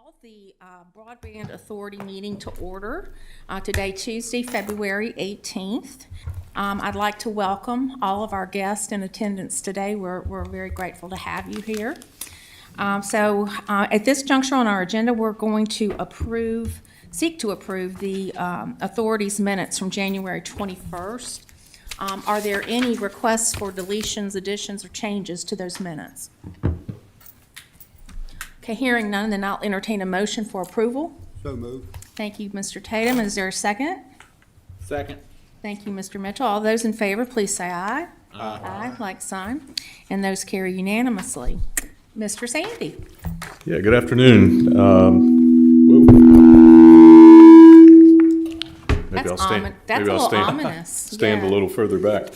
Call the Broadband Authority meeting to order today, Tuesday, February 18th. I'd like to welcome all of our guests in attendance today. We're very grateful to have you here. At this juncture on our agenda, we're going to seek to approve the authority's minutes from January 21st. Are there any requests for deletions, additions, or changes to those minutes? Okay, hearing none, then I'll entertain a motion for approval. So moved. Thank you, Mr. Tatum. Is there a second? Second. Thank you, Mr. Mitchell. All those in favor, please say aye. Aye. Aye, like sign. And those carry unanimously. Mr. Sandy. Yeah, good afternoon. Maybe That's a little ominous. Stand a Yeah. little further back.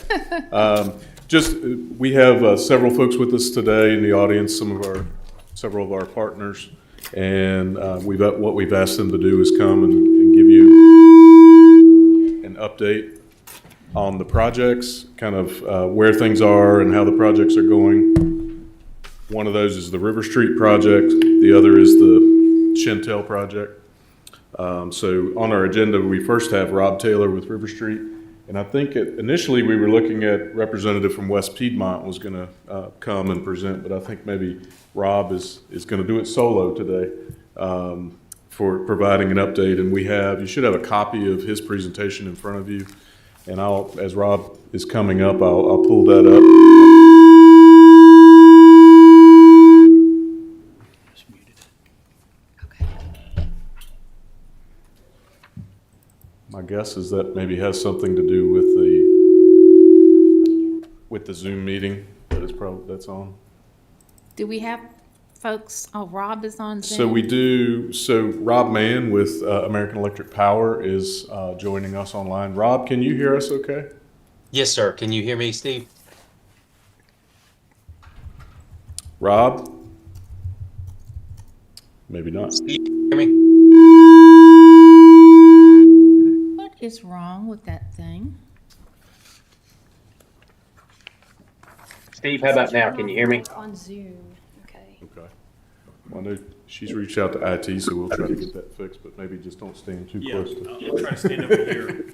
We have several folks with us today in the audience, several of our partners, and what we've asked them to do is come and give you an update on the projects, kind of where things are and how the projects are going. One of those is the River Street project. The other is the Chantel project. So on our agenda, we first have Rob Taylor with River Street. And I think initially we were looking at representative from West Piedmont was going to come and present, but I think maybe Rob is going to do it solo today for providing an update. And you should have a copy of his presentation in front of you. And as Rob is coming up, I'll pull that up. My guess is that maybe has something to do with the Zoom meeting that's on. Do we have folks? Oh, Rob is on Zoom. So we do. So Rob Mann with American Electric Power is joining us online. Rob, can you hear us okay? Yes, sir. Can you hear me, Steve? Rob? Maybe not. Steve, can you hear me? What is wrong with that thing? Steve, how about now? Can you hear me? On Zoom, okay. Okay. Well, I know she's reached out to IT, so we'll try to get that fixed, but maybe just don't stand too close to I'll try to stand over here.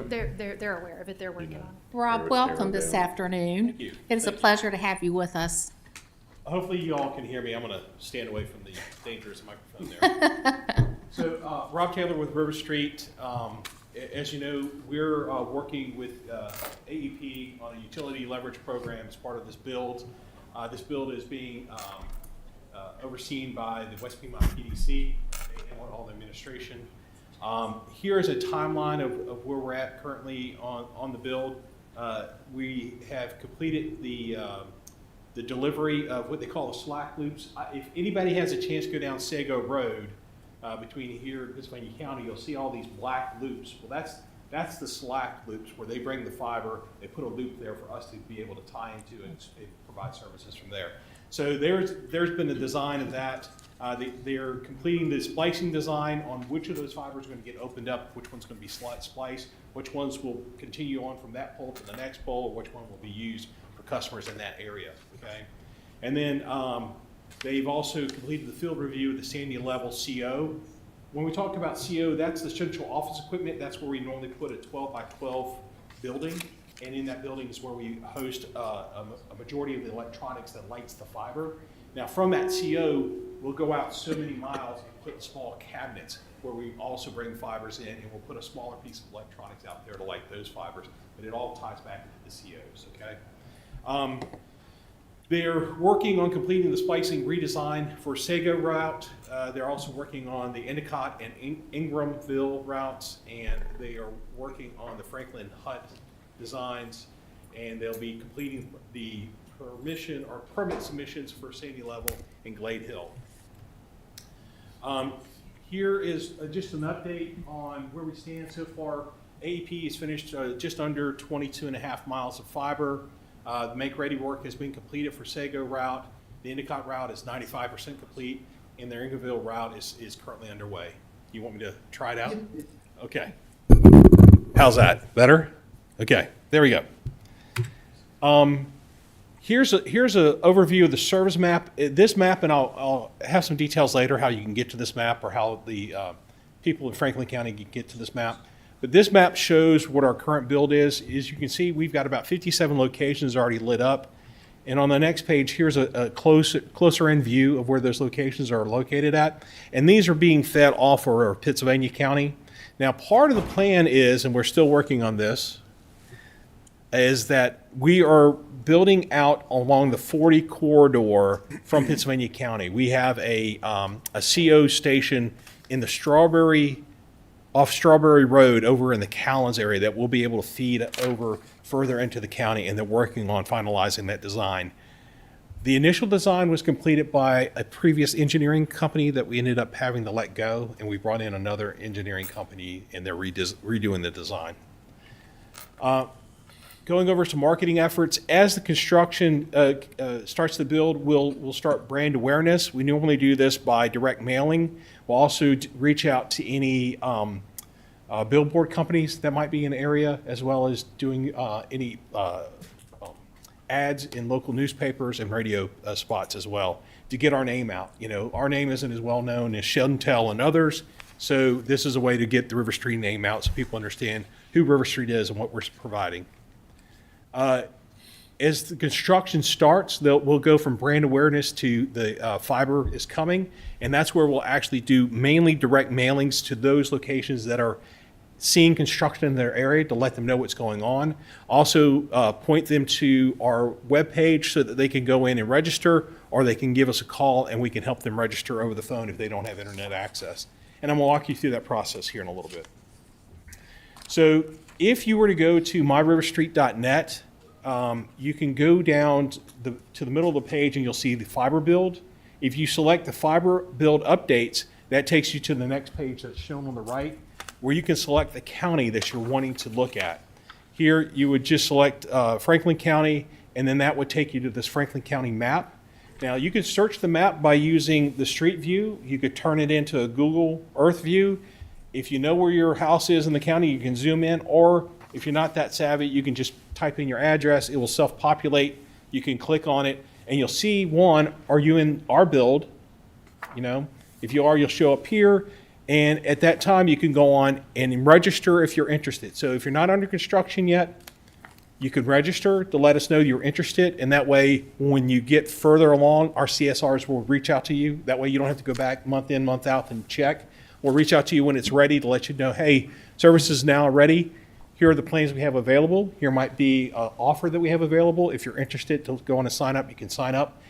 They're aware of it, they're working on it. Rob, welcome this afternoon. Thank you. It is a pleasure to have you with us. Hopefully you all can hear me. I'm going to stand away from the dangerous microphone there. So Rob Taylor with River Street. As you know, we're working with AEP on a utility leverage program as part of this build. This build is being overseen by the West Piedmont PDC and all the administration. Here is a timeline of where we're at currently on the build. We have completed the delivery of what they call the slack loops. If anybody has a chance to go down Sago Road between here and Pennsylvania County, you'll see all these black loops. Well, that's the slack loops where they bring the fiber, they put a loop there for us to be able to tie into and provide services from there. So there's been a design of that. They're completing the splicing design on which of those fibers are going to get opened up, which one's going to be spliced, which ones will continue on from that pole to the next pole, or which one will be used for customers in that area, okay? And then they've also completed the field review of the Sandy Level CO. When we talk about CO, that's the central office equipment. That's where we normally put a 12 by 12 building. And in that building is where we host a majority of the electronics that lights the fiber. Now from that CO, we'll go out so many miles and put small cabinets where we also bring fibers in, and we'll put a smaller piece of electronics out there to light those fibers. But it all ties back into the COs, okay? They're working on completing the splicing redesign for Sago route. They're also working on the Endicott and Ingramville routes, and they are working on the Franklin Hut designs, and they'll be completing the permit submissions for Sandy Level and Glade Hill. Here is just an update on where we stand so far. AEP has finished just under 22.5 miles of fiber. The make-ready work has been completed for Sago route. The Endicott route is 95% complete, and their Ingramville route is currently underway. You want me to try it out? Okay. How's that? Better? Okay, there we go. Here's a overview of the service map. This map, and I'll have some details later how you can get to this map or how the people in Franklin County can get to this map. But this map shows what our current build is. As you can see, we've got about 57 locations already lit up. And on the next page, here's a closer in view of where those locations are located at. And these are being fed off of our Pittsylvania County. Now, part of the plan is, and we're still working on this, is that we are building out along the 40 corridor from Pennsylvania County. We have a CO station in the off Strawberry Road over in the Callens area that we'll be able to feed over further into the county, and they're working on finalizing that design. The initial design was completed by a previous engineering company that we ended up having to let go, and we brought in another engineering company, and they're redoing the design. Going over some marketing efforts, as the construction starts to build, we'll start brand awareness. We normally do this by direct mailing. We'll also reach out to any billboard companies that might be in the area, as well as doing any ads in local newspapers and radio spots as well to get our name out. You know, our name isn't as well known as Chantel and others, so this is a way to get the River Street name out so people understand who River Street is and what we're providing. As the construction starts, we'll go from brand awareness to the fiber is coming, and that's where we'll actually do mainly direct mailings to those locations that are seeing construction in their area to let them know what's going on. Also point them to our webpage so that they can go in and register, or they can give us a call and we can help them register over the phone if they don't have internet access. And I'm gonna walk you through that process here in a little bit. So if you were to go to myriverstreet.net, you can go down to the middle of the page and you'll see the fiber build. If you select the fiber build updates, that takes you to the next page that's shown on the right, where you can select the county that you're wanting to look at. Here, you would just select Franklin County, and then that would take you to this Franklin County map. Now, you can search the map by using the street view. You could turn it into a Google Earth view. If you know where your house is in the county, you can zoom in, or if you're not that savvy, you can just type in your address. It will self-populate. You can click on it, and you'll see, one, are you in our build? You know, if you are, you'll show up here. And at that time, you can go on and register if you're interested. So if you're not under construction yet, you can register to let us know you're interested. And that way, when you get further along, our CSRs will reach out to you. That way, you don't have to go back month in, month out and check. We'll reach out to you when it's ready to let you know, hey, service is now ready. Here are the plans we have available. Here might be an offer that we have available. If you're interested to go on and sign up, you can sign up.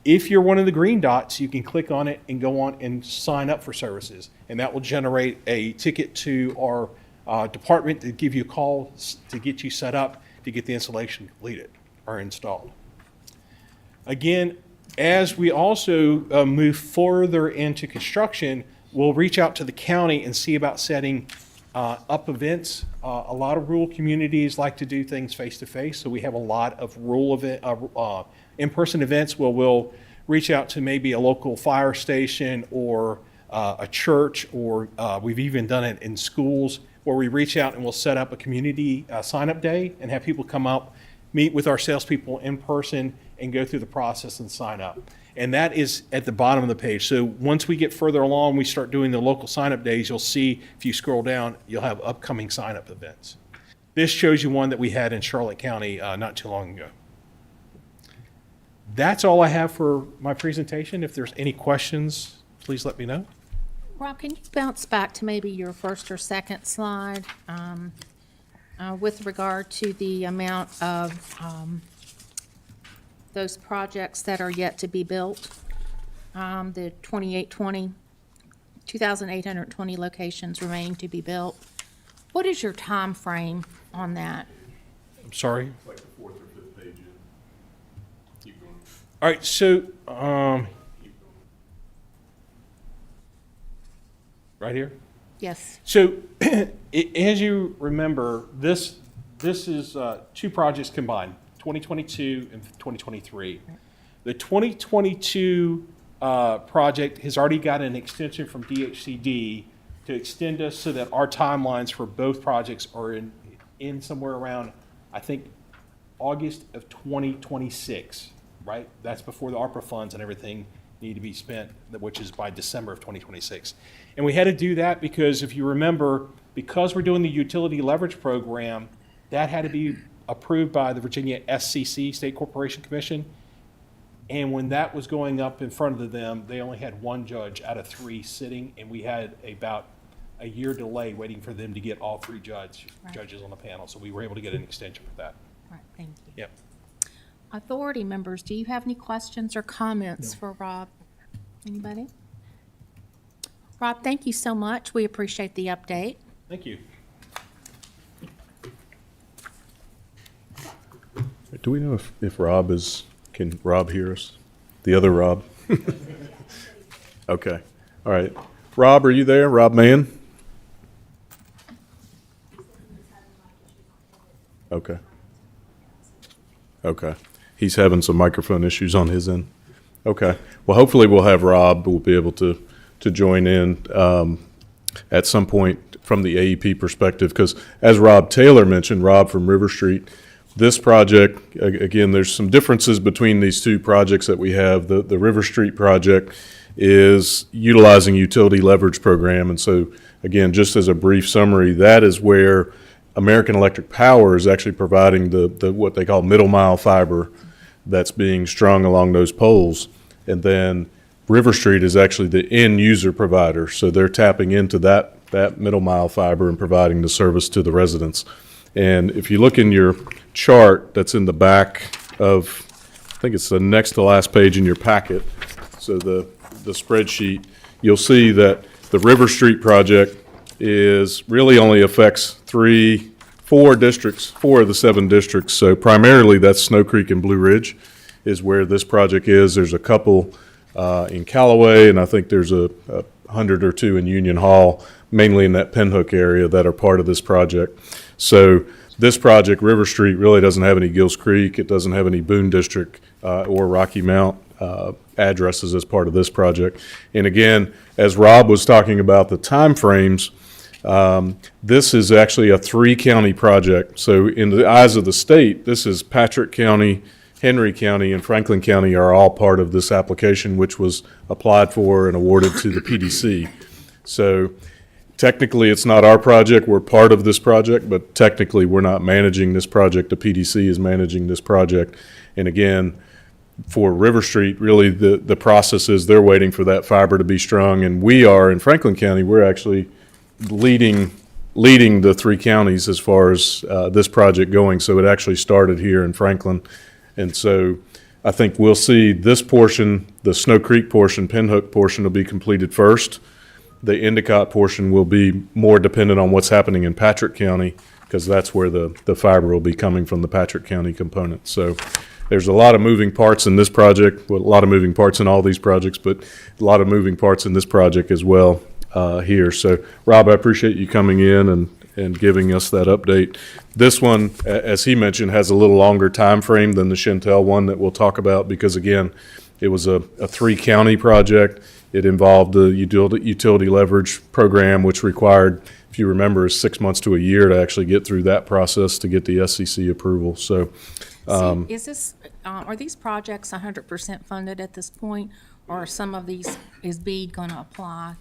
If you're one of the green dots, you can click on it and go on and sign up for services. And that will generate a ticket to our department to give you a call to get you set up to get the installation completed or installed. Again, as we also move further into construction, we'll reach out to the county and see about setting up events. A lot of rural communities like to do things face-to-face, so we have a lot of rural in-person events where we'll reach out to maybe a local fire station or a church, or we've even done it in schools where we reach out and we'll set up a community sign-up day and have people come up, meet with our salespeople in person, and go through the process and sign up. And that is at the bottom of the page. So once we get further along, we start doing the local sign-up days, you'll see, if you scroll down, you'll have upcoming sign-up events. This shows you one that we had in Charlotte County not too long ago. That's all I have for my presentation. If there's any questions, please let me know. Rob, can you bounce back to maybe your first or second slide with regard to the amount of those projects that are yet to be built? The 2,820 locations remaining to be built. What is your time frame on that? I'm sorry? It's like the fourth or fifth page in. Keep going. All right, so, Keep going. Right here? Yes. So as you remember, this is two projects combined, 2022 and 2023. The 2022 project has already got an extension from DHCD to extend us so that our timelines for both projects are in somewhere around, I think, August of 2026, right? That's before the ARPA funds and everything need to be spent, which is by December of 2026. And we had to do that because if you remember, because we're doing the utility leverage program, that had to be approved by the Virginia SCC, State Corporation Commission. And when that was going up in front of them, they only had one judge out of 3 sitting, and we had about a year delay waiting for them to get all 3 judges on the panel. So we were able to get an extension for that. Right, thank you. Yep. Authority members, do you have any questions or comments for Rob? Anybody? Rob, thank you so much. We appreciate the update. Thank you. Do we know if Rob is, can Rob hear us? The other Rob? Okay, all right. Rob, are you there? Rob Mann? Okay. Okay. He's having some microphone issues on his end. Okay. Well, hopefully we'll have Rob. We'll be able to join in at some point from the AEP perspective, because as Rob Taylor mentioned, Rob from River Street, this project, again, there's some differences between these 2 projects that we have. The River Street project is utilizing utility leverage program. And so, again, just as a brief summary, that is where American Electric Power is actually providing the what they call middle mile fiber that's being strung along those poles. And then River Street is actually the end user provider. So they're tapping into that middle mile fiber and providing the service to the residents. And if you look in your chart that's in the back of, I think it's the next to last page in your packet, so the spreadsheet, you'll see that the River Street project is really only affects 4 districts, 4 of the 7 districts. So primarily that's Snow Creek and Blue Ridge is where this project is. There's a couple in Callaway, and I think there's a 100 or 2 in Union Hall, mainly in that Pinhook area, that are part of this project. So this project, River Street, really doesn't have any Gills Creek. It doesn't have any Boone District or Rocky Mount addresses as part of this project. And again, as Rob was talking about the timeframes, this is actually a 3-county project. So in the eyes of the state, this is Patrick County, Henry County, and Franklin County are all part of this application, which was applied for and awarded to the PDC. So technically, it's not our project. We're part of this project, but technically, we're not managing this project. The PDC is managing this project. And again, for River Street, really the process is they're waiting for that fiber to be strung, and we are in Franklin County. We're actually leading the 3 counties as far as this project going. So it actually started here in Franklin, and so I think we'll see this portion, the Snow Creek portion, Pinhook portion, will be completed first. The Endicott portion will be more dependent on what's happening in Patrick County, because that's where the fiber will be coming from, the Patrick County component. So there's a lot of moving parts in this project, well, a lot of moving parts in all these projects, but a lot of moving parts in this project as well here. So, Rob, I appreciate you coming in and giving us that update. This one, as he mentioned, has a little longer time frame than the Chantel one that we'll talk about, because, again, it was a 3-county project. It involved the utility leverage program, which required, if you remember, 6 months to a year to actually get through that process to get the SCC approval. So, Is this, are these projects 100% funded at this point, or are some of these, is BEAD going to apply?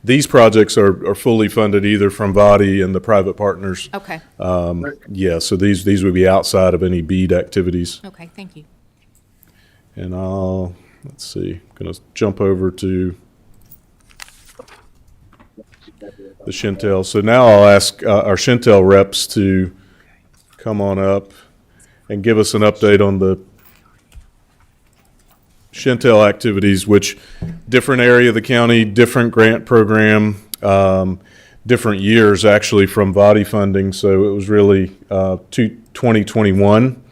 these projects are fully funded either from VADI and the private partners. Okay, Yeah, so these would be outside of any BEAD activities. okay, thank you. And let's see, going to jump over to the Chantel. So now I'll ask our Chantel reps to come on up and give us an update on the Chantel activities, which different area of the county, different grant program, different years actually from VADI funding. So it was really 2021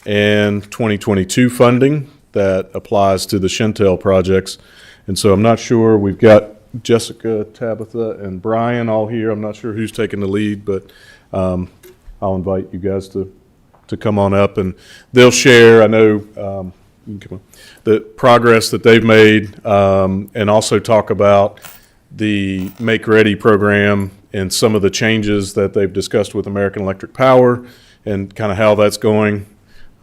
and 2022 funding that applies to the Chantel projects. And so I'm not sure, we've got Jessica, Tabitha, and Brian all here. I'm not sure who's taking the lead, but I'll invite you guys to come on up, and they'll share, I know, you can come on, the progress that they've made, and also talk about the Make Ready program and some of the changes that they've discussed with American Electric Power and kind of how that's going.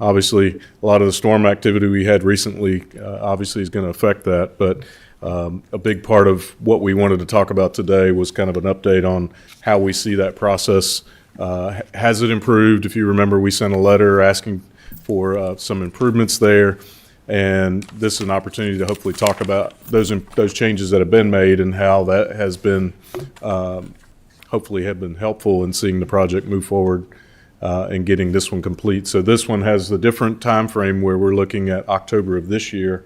Obviously, a lot of the storm activity we had recently obviously is going to affect that, but a big part of what we wanted to talk about today was kind of an update on how we see that process. Has it improved? If you remember, we sent a letter asking for some improvements there, and this is an opportunity to hopefully talk about those changes that have been made and how that has been hopefully have been helpful in seeing the project move forward and getting this one complete. So this one has the different time frame where we're looking at October of this year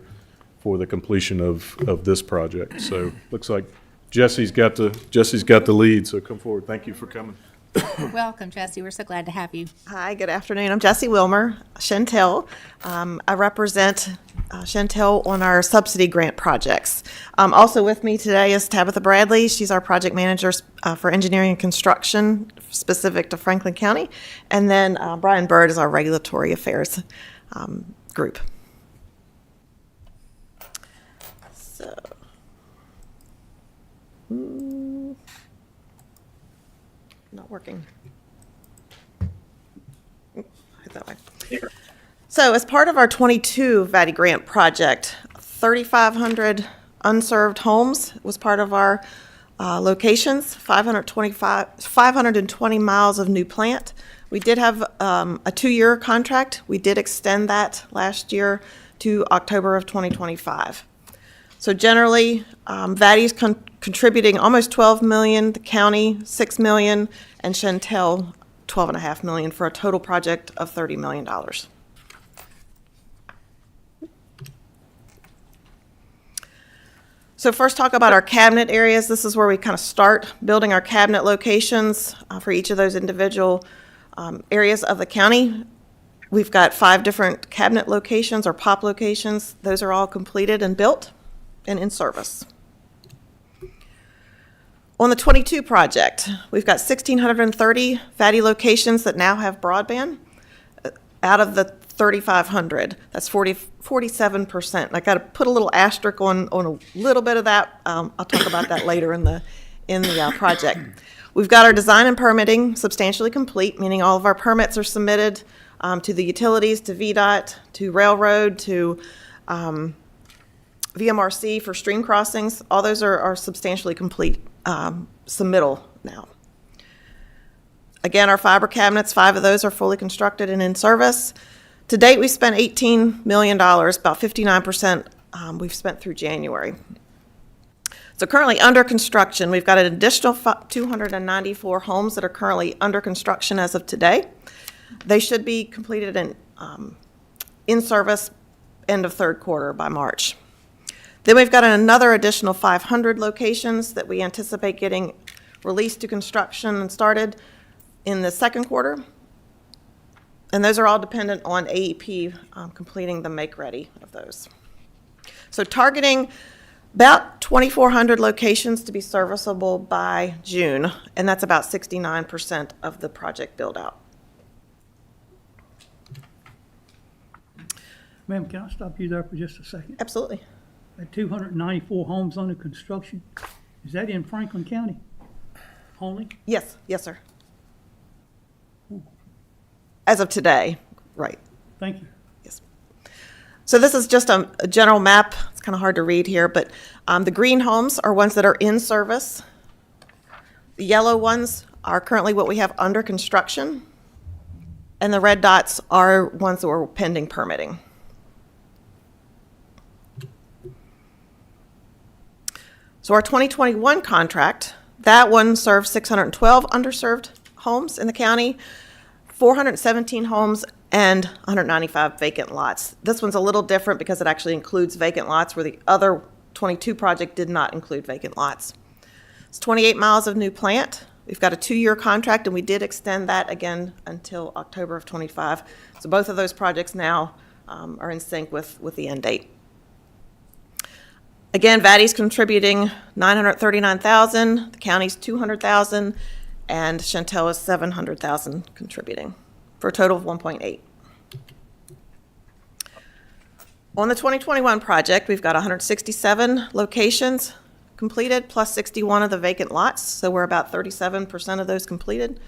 for the completion of this project. So looks like Jesse's got the lead, so come forward. Thank you for coming. Welcome, Jesse. We're so glad to have you. Hi, good afternoon. I'm Jessie Wilmer, Chantel. I represent Chantel on our subsidy grant projects. Also with me today is Tabitha Bradley. She's our project manager for engineering and construction specific to Franklin County. And then Brian Bird is our regulatory affairs group. So, not working. That way. So as part of our 22 VATI grant project, 3,500 unserved homes was part of our locations, 520 miles of new plant. We did have a 2-year contract. We did extend that last year to October of 2025. So generally, VATI is contributing almost $12 million, the county $6 million, and Chantel $12.5 million for a total project of $30 million. So first talk about our cabinet areas. This is where we kind of start building our cabinet locations for each of those individual areas of the county. We've got 5 different cabinet locations or POP locations. Those are all completed and built and in service. On the 22 project, we've got 1,630 VATI locations that now have broadband. Out of the 3,500, that's 47%. I got to put a little asterisk on a little bit of that. I'll talk about that later in the project. We've got our design and permitting substantially complete, meaning all of our permits are submitted to the utilities, to VDOT, to railroad, to VMRC for stream crossings. All those are substantially complete submittal now. Again, our fiber cabinets, 5 of those are fully constructed and in service. To date, we spent $18 million, about 59% we've spent through January. So currently under construction, we've got an additional 294 homes that are currently under construction as of today. They should be completed and in service end of third quarter by March. Then we've got another additional 500 locations that we anticipate getting released to construction and started in the second quarter. And those are all dependent on AEP completing the make-ready of those. So targeting about 2,400 locations to be serviceable by June, and that's about 69% of the project build-out. Ma'am, can I stop you there for just a second? Absolutely. At 294 homes under construction, is that in Franklin County only? Yes, sir. As of today, right. Thank you. Yes. So this is just a general map. It's kind of hard to read here, but the green homes are ones that are in service. The yellow ones are currently what we have under construction, and the red dots are ones that are pending permitting. So our 2021 contract, that one served 612 underserved homes in the county, 417 homes, and 195 vacant lots. This one's a little different because it actually includes vacant lots where the other 22 project did not include vacant lots. It's 28 miles of new plant. We've got a 2-year contract, and we did extend that again until October of 25. So both of those projects now are in sync with the end date. Again, VATI's contributing $939,000, the county's $200,000, and Chantel is $700,000 contributing, for a total of $1.8. On the 2021 project, we've got 167 locations completed, plus 61 of the vacant lots, so we're about 37% of those completed.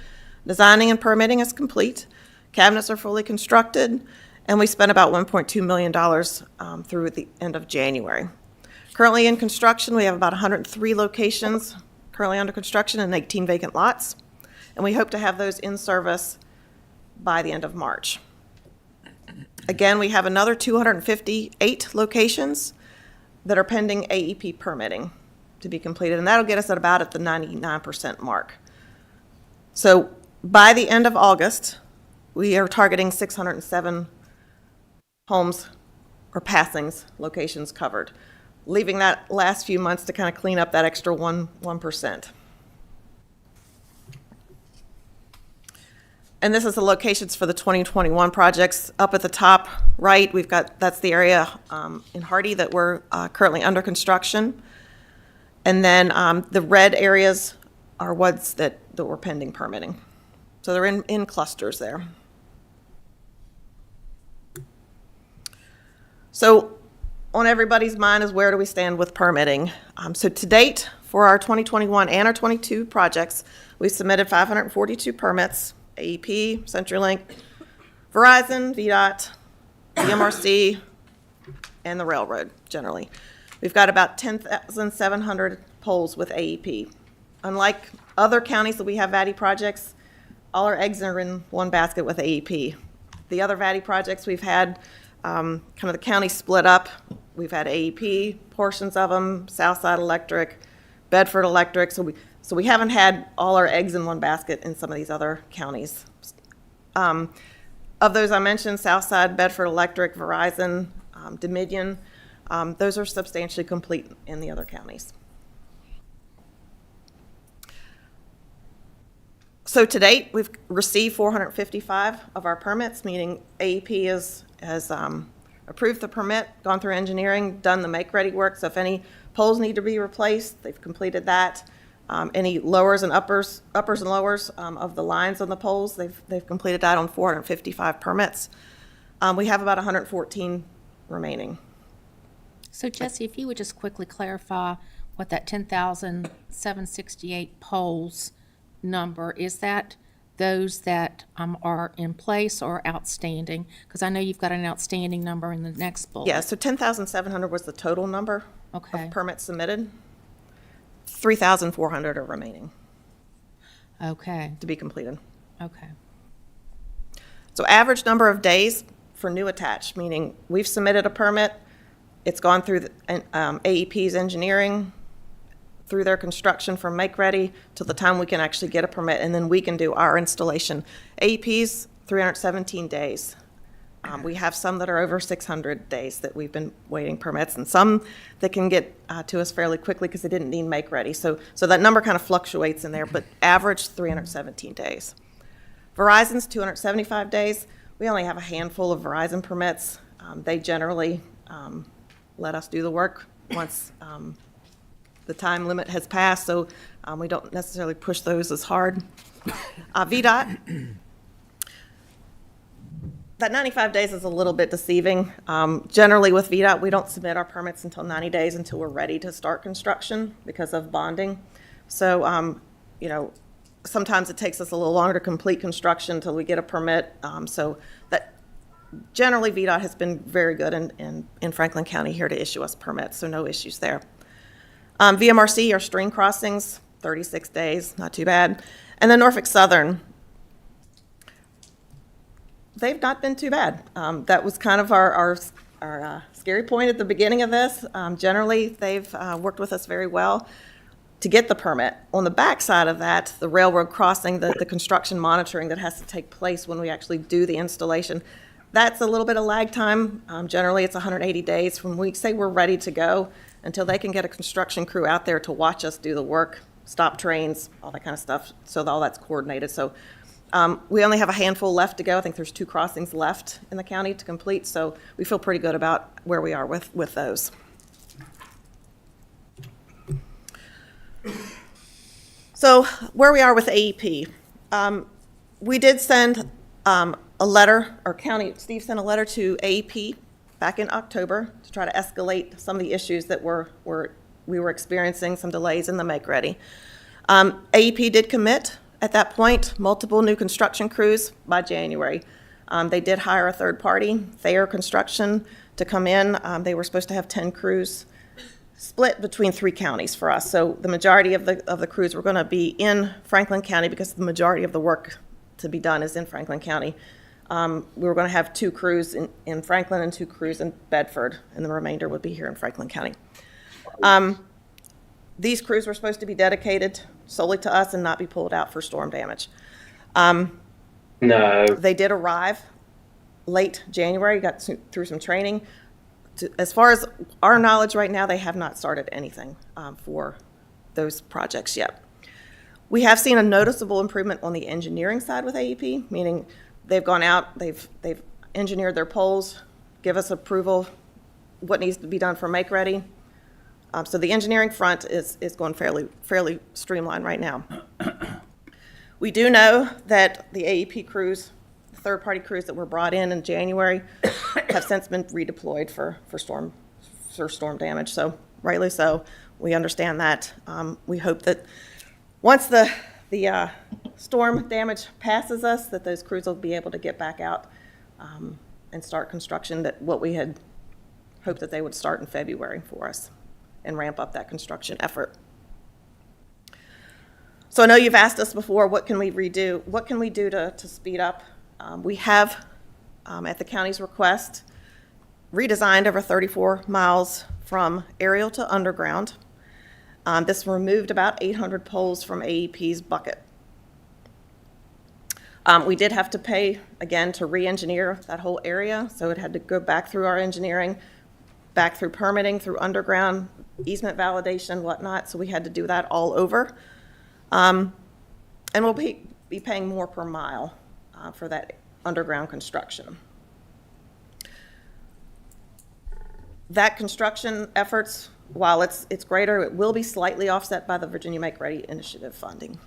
Designing and permitting is complete. Cabinets are fully constructed, and we spent about $1.2 million through the end of January. Currently in construction, we have about 103 locations currently under construction and 18 vacant lots, and we hope to have those in service by the end of March. Again, we have another 258 locations that are pending AEP permitting to be completed, and that'll get us at the 99% mark. So by the end of August, we are targeting 607 homes or passings, locations covered, leaving that last few months to kind of clean up that extra 1%. And this is the locations for the 2021 projects. Up at the top right, that's the area in Hardy that we're currently under construction. And then the red areas are ones that were pending permitting. So they're in clusters there. So on everybody's mind is, where do we stand with permitting? So to date, for our 2021 and our 22 projects, we submitted 542 permits, AEP, CenturyLink, Verizon, VDOT, BMRC, and the railroad generally. We've got about 10,700 poles with AEP. Unlike other counties that we have VADI projects, all our eggs are in one basket with AEP. The other VADI projects we've had, kind of the county split up. We've had AEP, portions of them, Southside Electric, Bedford Electric, so we haven't had all our eggs in one basket in some of these other counties. Of those I mentioned, Southside, Bedford Electric, Verizon, Dominion, those are substantially complete in the other counties. So to date, we've received 455 of our permits, meaning AEP has approved the permit, gone through engineering, done the make-ready work. So if any poles need to be replaced, they've completed that. Any lowers and uppers and lowers of the lines on the poles, they've completed that on 455 permits. We have about 114 remaining. So Jesse, if you would just quickly clarify what that 10,768 poles number, is that those that are in place or outstanding? Because I know you've got an outstanding number in the next bullet. Yeah, so 10,700 was the total number Okay. of permits submitted. 3,400 are remaining Okay, to be completed. okay. So average number of days for new attached, meaning we've submitted a permit, it's gone through the, AEP's engineering, through their construction from make-ready to the time we can actually get a permit, and then we can do our installation. AEP's 317 days. We have some that are over 600 days that we've been waiting permits, and some that can get to us fairly quickly because they didn't need make-ready. So that number kind of fluctuates in there, but average 317 days. Verizon's 275 days. We only have a handful of Verizon permits. They generally let us do the work once the time limit has passed, so we don't necessarily push those as hard. VDOT, that 95 days is a little bit deceiving. Generally with VDOT, we don't submit our permits until 90 days until we're ready to start construction because of bonding. So, sometimes it takes us a little longer to complete construction until we get a permit. So that generally VDOT has been very good in Franklin County here to issue us permits, so no issues there. VMRC, our stream crossings, 36 days, not too bad. And then Norfolk Southern, they've not been too bad. That was kind of our scary point at the beginning of this. Generally, they've worked with us very well to get the permit. On the back side of that, the railroad crossing, the construction monitoring that has to take place when we actually do the installation, that's a little bit of lag time. Generally, it's 180 days from when we say we're ready to go until they can get a construction crew out there to watch us do the work, stop trains, all that kind of stuff, so that all that's coordinated. So we only have a handful left to go. I think there's 2 crossings left in the county to complete, so we feel pretty good about where we are with those. So where we are with AEP, we did send a letter, or Steve sent a letter to AEP back in October to try to escalate some of the issues that we were experiencing, some delays in the make-ready. AEP did commit at that point multiple new construction crews by January. They did hire a third party, Thayer Construction, to come in. They were supposed to have 10 crews split between 3 counties for us. So the majority of the crews were going to be in Franklin County because the majority of the work to be done is in Franklin County. We were going to have 2 crews in Franklin and 2 crews in Bedford, and the remainder would be here in Franklin County. These crews were supposed to be dedicated solely to us and not be pulled out for storm damage. No. They did arrive late January, got through some training. As far as our knowledge right now, they have not started anything for those projects yet. We have seen a noticeable improvement on the engineering side with AEP, meaning they've gone out, they've engineered their poles, give us approval, what needs to be done for make ready. So the engineering front is going fairly streamlined right now. We do know that the AEP crews, the third-party crews that were brought in January, have since been redeployed for storm damage. So rightly so, we understand that. We hope that once the storm damage passes us, that those crews will be able to get back out and start construction. That what we had hoped that they would start in February for us and ramp up that construction effort. So I know you've asked us before, what can we redo? What can we do to speed up? We have, at the county's request, redesigned over 34 miles from aerial to underground. This removed about 800 poles from AEP's bucket. We did have to pay, again, to re-engineer that whole area, so it had to go back through our engineering, back through permitting, through underground, easement validation, whatnot, so we had to do that all over. And we'll be paying more per mile for that underground construction. That construction efforts, while it's greater, it will be slightly offset by the Virginia Make Ready Initiative funding.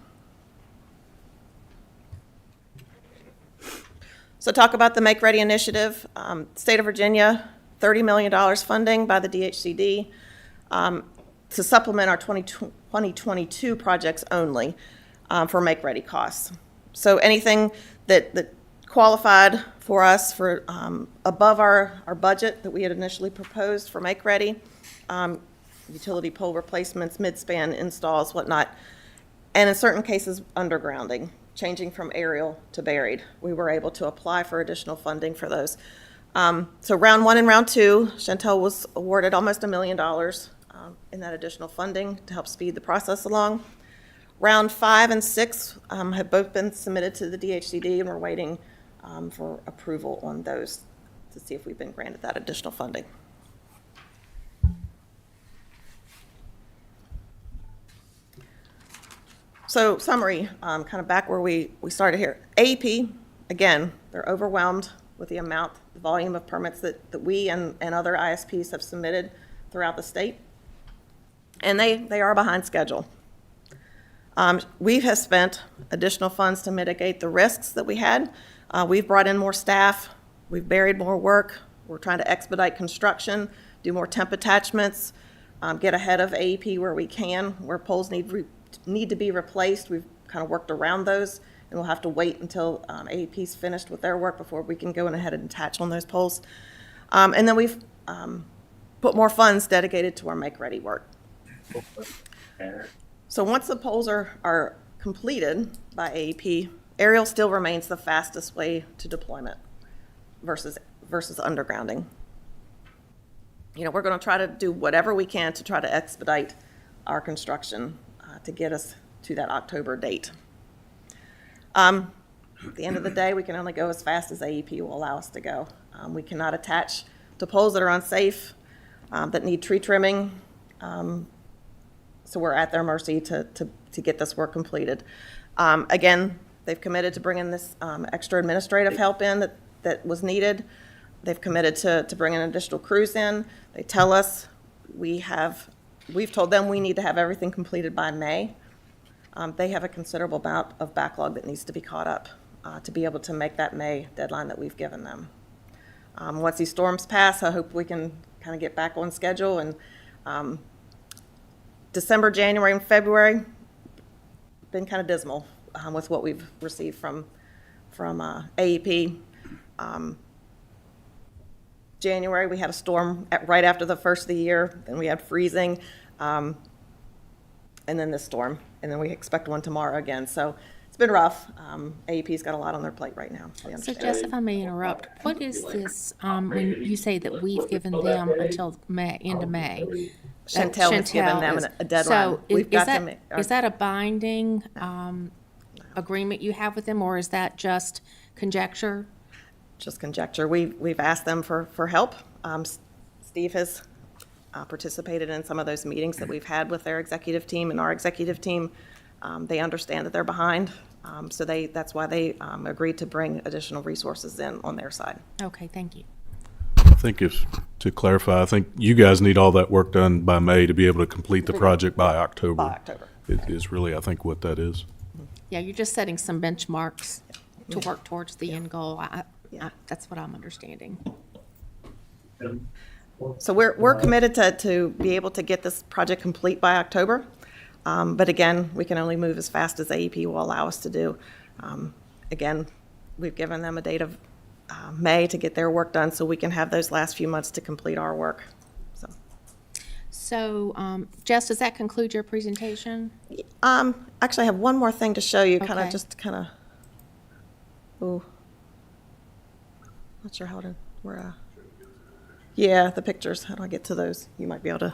So talk about the Make Ready Initiative. State of Virginia, $30 million funding by the DHCD to supplement our 2022 projects only for Make Ready costs. So anything that qualified for us for above our budget that we had initially proposed for Make Ready, utility pole replacements, mid-span installs, whatnot, and in certain cases, undergrounding, changing from aerial to buried. We were able to apply for additional funding for those. So round 1 and round 2, Chantel was awarded almost $1 million in that additional funding to help speed the process along. Round 5 and 6 have both been submitted to the DHCD, and we're waiting for approval on those to see if we've been granted that additional funding. So summary, kind of back where we started here. AEP, again, they're overwhelmed with the volume of permits that we and other ISPs have submitted throughout the state. And they are behind schedule. We have spent additional funds to mitigate the risks that we had. We've brought in more staff. We've buried more work. We're trying to expedite construction, do more temp attachments, get ahead of AEP where we can, where poles need to be replaced. We've kind of worked around those, and we'll have to wait until AEP's finished with their work before we can go in ahead and attach on those poles. And then we've put more funds dedicated to our Make Ready work. So once the poles are completed by AEP, aerial still remains the fastest way to deployment versus undergrounding. We're going to try to do whatever we can to try to expedite our construction to get us to that October date. At the end of the day, we can only go as fast as AEP will allow us to go. We cannot attach to poles that are unsafe, that need tree trimming. So we're at their mercy to get this work completed. Again, they've committed to bringing this extra administrative help in that was needed. They've committed to bringing additional crews in. They tell us we've told them we need to have everything completed by May. They have a considerable amount of backlog that needs to be caught up to be able to make that May deadline that we've given them. Once these storms pass, I hope we can kind of get back on schedule. And December, January, and February been kind of dismal with what we've received from AEP. January, we had a storm right after the first of the year, then we had freezing, and then this storm, and then we expect one tomorrow again. So it's been rough. AEP's got a lot on their plate right now. We So understand. Jess, if I may interrupt, what is this, when you say that we've given them until May, end of May? that Chantel has given them is- a deadline. So We've is got that, to make- is that a binding, agreement you have with them, or is that just conjecture? Just conjecture. We've asked them for help. Steve has participated in some of those meetings that we've had with their executive team and our executive team. They understand that they're behind, so that's why they agreed to bring additional resources in on their side. Okay, thank you. I think to clarify, I think you guys need all that work done by May to be able to complete the project by October. By October. It is really, I think, what that is. Yeah, you're just setting some benchmarks to work towards the end goal. That's what I'm understanding. So we're committed to be able to get this project complete by October. But again, we can only move as fast as AEP will allow us to do. Again, we've given them a date of May to get their work done so we can have those last few months to complete our work. So, Jess, does that conclude your presentation? Actually, I have one more thing to show you, Okay. ooh. Not sure how to, yeah, the pictures, how do I get to those? You might be able to.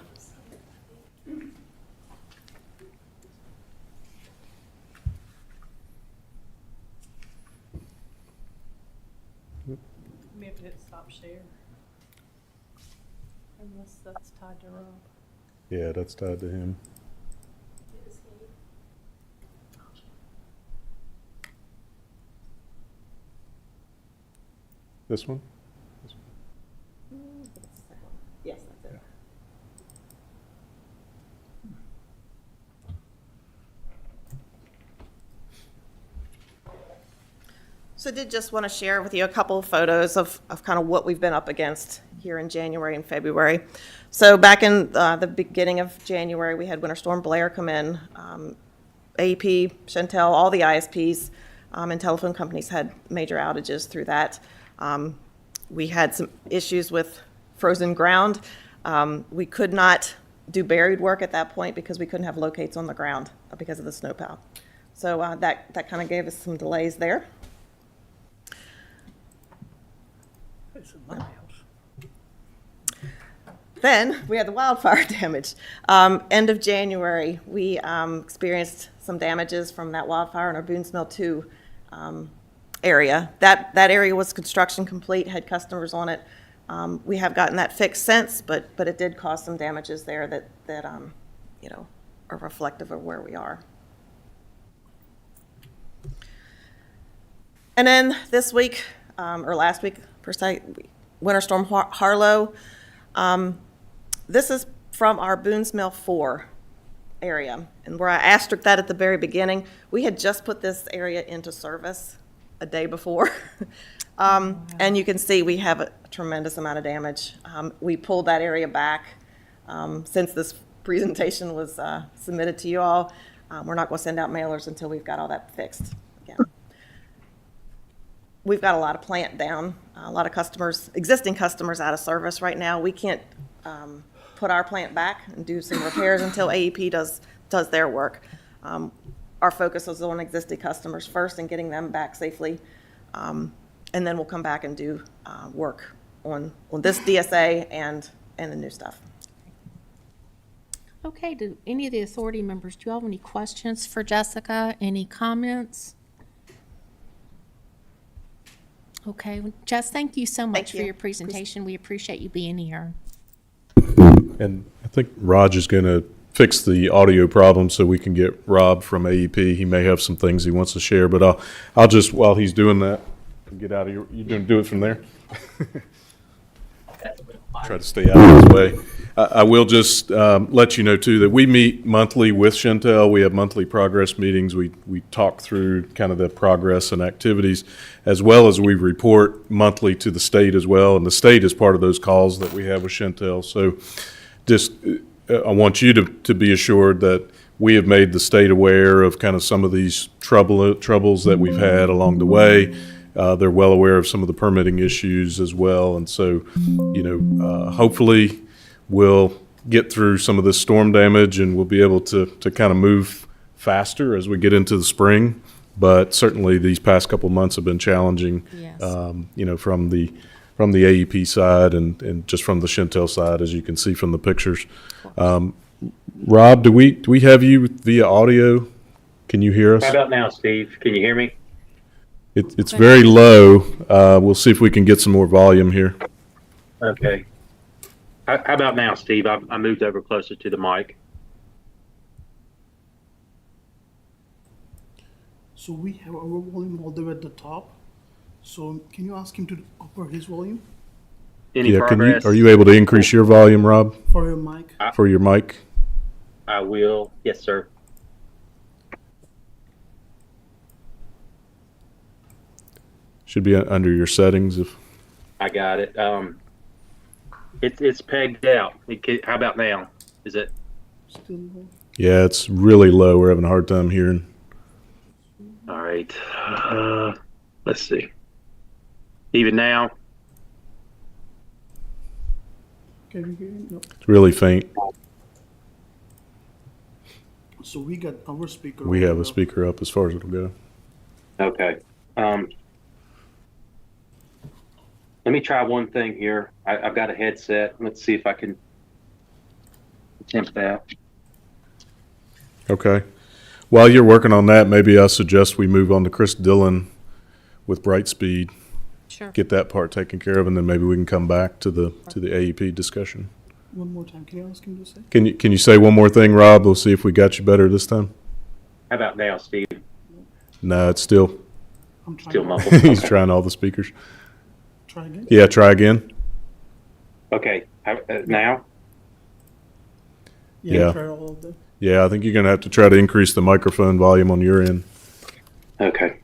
Maybe hit stop share. Unless that's tied to Rob. Yeah, that's tied to him. This one? Yes, that's it. So I did just want to share with you a couple of photos of kind of what we've been up against here in January and February. So back in the beginning of January, we had Winter Storm Blair come in. AEP, Chantel, all the ISPs and telephone companies had major outages through that. We had some issues with frozen ground. We could not do buried work at that point because we couldn't have locates on the ground because of the snowplow. So that kind of gave us some delays there. It's in my house. Then we had the wildfire damage. End of January, we experienced some damages from that wildfire in our Boone's Mill 2 area. That area was construction complete, had customers on it. We have gotten that fixed since, but it did cause some damages there that are reflective of where we are. And then this week, or last week per se, Winter Storm Harlow. This is from our Boone's Mill 4 area, and where I asterisked that at the very beginning, we had just put this area into service a day before. And you can see we have a tremendous amount of damage. We pulled that area back since this presentation was submitted to you all. We're not going to send out mailers until we've got all that fixed again. We've got a lot of plant down, a lot of customers, existing customers out of service right now. We can't put our plant back and do some repairs until AEP does their work. Our focus is on existing customers first and getting them back safely. And then we'll come back and do work on this DSA and the new stuff. Okay, do any of the authority members, do you all have any questions for Jessica? Any comments? Okay, well, Jess, thank you so much Thank for you. your presentation. We appreciate you being here. And I think Raj is going to fix the audio problem so we can get Rob from AEP. He may have some things he wants to share, but I'll just, while he's doing that, get out of your, you going to do it from there? Try to stay out of his way. I will just let you know, too, that we meet monthly with Chantel. We have monthly progress meetings. We talk through kind of the progress and activities, as well as we report monthly to the state as well. And the state is part of those calls that we have with Chantel. So just I want you to be assured that we have made the state aware of kind of some of these troubles that we've had along the way. They're well aware of some of the permitting issues as well. And so, hopefully we'll get through some of this storm damage and we'll be able to kind of move faster as we get into the spring. But certainly these past couple months have been challenging, Yes. from the AEP side and just from the Chantel side, as you can see from the pictures. Rob, do we have you via audio? Can you hear us? How about now, Steve? Can you hear me? It's very low. We'll see if we can get some more volume here. Okay. How about now, Steve? I moved over closer to the mic. So we have our volume all the way at the top. So can you ask him to upper his volume Any Yeah, progress? are you able to increase your volume, Rob, for your mic? for your mic? I will. Yes, sir. Should be under your settings if. I got it. It's pegged out. How about now? Is it? Still low? Yeah, it's really low. We're having a hard time hearing. All right. Let's see. Even now? Can you hear him? No. It's really faint. So we got our speaker. We have a up. speaker up as far as it'll go. Okay. Let me try one thing here. I've got a headset. Let's see if I can attempt that. Okay. While you're working on that, maybe I suggest we move on to Chris Dillon with Brightspeed. Sure. Get that part taken care of, and then maybe we can come back to the AEP discussion. One more time. Can you ask him to say? Can you say one more thing, Rob? We'll see if we got you better this time. How about now, Steve? No, it's still. I'm trying. Still muffled. He's trying all the speakers. Try again. Yeah, try again. Okay. Now? Yeah. Try all of them. Yeah, I think you're going to have to try to increase the microphone volume on your end. Okay.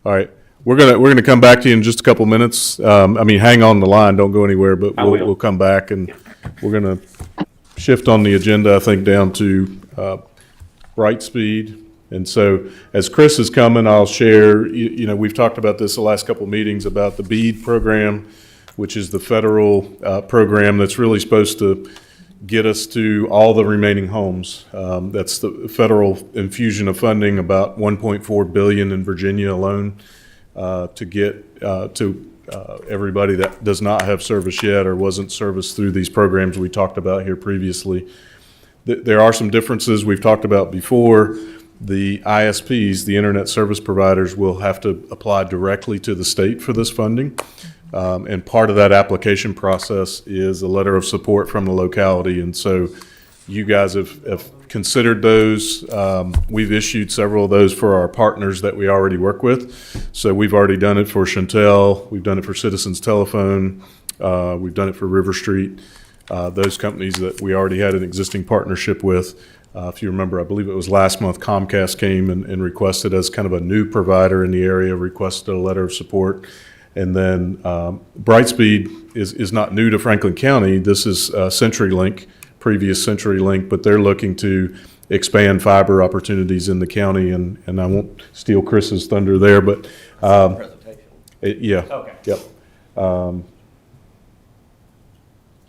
All right. We're gonna come back to you in just a couple minutes. Hang on the line. Don't go anywhere, but I will. we'll come back, and we're going to shift on the agenda, I think, down to Brightspeed. And so as Chris is coming, I'll share, we've talked about this the last couple of meetings about the BEAD program, which is the federal program that's really supposed to get us to all the remaining homes. That's the federal infusion of funding, about $1.4 billion in Virginia alone, to get to everybody that does not have service yet or wasn't serviced through these programs we talked about here previously. There are some differences we've talked about before. The ISPs, the internet service providers, will have to apply directly to the state for this funding. And part of that application process is a letter of support from the locality. And so you guys have considered those. We've issued several of those for our partners that we already work with. So we've already done it for Chantel. We've done it for Citizens Telephone. We've done it for River Street. Those companies that we already had an existing partnership with. If you remember, I believe it was last month, Comcast came and requested, as kind of a new provider in the area, requested a letter of support. And then Brightspeed is not new to Franklin County. This is CenturyLink, previous CenturyLink, but they're looking to expand fiber opportunities in the county. And I won't steal Chris's thunder there, but yeah. Okay. Yep.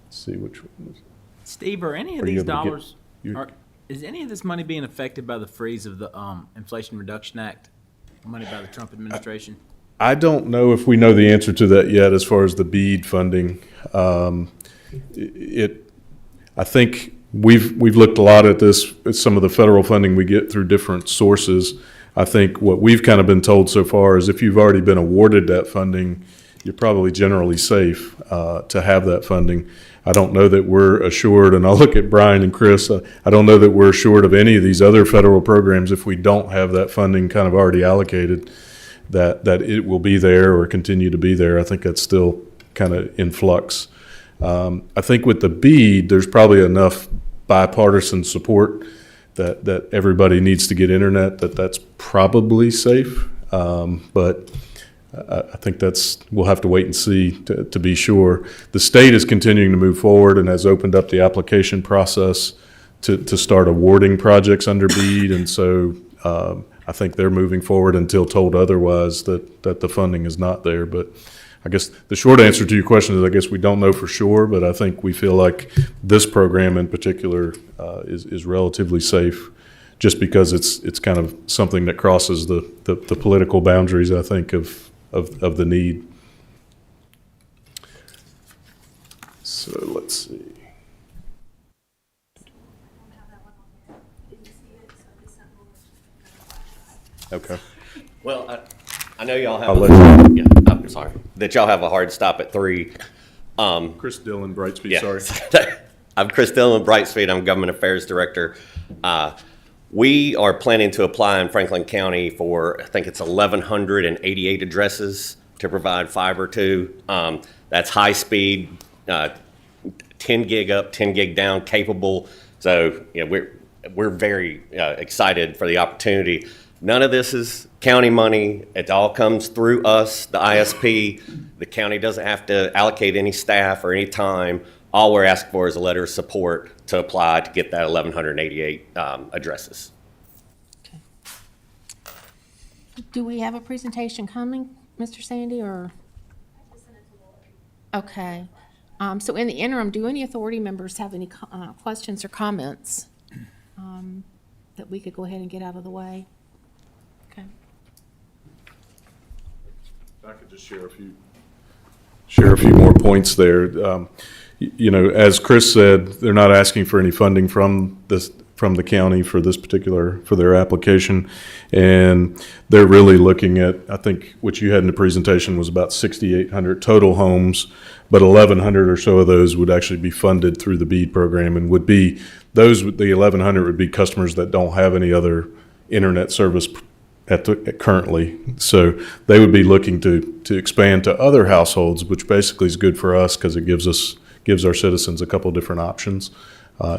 Let's see which one. Steve, are any of Are you these able to get- dollars, you- is any of this money being affected by the freeze of the Inflation Reduction Act, money by the Trump administration? I don't know if we know the answer to that yet as far as the BEAD funding. I think we've looked a lot at this, at some of the federal funding we get through different sources. I think what we've kind of been told so far is if you've already been awarded that funding, you're probably generally safe to have that funding. I don't know that we're assured, and I'll look at Brian and Chris, I don't know that we're assured of any of these other federal programs if we don't have that funding kind of already allocated, that it will be there or continue to be there. I think that's still kind of in flux. I think with the BEAD, there's probably enough bipartisan support that everybody needs to get internet, that's probably safe. But I think we'll have to wait and see to be sure. The state is continuing to move forward and has opened up the application process to start awarding projects under BEAD. And so I think they're moving forward until told otherwise that the funding is not there. But I guess the short answer to your question is I guess we don't know for sure, but I think we feel like this program in particular is relatively safe just because it's kind of something that crosses the political boundaries, I think, of the need. So let's see. Okay. Well, I know y'all have, I'll let yeah, I'm sorry, that y'all have a hard stop at 3. Chris Dillon, Brightspeed, Yeah. sorry. I'm Chris Dillon, Brightspeed. I'm Government Affairs Director. We are planning to apply in Franklin County for, I think it's 1,188 addresses to provide fiber to. That's high speed, 10 gig up, 10 gig down capable. So, you know, we're very excited for the opportunity. None of this is county money. It all comes through us, the ISP. The county doesn't have to allocate any staff or any time. All we're asking for is a letter of support to apply to get that 1,188 addresses. Do we have a presentation coming, Mr. Sandy, or? Okay. So in the interim, do any authority members have any questions or comments that we could go ahead and get out of the way? Okay. If I could just share a few more points there. You know, as Chris said, they're not asking for any funding from the county for their application. And they're really looking at, I think what you had in the presentation was about 6,800 total homes, but 1,100 or so of those would actually be funded through the BEAD program and would be, the 1,100 would be customers that don't have any other internet service currently. So they would be looking to expand to other households, which basically is good for us because it gives our citizens a couple different options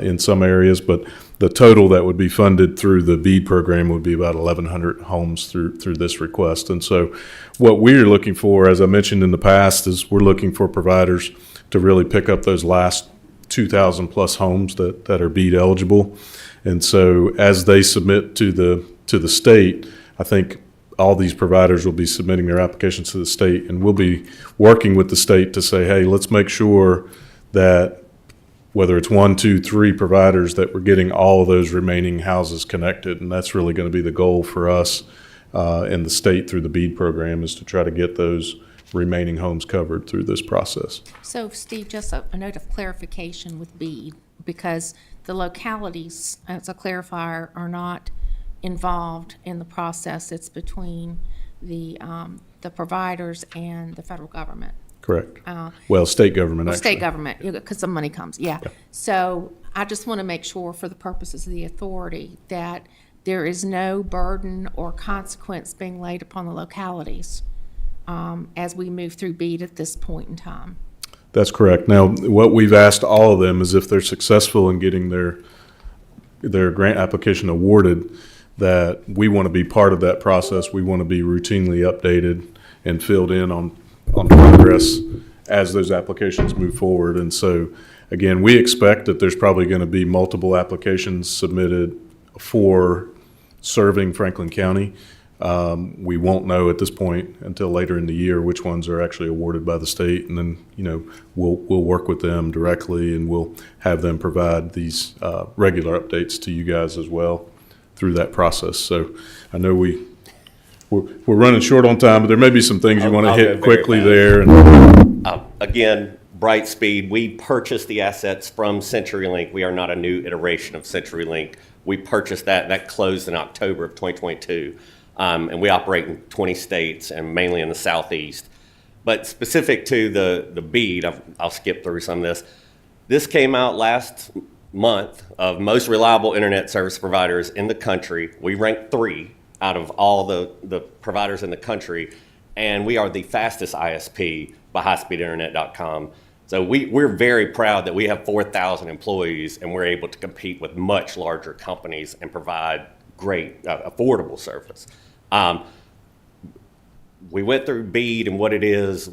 in some areas. But the total that would be funded through the BEAD program would be about 1,100 homes through this request. And so what we're looking for, as I mentioned in the past, is we're looking for providers to really pick up those last 2,000 plus homes that are BEAD eligible. And so as they submit to the state, I think all these providers will be submitting their applications to the state, and we'll be working with the state to say, hey, let's make sure that whether it's 1, 2, 3 providers, that we're getting all of those remaining houses connected. And that's really going to be the goal for us and the state through the BEAD program, is to try to get those remaining homes covered through this process. So Steve, just a note of clarification with BEAD, because the localities, as a clarifier, are not involved in the process. It's between the providers and the federal government. Correct. Well, state government, Or actually. state government, because the money comes, yeah. So I just want to make sure, for the purposes of the authority, that there is no burden or consequence being laid upon the localities as we move through BEAD at this point in time. That's correct. Now, what we've asked all of them is if they're successful in getting their grant application awarded, that we want to be part of that process. We want to be routinely updated and filled in on progress as those applications move forward. And so, again, we expect that there's probably going to be multiple applications submitted for serving Franklin County. We won't know at this point until later in the year which ones are actually awarded by the state, and then, you know, we'll work with them directly, and we'll have them provide these regular updates to you guys as well through that process. So I know we're running short on time, but there may be some things you want to I'll hit go very quickly fast. there. And Again, Brightspeed, we purchased the assets from CenturyLink. We are not a new iteration of CenturyLink. We purchased that closed in October of 2022. And we operate in 20 states and mainly in the Southeast. But specific to the BEAD, I'll skip through some of this. This came out last month of most reliable internet service providers in the country. We ranked 3 out of all the providers in the country, and we are the fastest ISP by highspeedinternet.com. So we're very proud that we have 4,000 employees, and we're able to compete with much larger companies and provide great, affordable service. We went through BEAD and what it is.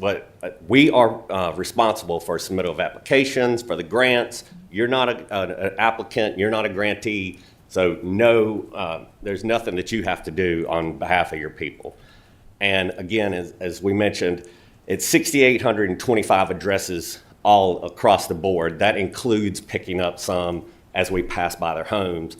We are responsible for submittal of applications, for the grants. You're not an applicant, you're not a grantee. So no, there's nothing that you have to do on behalf of your people. And again, as we mentioned, it's 6,825 addresses all across the board. That includes picking up some as we pass by their homes.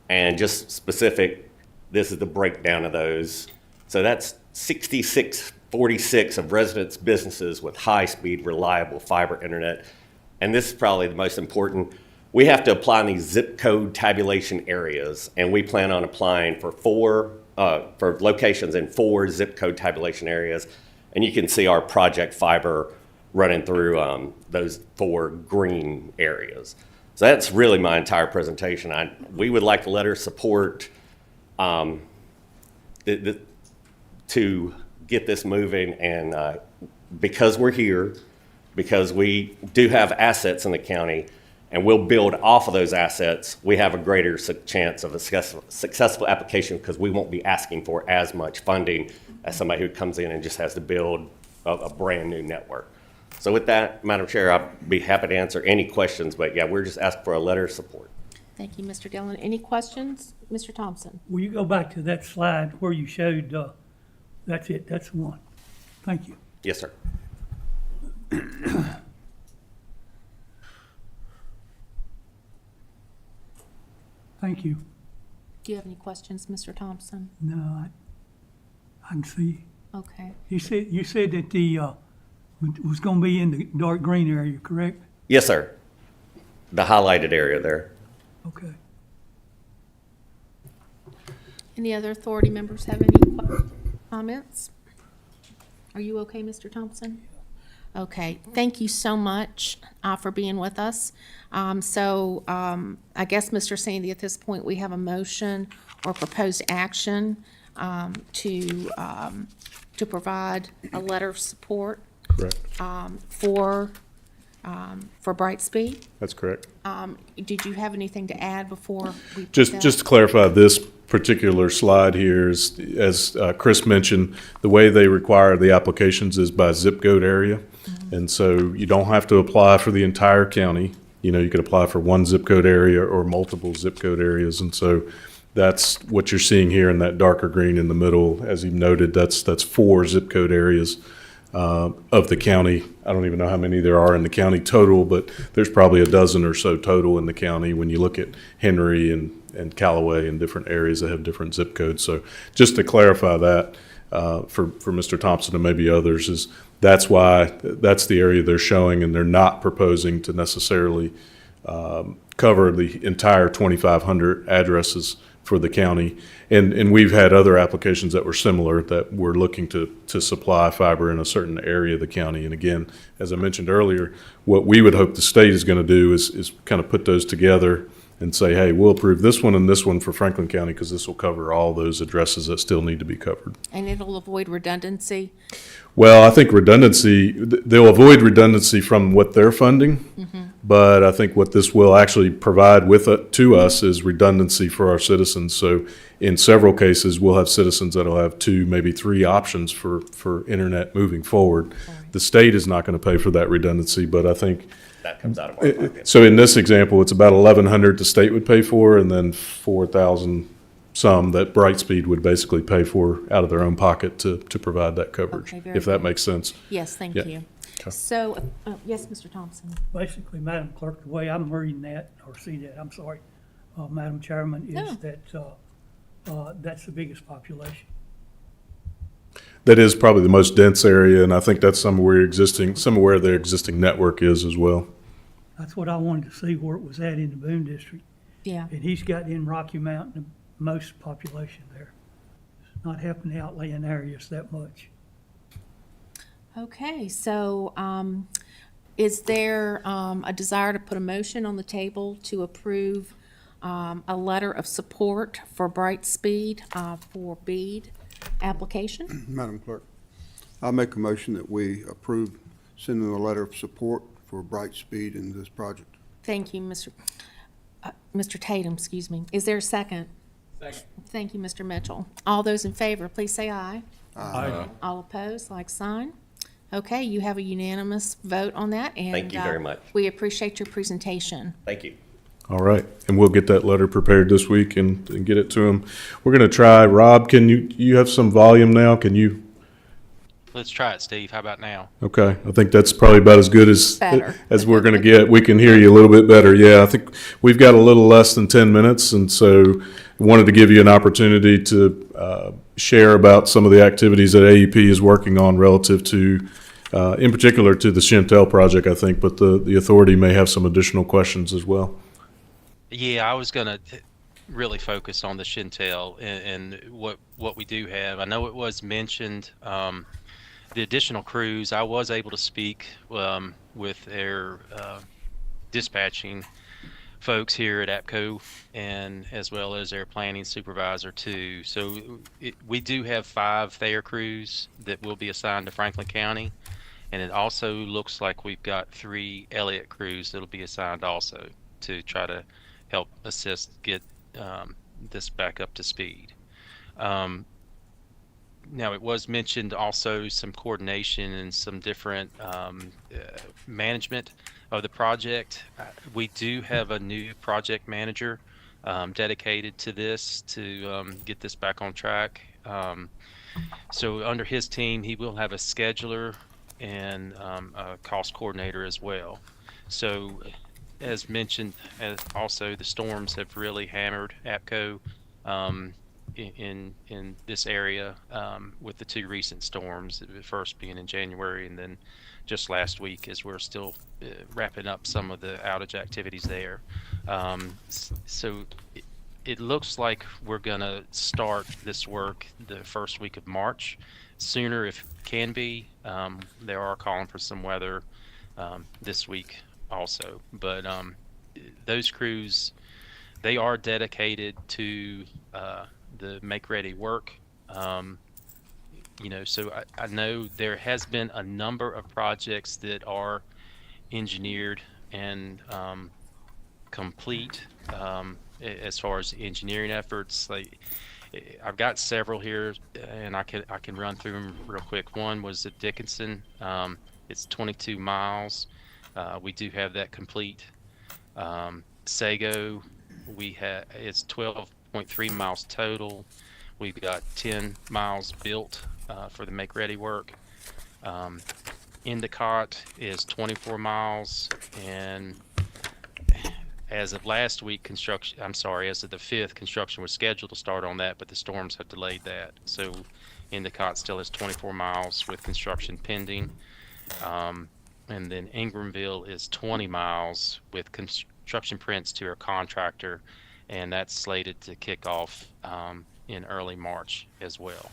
And just specific, this is the breakdown of those. So that's 6646 of residents' businesses with high-speed, reliable fiber internet. And this is probably the most important. We have to apply in these zip code tabulation areas, and we plan on applying for for locations in 4 zip code tabulation areas. And you can see our project fiber running through those 4 green areas. So that's really my entire presentation. We would like a letter of support to get this moving, and because we're here, because we do have assets in the county, and we'll build off of those assets, we have a greater chance of a successful application because we won't be asking for as much funding as somebody who comes in and just has to build a brand new network. So with that, Madam Chair, I'd be happy to answer any questions, but yeah, we're just asking for a letter of support. Thank you, Mr. Dillon. Any questions? Mr. Thompson? Will you go back to that slide where you showed, that's it, that's the one. Thank you. Yes, sir. Thank you. Do you have any questions, Mr. Thompson? No, I can see. Okay. You said that the, was gonna be in the dark green area, correct? Yes, sir. The highlighted area there. Okay. Any other authority members have any comments? Are you okay, Mr. Thompson? Okay, thank you so much for being with us. I guess, Mr. Sandy, at this point, we have a motion or proposed action to provide a letter of support Correct. for Brightspeed. That's correct. Did you have anything to add before we? Just to clarify, this particular slide here is, as Chris mentioned, the way they require the applications is by zip code area. And so you don't have to apply for the entire county. You know, you could apply for one zip code area or multiple zip code areas. And so that's what you're seeing here in that darker green in the middle. As you noted, that's 4 zip code areas of the county. I don't even know how many there are in the county total, but there's probably a dozen or so total in the county when you look at Henry and Callaway and different areas that have different zip codes. So just to clarify that for Mr. Thompson and maybe others, is that's why that's the area they're showing, and they're not proposing to necessarily cover the entire 2,500 addresses for the county. And we've had other applications that were similar that we're looking to supply fiber in a certain area of the county. And again, as I mentioned earlier, what we would hope the state is going to do is kind of put those together and say, hey, we'll approve this one and this one for Franklin County because this will cover all those addresses that still need to be covered. And it'll avoid redundancy. Well, I think they'll avoid redundancy from what they're funding, but I think what this will actually provide to us is redundancy for our citizens. So in several cases, we'll have citizens that'll have 2, maybe 3 options for internet moving forward. The state is not going to pay for that redundancy, but I think That comes out of our pocket. so in this example, it's about 1,100 the state would pay for, and then 4,000 some that Brightspeed would basically pay for out of their own pocket to provide that coverage, Okay, very if that good. makes sense. Yes, thank Yeah. you. Okay. So, yes, Mr. Thompson. Basically, Madam Clerk, the way I'm reading that, or see that, I'm sorry, Madam Chairman, No. is that that's the biggest population. That is probably the most dense area, and I think that's somewhere their existing network is as well. That's what I wanted to see, where it was at in the Boone District. Yeah. And he's got in Rocky Mountain the most population there. It's not helping the outlying areas that much. Okay, so is there a desire to put a motion on the table to approve a letter of support for Brightspeed for BEAD application? Madam Clerk, I'll make a motion that we approve sending a letter of support for Brightspeed in this project. Thank you, Mr. Tatum, excuse me. Is there a second? Second. Thank you, Mr. Mitchell. All those in favor, please say aye. Aye. All opposed, like sign. Okay, you have a unanimous vote on that, and Thank you very much. we appreciate your presentation. Thank you. All right, and we'll get that letter prepared this week and get it to them. We're going to try, Rob, can you have some volume now? Can you? Let's try it, Steve. How about now? Okay, I think that's probably about as good as Better. as we're going to get. We can hear you a little bit better. Yeah, I think we've got a little less than 10 minutes, and so wanted to give you an opportunity to share about some of the activities that AEP is working on relative to, in particular, to the Chantel project, I think, but the authority may have some additional questions as well. Yeah, I was going to really focus on the Chantel and what we do have. I know it was mentioned, the additional crews. I was able to speak with their dispatching folks here at APCO, and as well as their planning supervisor too. So we do have 5 Thayer crews that will be assigned to Franklin County, and it also looks like we've got 3 Elliott crews that'll be assigned also to try to help assist get this back up to speed. Now, it was mentioned also some coordination and some different management of the project. We do have a new project manager dedicated to this to get this back on track. So under his team, he will have a scheduler and a cost coordinator as well. So as mentioned, also the storms have really hammered APCO in this area with the 2 recent storms, the first being in January and then just last week, as we're still wrapping up some of the outage activities there. So it looks like we're going to start this work the first week of March, sooner if can be. They are calling for some weather this week also, but those crews, they are dedicated to the make ready work. So I know there has been a number of projects that are engineered and complete as far as engineering efforts. Like, I've got several here, and I can run through them real quick. One was at Dickinson. It's 22 miles. We do have that complete. Sago, it's 12.3 miles total. We've got 10 miles built for the make ready work. Endicott is 24 miles, and as of last week, as of the 5th, construction was scheduled to start on that, but the storms have delayed that. So Endicott still has 24 miles with construction pending. And then Ingramville is 20 miles with construction prints to our contractor, and that's slated to kick off in early March as well.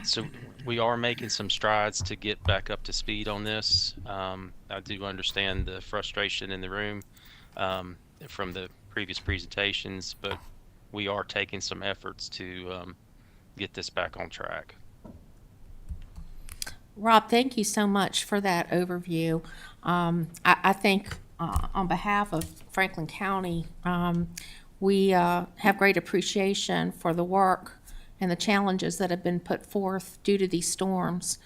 So we are making some strides to get back up to speed on this. I do understand the frustration in the room from the previous presentations, but we are taking some efforts to get this back on track. Rob, thank you so much for that overview. I think on behalf of Franklin County, we have great appreciation for the work and the challenges that have been put forth due to these storms,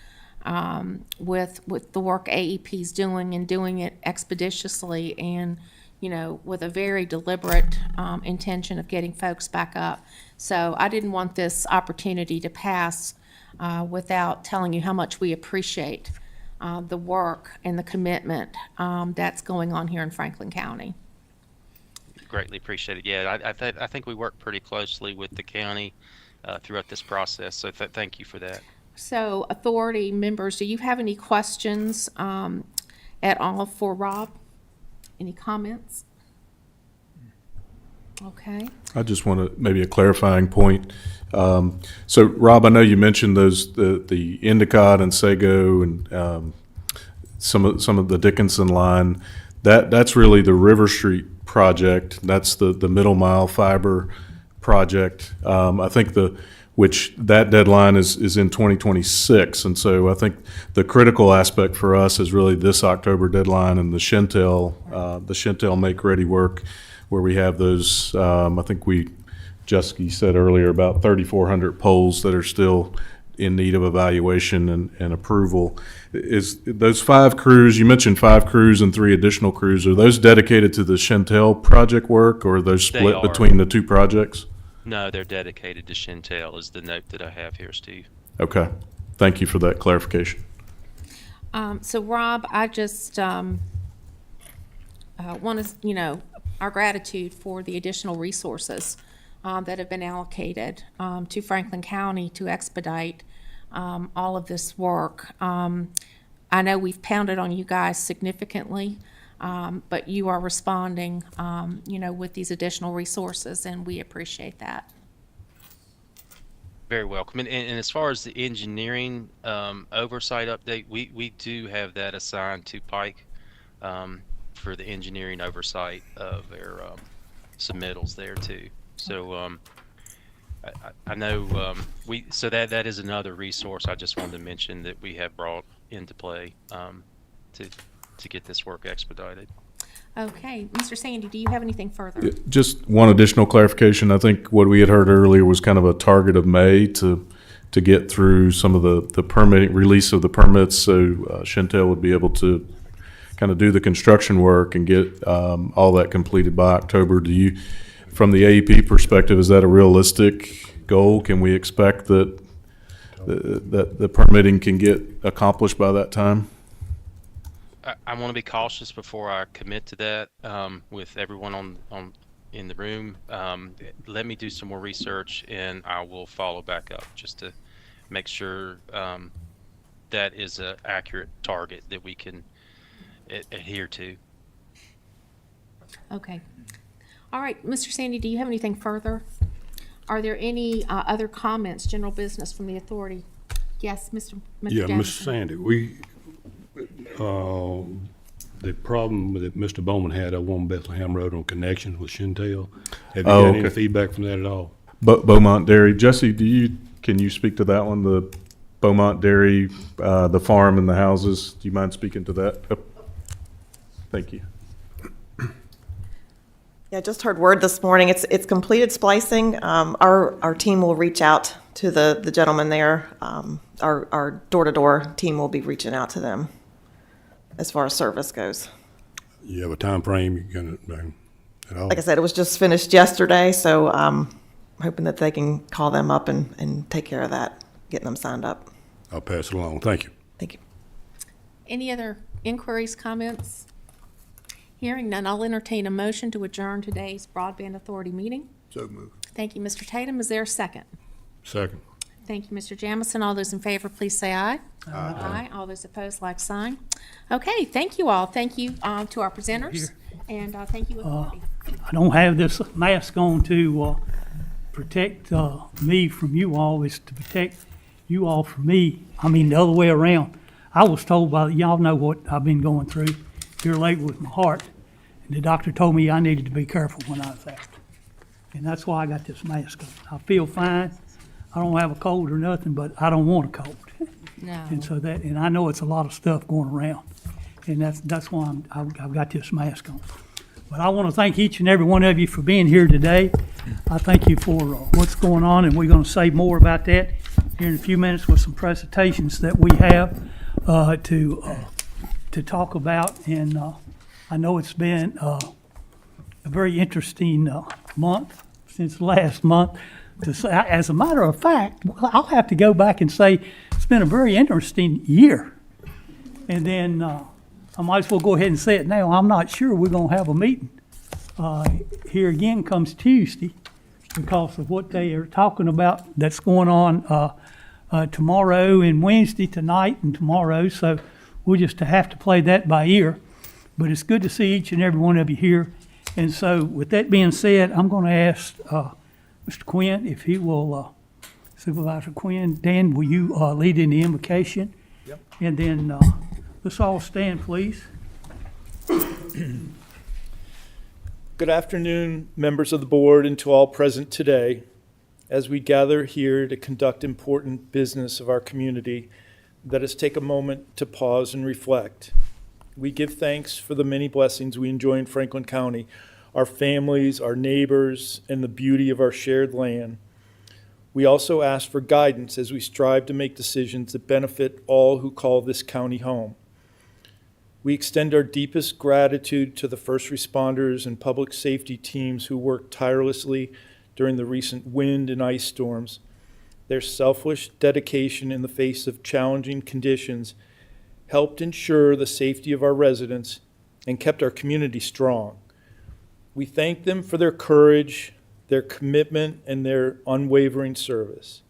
with the work AEP is doing and doing it expeditiously and, with a very deliberate intention of getting folks back up. So I didn't want this opportunity to pass without telling you how much we appreciate the work and the commitment that's going on here in Franklin County. Greatly appreciated. Yeah, I think we work pretty closely with the county throughout this process, so thank you for that. So, authority members, do you have any questions at all for Rob? Any comments? Okay. I just want to maybe a clarifying point. So, Rob, I know you mentioned the Endicott and Sago and some of the Dickinson line. That's really the River Street project. That's the middle mile fiber project. I think which that deadline is in 2026, and so I think the critical aspect for us is really this October deadline and the Chantel make ready work, where we have those. I think Jessica said earlier about 3,400 poles that are still in need of evaluation and approval. Is those 5 crews, you mentioned 5 crews and 3 additional crews, are those dedicated to the Chantel project work, or are those They split are. between the 2 projects? No, they're dedicated to Chantel is the note that I have here, Steve. Okay, thank you for that clarification. So Rob, I just want to, our gratitude for the additional resources that have been allocated to Franklin County to expedite all of this work. I know we've pounded on you guys significantly, but you are responding, with these additional resources, and we appreciate that. Very welcome. And as far as the engineering oversight update, we do have that assigned to Pike for the engineering oversight of their submittals there too. So I know so that is another resource I just wanted to mention that we have brought into play to get this work expedited. Okay, Mr. Sandy, do you have anything further? Just one additional clarification. I think what we had heard earlier was kind of a target of May to get through some of the permitting, release of the permits, so Chantel would be able to kind of do the construction work and get all that completed by October. Do you, from the AEP perspective, is that a realistic goal? Can we expect that the permitting can get accomplished by that time? I want to be cautious before I commit to that with everyone in the room. Let me do some more research and I will follow back up just to make sure that is an accurate target that we can adhere to. Okay. All right, Mr. Sandy, do you have anything further? Are there any other comments, general business from the authority? Yes, Mr. Yeah, Jamison. Mr. Sandy, the problem that Mr. Bowman had over on Bethlehem Road on connections with Chantel, have you got any feedback from that at all? Beaumont Dairy. Jesse, can you speak to that one? The Beaumont Dairy, the farm and the houses. Do you mind speaking to that? Thank you. Yeah, just heard word this morning. It's completed splicing. Our team will reach out to the gentleman there. Our door-to-door team will be reaching out to them as far as service goes. You have a time frame you're gonna at all? Like I said, it was just finished yesterday, so hoping that they can call them up and take care of that, getting them signed up. I'll pass it along. Thank you. Thank you. Any other inquiries, comments? Hearing none, I'll entertain a motion to adjourn today's Broadband Authority meeting. So moved. Thank you, Mr. Tatum. Is there a second? Second. Thank you, Mr. Jamison. All those in favor, please say aye. Aye. All those opposed, like sign. Okay, thank you all. Thank you to our presenters, and thank you, authority. I don't have this mask on to protect me from you all. It's to protect you all from me. I mean, the other way around. I was told by, y'all know what I've been going through here lately with my heart. And the doctor told me I needed to be careful when I was out. And that's why I got this mask on. I feel fine. I don't have a cold or nothing, but I don't want a cold. No. And so and I know it's a lot of stuff going around. And that's why I've got this mask on. But I want to thank each and every one of you for being here today. I thank you for what's going on, and we're going to say more about that here in a few minutes with some presentations that we have to talk about. And I know it's been a very interesting month since last month. As a matter of fact, I'll have to go back and say it's been a very interesting year. And then I might as well go ahead and say it now. I'm not sure we're going to have a meeting here again comes Tuesday because of what they are talking about that's going on tomorrow and Wednesday, tonight and tomorrow. So we'll just have to play that by ear. But it's good to see each and every one of you here. And so with that being said, I'm going to ask Mr. Quinn, if he will, Supervisor Quinn, Dan, will you lead in the invocation? Yep. And then let's all stand, please. Good afternoon, members of the board, and to all present today. As we gather here to conduct important business of our community, let us take a moment to pause and reflect. We give thanks for the many blessings we enjoy in Franklin County, our families, our neighbors, and the beauty of our shared land. We also ask for guidance as we strive to make decisions that benefit all who call this county home. We extend our deepest gratitude to the first responders and public safety teams who worked tirelessly during the recent wind and ice storms. Their selfless dedication in the face of challenging conditions helped ensure the safety of our residents and kept our community strong. We thank them for their courage, their commitment, and their unwavering service.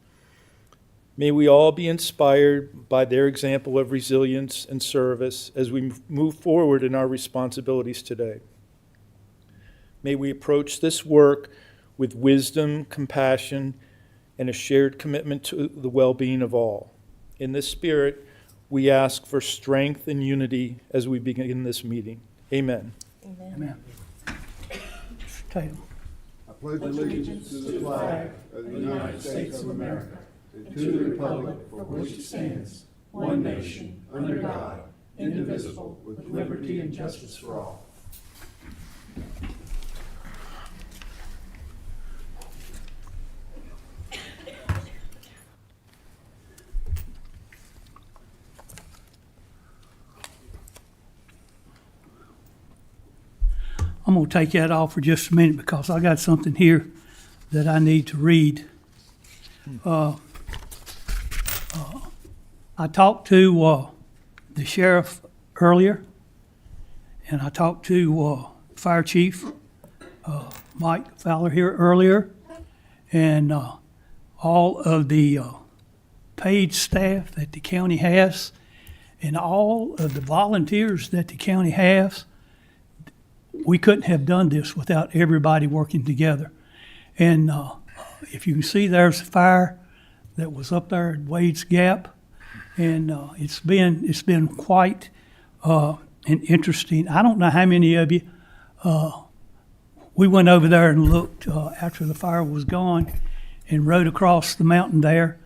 May we all be inspired by their example of resilience and service as we move forward in our responsibilities today. May we approach this work with wisdom, compassion, and a shared commitment to the well-being of all. In this spirit, we ask for strength and unity as we begin this meeting. Amen. Amen. Tatum. I pledge allegiance to the flag of the United States of America and to the republic for which it stands, one nation, under God, indivisible, with liberty and justice for all. I'm going to take that off for just a minute because I got something here that I need to read. I talked to the sheriff earlier, and I talked to Fire Chief Mike Fowler here earlier, and all of the paid staff that the county has, and all of the volunteers that the county has. We couldn't have done this without everybody working together. And if you can see, there's a fire that was up there at Wade's Gap, and it's been quite an interesting. I don't know how many of you. We went over there and looked after the fire was gone, and rode across the mountain there.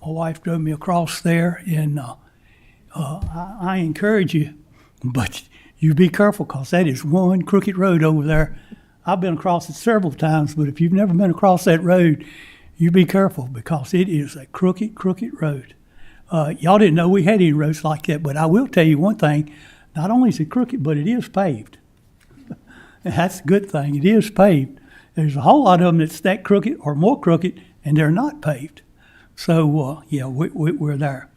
My wife drove me across there, and I encourage you, but you be careful, because that is one crooked road over there. I've been across it several times, but if you've never been across that road, you be careful, because it is a crooked road. Y'all didn't know we had any roads like that, but I will tell you one thing. Not only is it crooked, but it is paved. And that's a good thing. It is paved. There's a whole lot of them that's that crooked or more crooked, and they're not paved. So, we're there.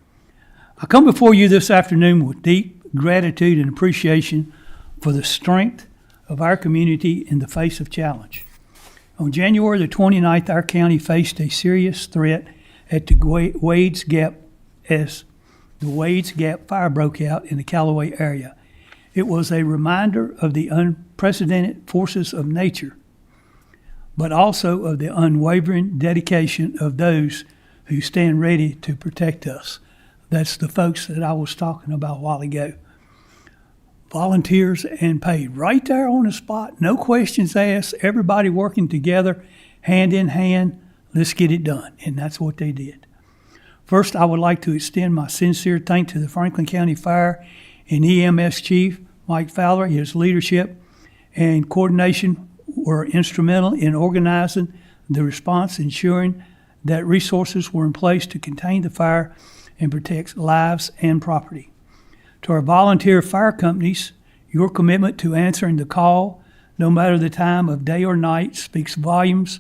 I come before you this afternoon with deep gratitude and appreciation for the strength of our community in the face of challenge. On January the 29th, our county faced a serious threat at the Wade's Gap as the Wade's Gap fire broke out in the Callaway area. It was a reminder of the unprecedented forces of nature, but also of the unwavering dedication of those who stand ready to protect us. That's the folks that I was talking about a while ago. Volunteers and paid right there on the spot, no questions asked, everybody working together, hand in hand, let's get it done. And that's what they did. First, I would like to extend my sincere thanks to the Franklin County Fire and EMS Chief, Mike Fowler. His leadership and coordination were instrumental in organizing the response, ensuring that resources were in place to contain the fire and protect lives and property. To our volunteer fire companies, your commitment to answering the call, no matter the time of day or night, speaks volumes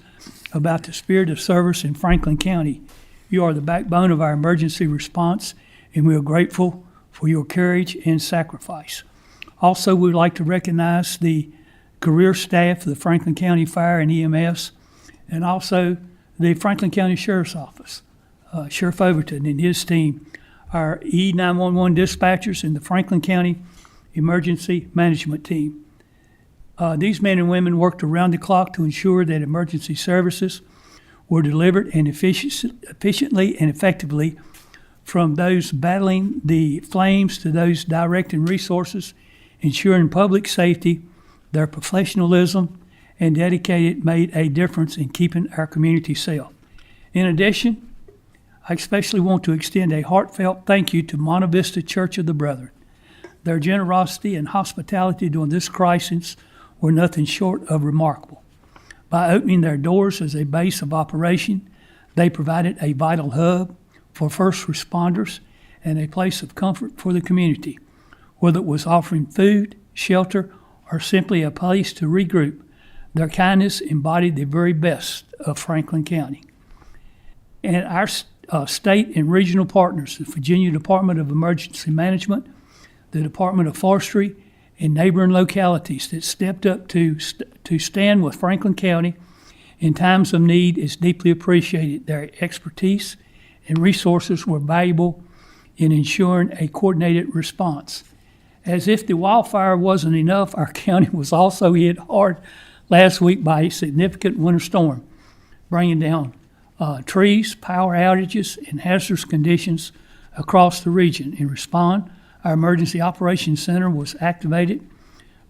about the spirit of service in Franklin County. You are the backbone of our emergency response, and we are grateful for your courage and sacrifice. Also, we would like to recognize the career staff of the Franklin County Fire and EMS, and also the Franklin County Sheriff's Office. Sheriff Overton and his team, our E911 dispatchers, and the Franklin County Emergency Management Team. These men and women worked around the clock to ensure that emergency services were delivered and efficiently and effectively, from those battling the flames to those directing resources, ensuring public safety. Their professionalism and dedicated made a difference in keeping our community safe. In addition, I especially want to extend a heartfelt thank you to Monte Vista Church of the Brethren. Their generosity and hospitality during this crisis were nothing short of remarkable. By opening their doors as a base of operation, They provided a vital hub for first responders and a place of comfort for the community, whether it was offering food, shelter, or simply a place to regroup. Their kindness embodied the very best of Franklin County. And our state and regional partners, the Virginia Department of Emergency Management, the Department of Forestry, and neighboring localities that stepped up to stand with Franklin County in times of need is deeply appreciated. Their expertise and resources were valuable in ensuring a coordinated response. As if the wildfire wasn't enough, our county was also hit hard last week by a significant winter storm, bringing down trees, power outages, and hazardous conditions across the region. In response, our Emergency Operations Center was activated,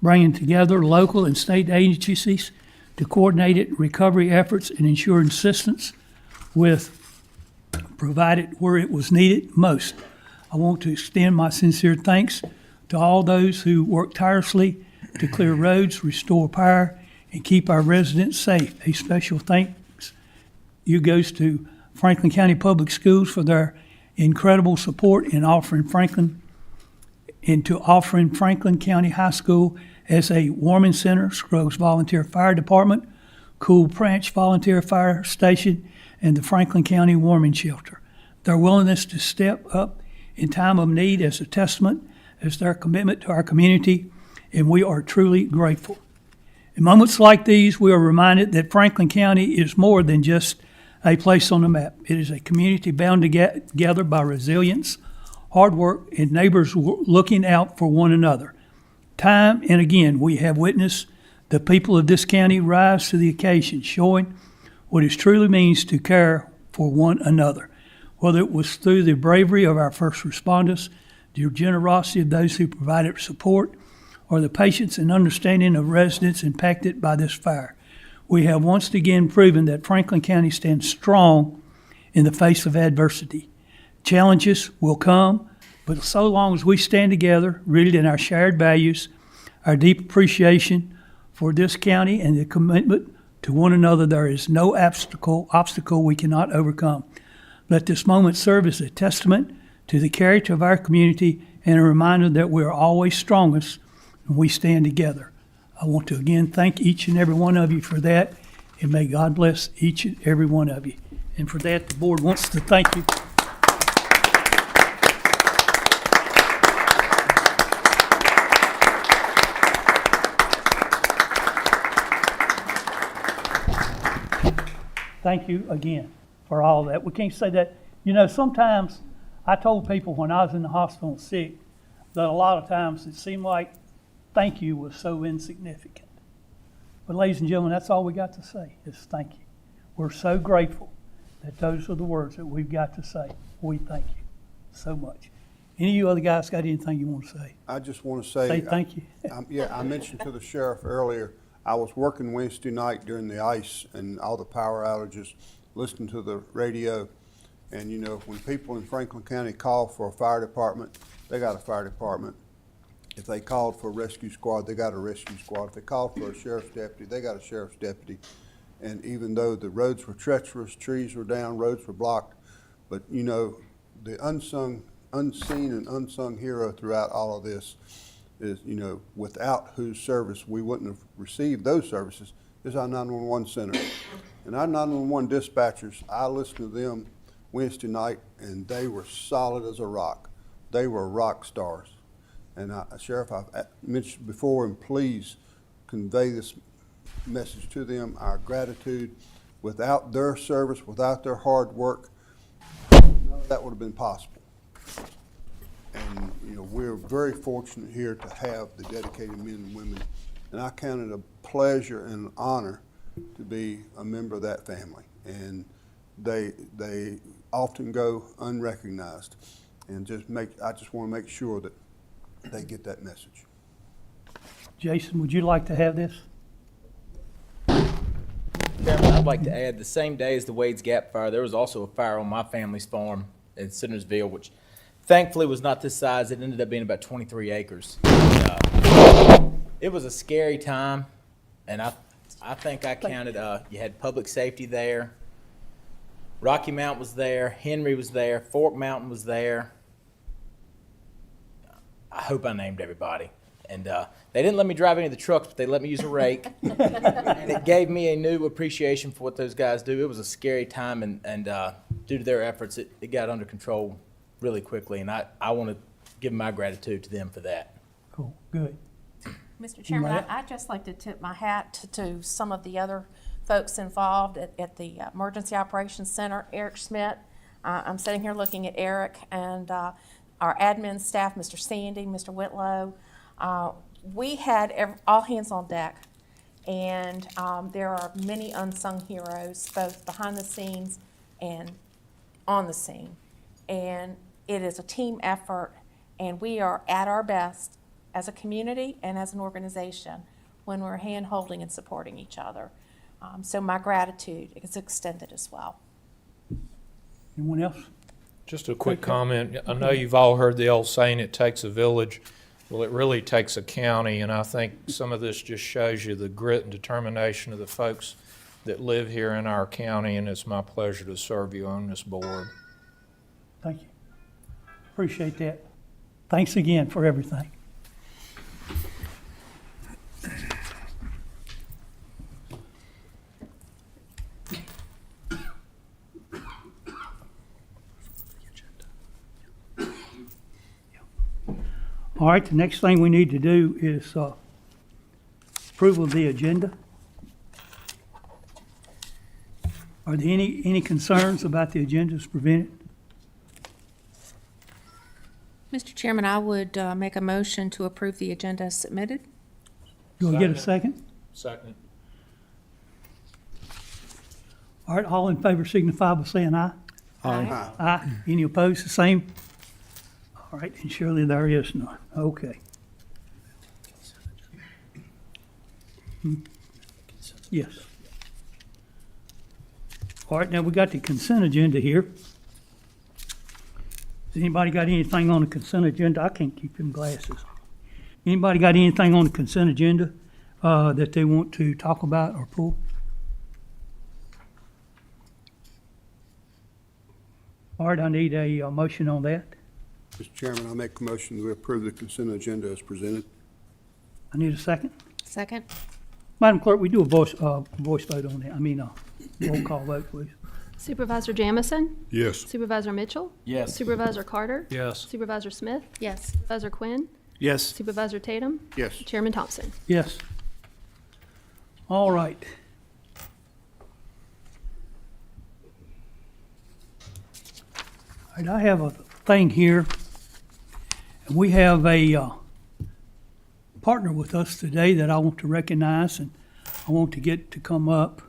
bringing together local and state agencies to coordinate recovery efforts and ensure assistance with provided where it was needed most. I want to extend my sincere thanks to all those who worked tirelessly to clear roads, restore power, and keep our residents safe. A special thanks goes to Franklin County Public Schools for their incredible support in offering Franklin County High School as a warming center, Scruggs Volunteer Fire Department, Cool Branch Volunteer Fire Station, and the Franklin County Warming Shelter. Their willingness to step up in time of need is a testament as their commitment to our community, and we are truly grateful. In moments like these, we are reminded that Franklin County is more than just a place on the map. It is a community bound together by resilience, hard work, and neighbors looking out for one another. Time and again, we have witnessed the people of this county rise to the occasion, showing what it truly means to care for one another. Whether it was through the bravery of our first responders, the generosity of those who provided support, or the patience and understanding of residents impacted by this fire, we have once again proven that Franklin County stands strong in the face of adversity. Challenges will come, but so long as we stand together, rooted in our shared values, our deep appreciation for this county, and the commitment to one another, there is no obstacle we cannot overcome. Let this moment serve as a testament to the character of our community and a reminder that we are always strongest when we stand together. I want to again thank each and every one of you for that, and may God bless each and every one of you. And for that, the board wants to thank you. Thank you again for all that. We can't say that. You know, sometimes I told people when I was in the hospital sick that a lot of times it seemed like thank you was so insignificant. But ladies and gentlemen, that's all we got to say is thank you. We're so grateful that those are the words that we've got to say. We thank you so much. Any of you other guys got anything you want to say? I just want to say thank you. I mentioned to the sheriff earlier, I was working Wednesday night during the ice and all the power outages, listening to the radio. And you know, when people in Franklin County call for a fire department, they got a fire department. If they called for a rescue squad, they got a rescue squad. If they called for a sheriff's deputy, they got a sheriff's deputy. And even though the roads were treacherous, trees were down, roads were blocked, but you know, the unseen and unsung hero throughout all of this is, you know, without whose service we wouldn't have received those services, is our 911 center. And our 911 dispatchers, I listened to them Wednesday night, and they were solid as a rock. They were rock stars. And Sheriff, I've mentioned before, and please convey this message to them, our gratitude. Without their service, without their hard work, none of that would have been possible. And you know, we're very fortunate here to have the dedicated men and women, and I count it a pleasure and an honor to be a member of that family. And they often go unrecognized, and I just want to make sure that they get that message. Jason, would you like to have this? Chairman, I'd like to add, the same day as the Wade's Gap fire, there was also a fire on my family's farm in Centersville, which thankfully was not this size. It ended up being about 23 acres. It was a scary time, and I think I counted, you had public safety there, Rocky Mount was there, Henry was there, Fork Mountain was there. I hope I named everybody. And they didn't let me drive any of the trucks, but they let me use a rake. And it gave me a new appreciation for what those guys do. It was a scary time, and due to their efforts, it got under control really quickly. And I want to give my gratitude to them for that. Cool, good. Mr. Chairman, Right. I'd just like to tip my hat to some of the other folks involved at the Emergency Operations Center. Eric Schmidt, I'm sitting here looking at Eric, and our admin staff, Mr. Sandy, Mr. Whitlow. We had all hands on deck, and there are many unsung heroes, both behind the scenes and on the scene. And it is a team effort, and we are at our best as a community and as an organization when we're hand-holding and supporting each other. So my gratitude is extended as well. Anyone else? Just a quick comment. I know you've all heard the old saying, it takes a village. Well, it really takes a county, and I think some of this just shows you the grit and determination of the folks that live here in our county, and it's my pleasure to serve you on this board. Thank you. Appreciate that. Thanks again for everything. All right, the next thing we need to do is approval of the agenda. Are there any concerns about the agenda as presented? Mr. Chairman, I would make a motion to approve the agenda as submitted. Do I get a second? Second. All right, all in favor signify by saying aye. Aye. Aye. Any opposed, the same? All right, and surely there is none. Okay. Yes. All right, now we got the consent agenda here. Has anybody got anything on the consent agenda? I can't keep them glasses. Anybody got anything on the consent agenda that they want to talk about or pull? All right, I need a motion on that. Mr. Chairman, I make a motion to approve the consent agenda as presented. I need a second. Second? Madam Clerk, we do a voice vote on that. I mean, roll call vote, please. Supervisor Jamison? Yes. Supervisor Mitchell? Yes. Supervisor Carter? Yes. Supervisor Smith? Yes. Supervisor Quinn? Yes. Supervisor Tatum? Yes. Chairman Thompson? Yes. All right. All right, I have a thing here. And we have a partner with us today that I want to recognize, and I want to get to come up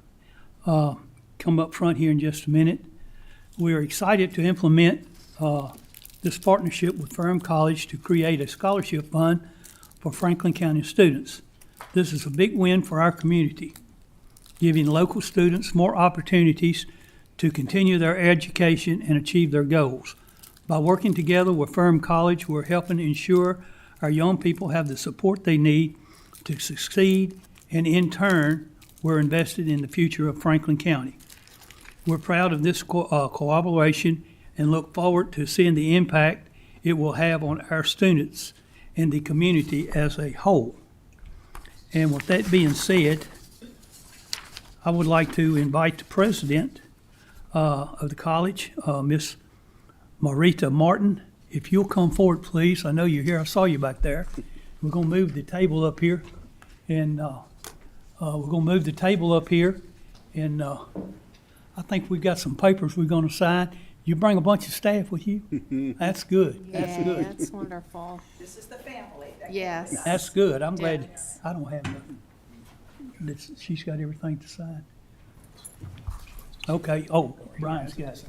front here in just a minute. We are excited to implement this partnership with Ferrum College to create a scholarship fund for Franklin County students. This is a big win for our community, giving local students more opportunities to continue their education and achieve their goals. By working together with Ferrum College, we're helping ensure our young people have the support they need to succeed, and in turn, we're invested in the future of Franklin County. We're proud of this collaboration and look forward to seeing the impact it will have on our students and the community as a whole. And with that being said, I would like to invite the president of the college, Miss Marita Martin. If you'll come forward, please. I know you're here. I saw you back there. We're going to move the table up here, and I think we've got some papers we're going to sign. You bring a bunch of staff with you? That's good. That's good. That's wonderful. This is the family. Yes. That's good. I'm glad. Yes. I don't have nothing. She's got everything to sign. Okay. Oh, Brian's got it.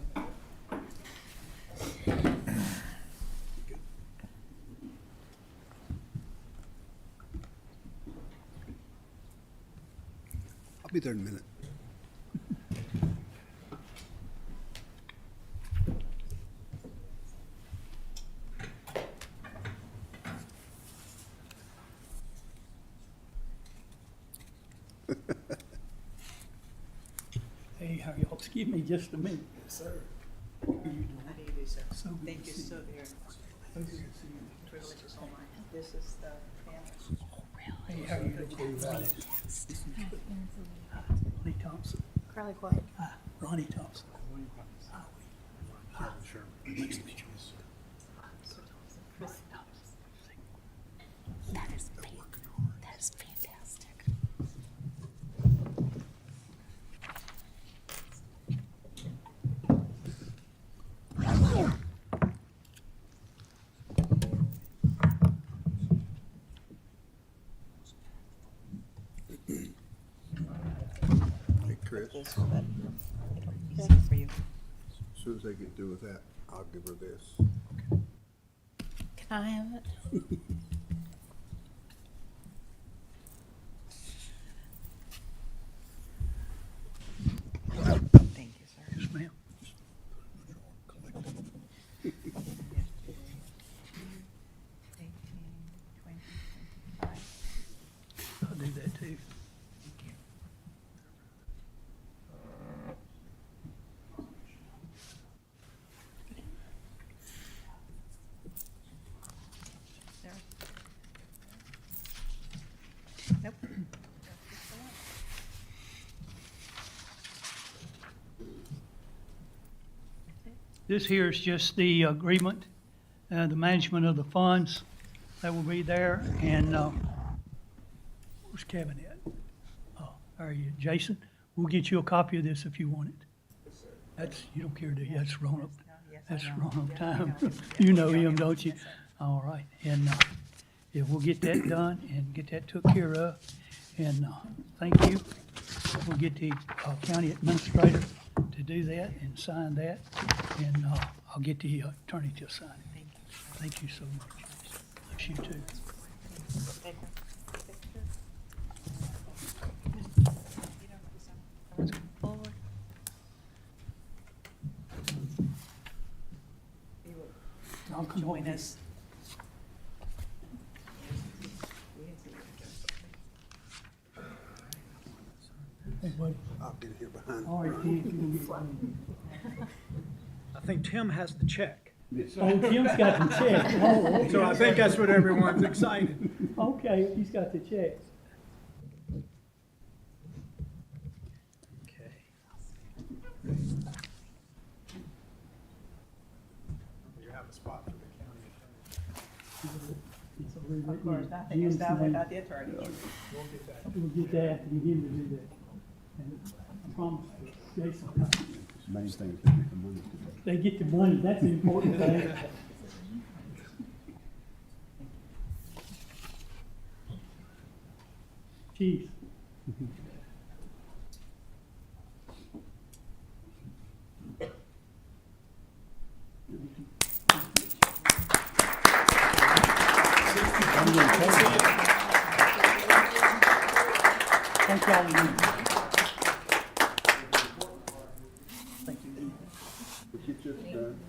I'll be there in a minute. Hey. how y'all, excuse me just a minute. Sir. How you doing? How do you do, sir? So good Thank to you see so you. very much. So good to see you. Privilege is all mine. This is the family. Hey, how you doing? Lee Thompson. Carly White. Hi, Ronnie Thompson. That is fantastic. Hey, Chris, This, as but easy for you. soon as they get through with that, I'll give her this. Can I have it? Thank you, sir. Yes, ma'am. I'll do that too. Nope. This here is just the agreement, the management of the funds that will be there, and, where's Kevin at? Oh, are you, Jason? We'll get you a copy of this if you want it. That's, you don't care, do you? That's Ronald. That's Ronald Time. You know him, don't you? All right, and, yeah, we'll get that done and get that took care of, and, thank you. We'll get the county administrator to do that and sign that, and I'll get the attorney to sign it. Thank you so much. Bless you too. Forward. I'll come Join over. us. Hey, buddy. I'll get here behind. All right, Keith, you can get one. I think Tim has the check. Oh, Tim's got the check. Oh, okay. So I think that's what everyone's excited. Okay, he's got the checks. Okay. You have a spot for the county attorney. It's a little Of bit- course, nothing is Jim's done name. without the attorney. We'll get that. We'll get that and him to do that. And I promise Jason, Main thing is to get the money. they get the money, that's the important thing. Chief. Thank y'all. Thank you. We'll get this done.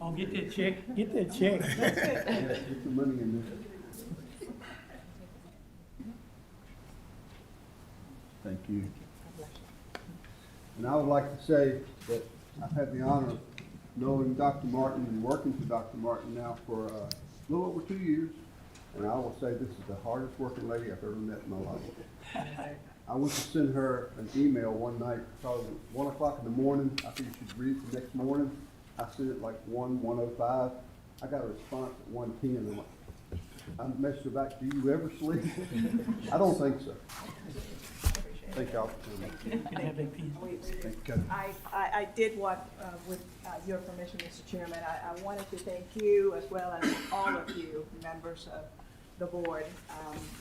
I'll get that check, get that check. Get the money in this. Thank you. And I would like to say that I've had the honor of knowing Dr. Martin and working for Dr. Martin now for a little over 2 years. And I will say this is the hardest working lady I've ever met in my life. I went to send her an email one night, probably 1 o'clock in the morning. I figured she'd read it the next morning. I sent it like 1:05. I got a response at 1:10. I'm like, I messaged her back, do you ever sleep? I don't think so. Thank y'all for coming. Thank you. I did want, with your permission, Mr. Chairman, I wanted to thank you as well as all of you, members of the board.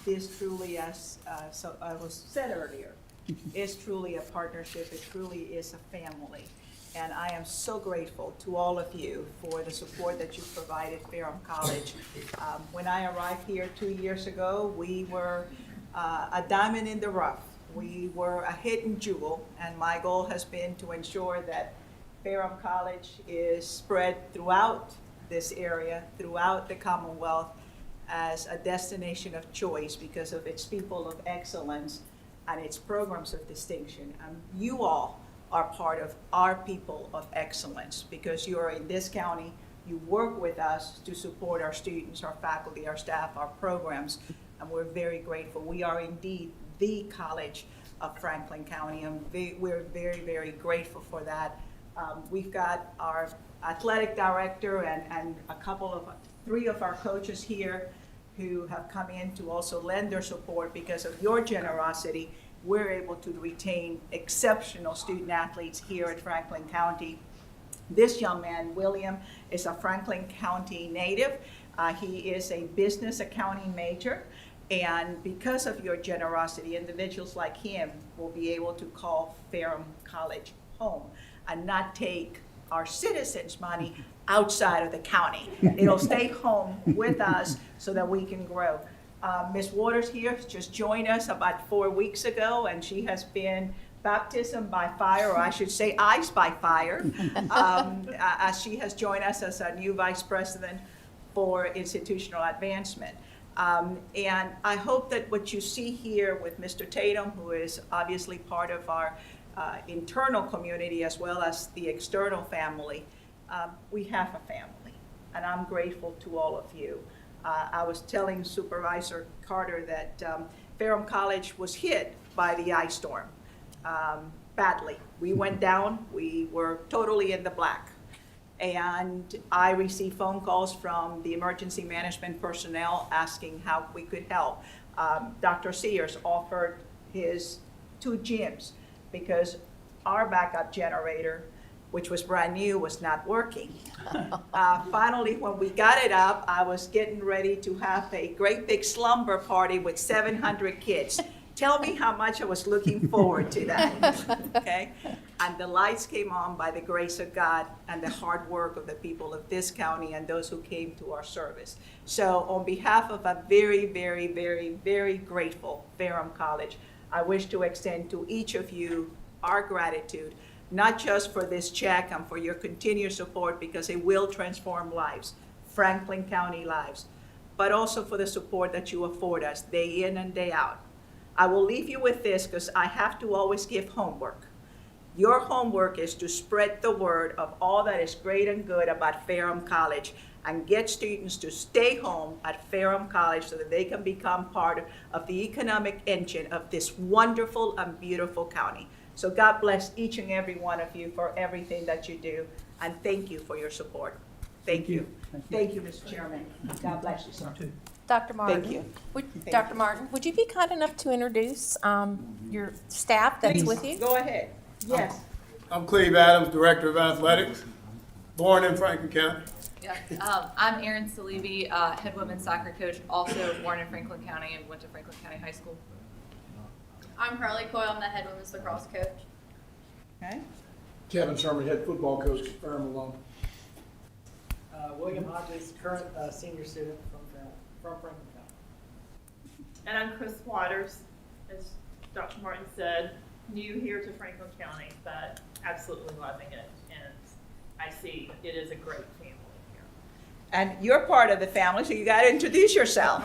This truly, as so I was said earlier, is truly a partnership. It truly is a family. And I am so grateful to all of you for the support that you've provided Ferrum College. When I arrived here 2 years ago, we were a diamond in the rough. We were a hidden jewel, and my goal has been to ensure that Ferrum College is spread throughout this area, throughout the Commonwealth, as a destination of choice because of its people of excellence and its programs of distinction. You all are part of our people of excellence because you are in this county. You work with us to support our students, our faculty, our staff, our programs, and we're very grateful. We are indeed the college of Franklin County, and we're very, very grateful for that. We've got our athletic director and three of our coaches here who have come in to also lend their support. Because of your generosity, we're able to retain exceptional student athletes here at Franklin County. This young man, William, is a Franklin County native. He is a business accounting major. And because of your generosity, individuals like him will be able to call Ferrum College home and not take our citizens' money outside of the county. It'll stay home with us so that we can grow. Ms. Waters here just joined us about 4 weeks ago, and she has been baptism by fire, or I should say ice by fire, as she has joined us as a new vice president for institutional advancement. And I hope that what you see here with Mr. Tatum, who is obviously part of our internal community as well as the external family, we have a family, and I'm grateful to all of you. I was telling Supervisor Carter that Ferrum College was hit by the ice storm badly. We went down, we were totally in the black. And I received phone calls from the emergency management personnel asking how we could help. Dr. Sears offered his 2 gyms because our backup generator, which was brand new, was not working. Finally, when we got it up, I was getting ready to have a great big slumber party with 700 kids. Tell me how much I was looking forward to that, okay? And the lights came on by the grace of God and the hard work of the people of this county and those who came to our service. So on behalf of a very, very, very, very grateful Ferrum College, I wish to extend to each of you our gratitude, not just for this check and for your continued support, because it will transform lives, Franklin County lives, but also for the support that you afford us day in and day out. I will leave you with this because I have to always give homework. Your homework is to spread the word of all that is great and good about Ferrum College and get students to stay home at Ferrum College so that they can become part of the economic engine of this wonderful and beautiful county. So God bless each and every one of you for everything that you do, and thank you for your support. Thank you. Thank you, Mr. Chairman. God bless you, sir. Dr. Martin. Thank you. Dr. Martin, would you be kind enough to introduce your staff that's with you? Go ahead. Yes. I'm Cleve Adams, Director of Athletics, born in Franklin County. Yeah, I'm Erin Salibi, head women's soccer coach, also born in Franklin County and went to Franklin County High School. I'm Carly Coyle. I'm the head women's lacrosse coach. Okay. Kevin Sherman, head football coach, Ferrum alum. William Hodges, current senior student from Franklin County. And I'm Chris Waters, as Dr. Martin said, new here to Franklin County, but absolutely loving it. And I see it is a great family here. And you're part of the family, so you got to introduce yourself.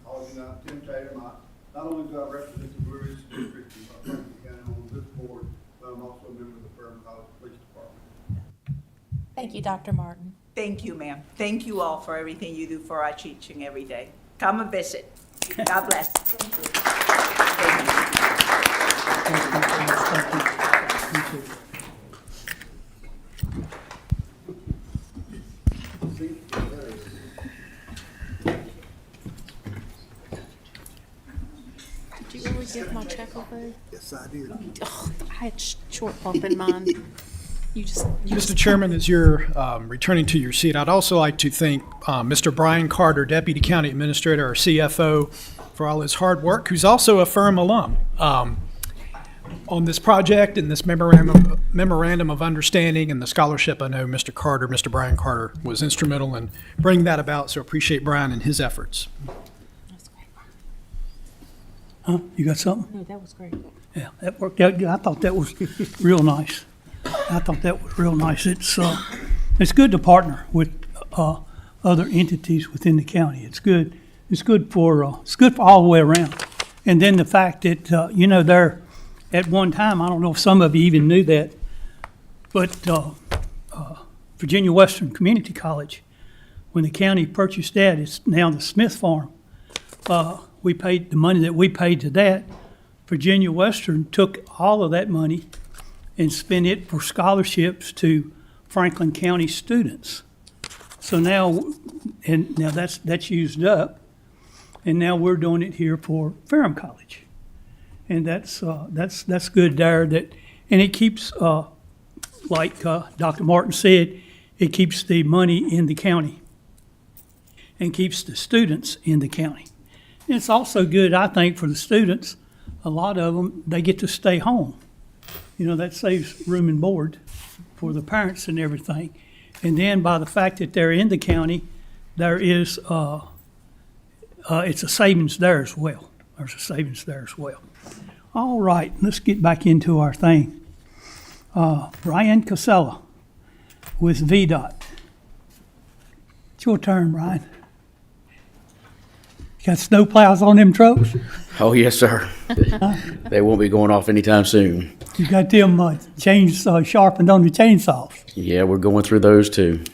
All you know, Tim Tatum. Not only do I represent the Blue Ridge District in Franklin County on this board, but I'm also a member of the Ferrum College Police Department. Thank you, Dr. Martin. Thank you, ma'am. Thank you all for everything you do for our teaching every day. Come and visit. God bless. Did you really give my check away? Yes, I did. I had short bump in mind. Mr. Chairman, as you're returning to your seat, I'd also like to thank Mr. Brian Carter, Deputy County Administrator, our CFO, for all his hard work, who's also a Ferrum alum, on this project and this memorandum of understanding and the scholarship. I know Mr. Brian Carter, was instrumental in bringing that about, so appreciate Brian and his efforts. Huh? You got something? No, that was great. Yeah, that worked out good. I thought that was real nice. It's good to partner with other entities within the county. It's good for all the way around. And then the fact that, you know, there, at one time, I don't know if some of you even knew that, but Virginia Western Community College, when the county purchased that, it's now the Smith Farm. We paid the money that we paid to that. Virginia Western took all of that money and spent it for scholarships to Franklin County students. So now, and now that's used up, and now we're doing it here for Ferrum College, and that's good there. That, and it keeps, like Dr. Martin said, it keeps the money in the county and keeps the students in the county. And it's also good, I think, for the students. A lot of them, they get to stay home. You know, that saves room and board for the parents and everything. And then by the fact that they're in the county, there is, it's a savings there as well. There's a savings there as well. All right, let's get back into our thing. Brian Casella with VDOT. It's your turn, Brian. You got snow plows on them trucks? Oh, yes, sir. They won't be going off anytime soon. You got them chains sharpened on the chainsaws. Yeah, we're going through those too.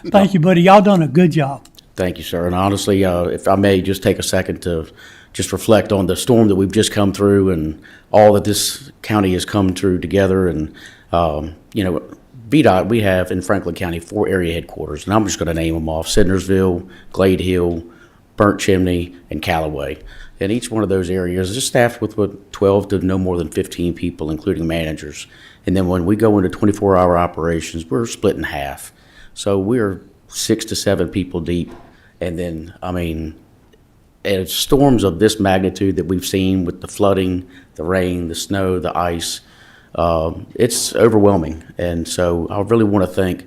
Thank you, buddy. Y'all done a good job. Thank you, sir. And honestly, if I may just take a second to just reflect on the storm that we've just come through and all that this county has come through together. And, you know, VDOT, we have in Franklin County 4 area headquarters, and I'm just going to name them off: Sidnersville, Glade Hill, Burnt Chimney, and Callaway. And each one of those areas is staffed with 12 to no more than 15 people, including managers. And then when we go into 24-hour operations, we're split in half. So we're 6 to 7 people deep. And then, I mean, and storms of this magnitude that we've seen with the flooding, the rain, the snow, the ice, it's overwhelming. And so I really want to thank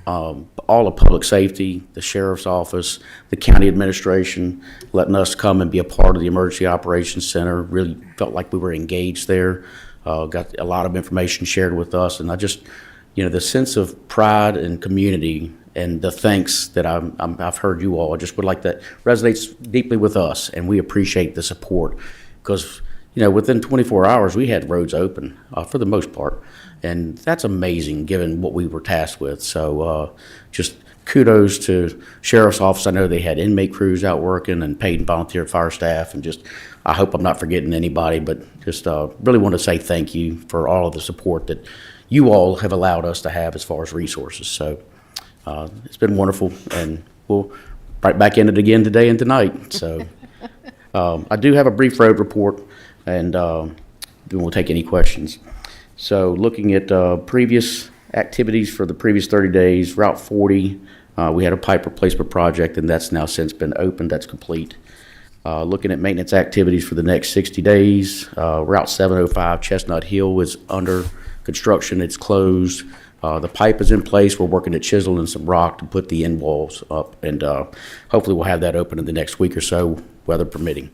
all of public safety, the sheriff's office, the county administration, letting us come and be a part of the emergency operations center. Really felt like we were engaged there. Got a lot of information shared with us, and I just, you know, the sense of pride and community and the thanks that I've heard you all, I just would like that resonates deeply with us, and we appreciate the support because, you know, within 24 hours we had roads open for the most part. And that's amazing given what we were tasked with. So just kudos to Sheriff's Office. I know they had inmate crews out working and paid and volunteer fire staff. And just, I hope I'm not forgetting anybody, but just really want to say thank you for all of the support that you all have allowed us to have as far as resources. So it's been wonderful. And we'll right back in it again today and tonight. So I do have a brief road report, and then we'll take any questions. So looking at previous activities for the previous 30 days, Route 40, we had a pipe replacement project, and that's now since been opened. That's complete. Looking at maintenance activities for the next 60 days, Route 705 Chestnut Hill is under construction. It's closed. The pipe is in place. We're working at chiseling some rock to put the end walls up, and hopefully we'll have that open in the next week or so, weather permitting.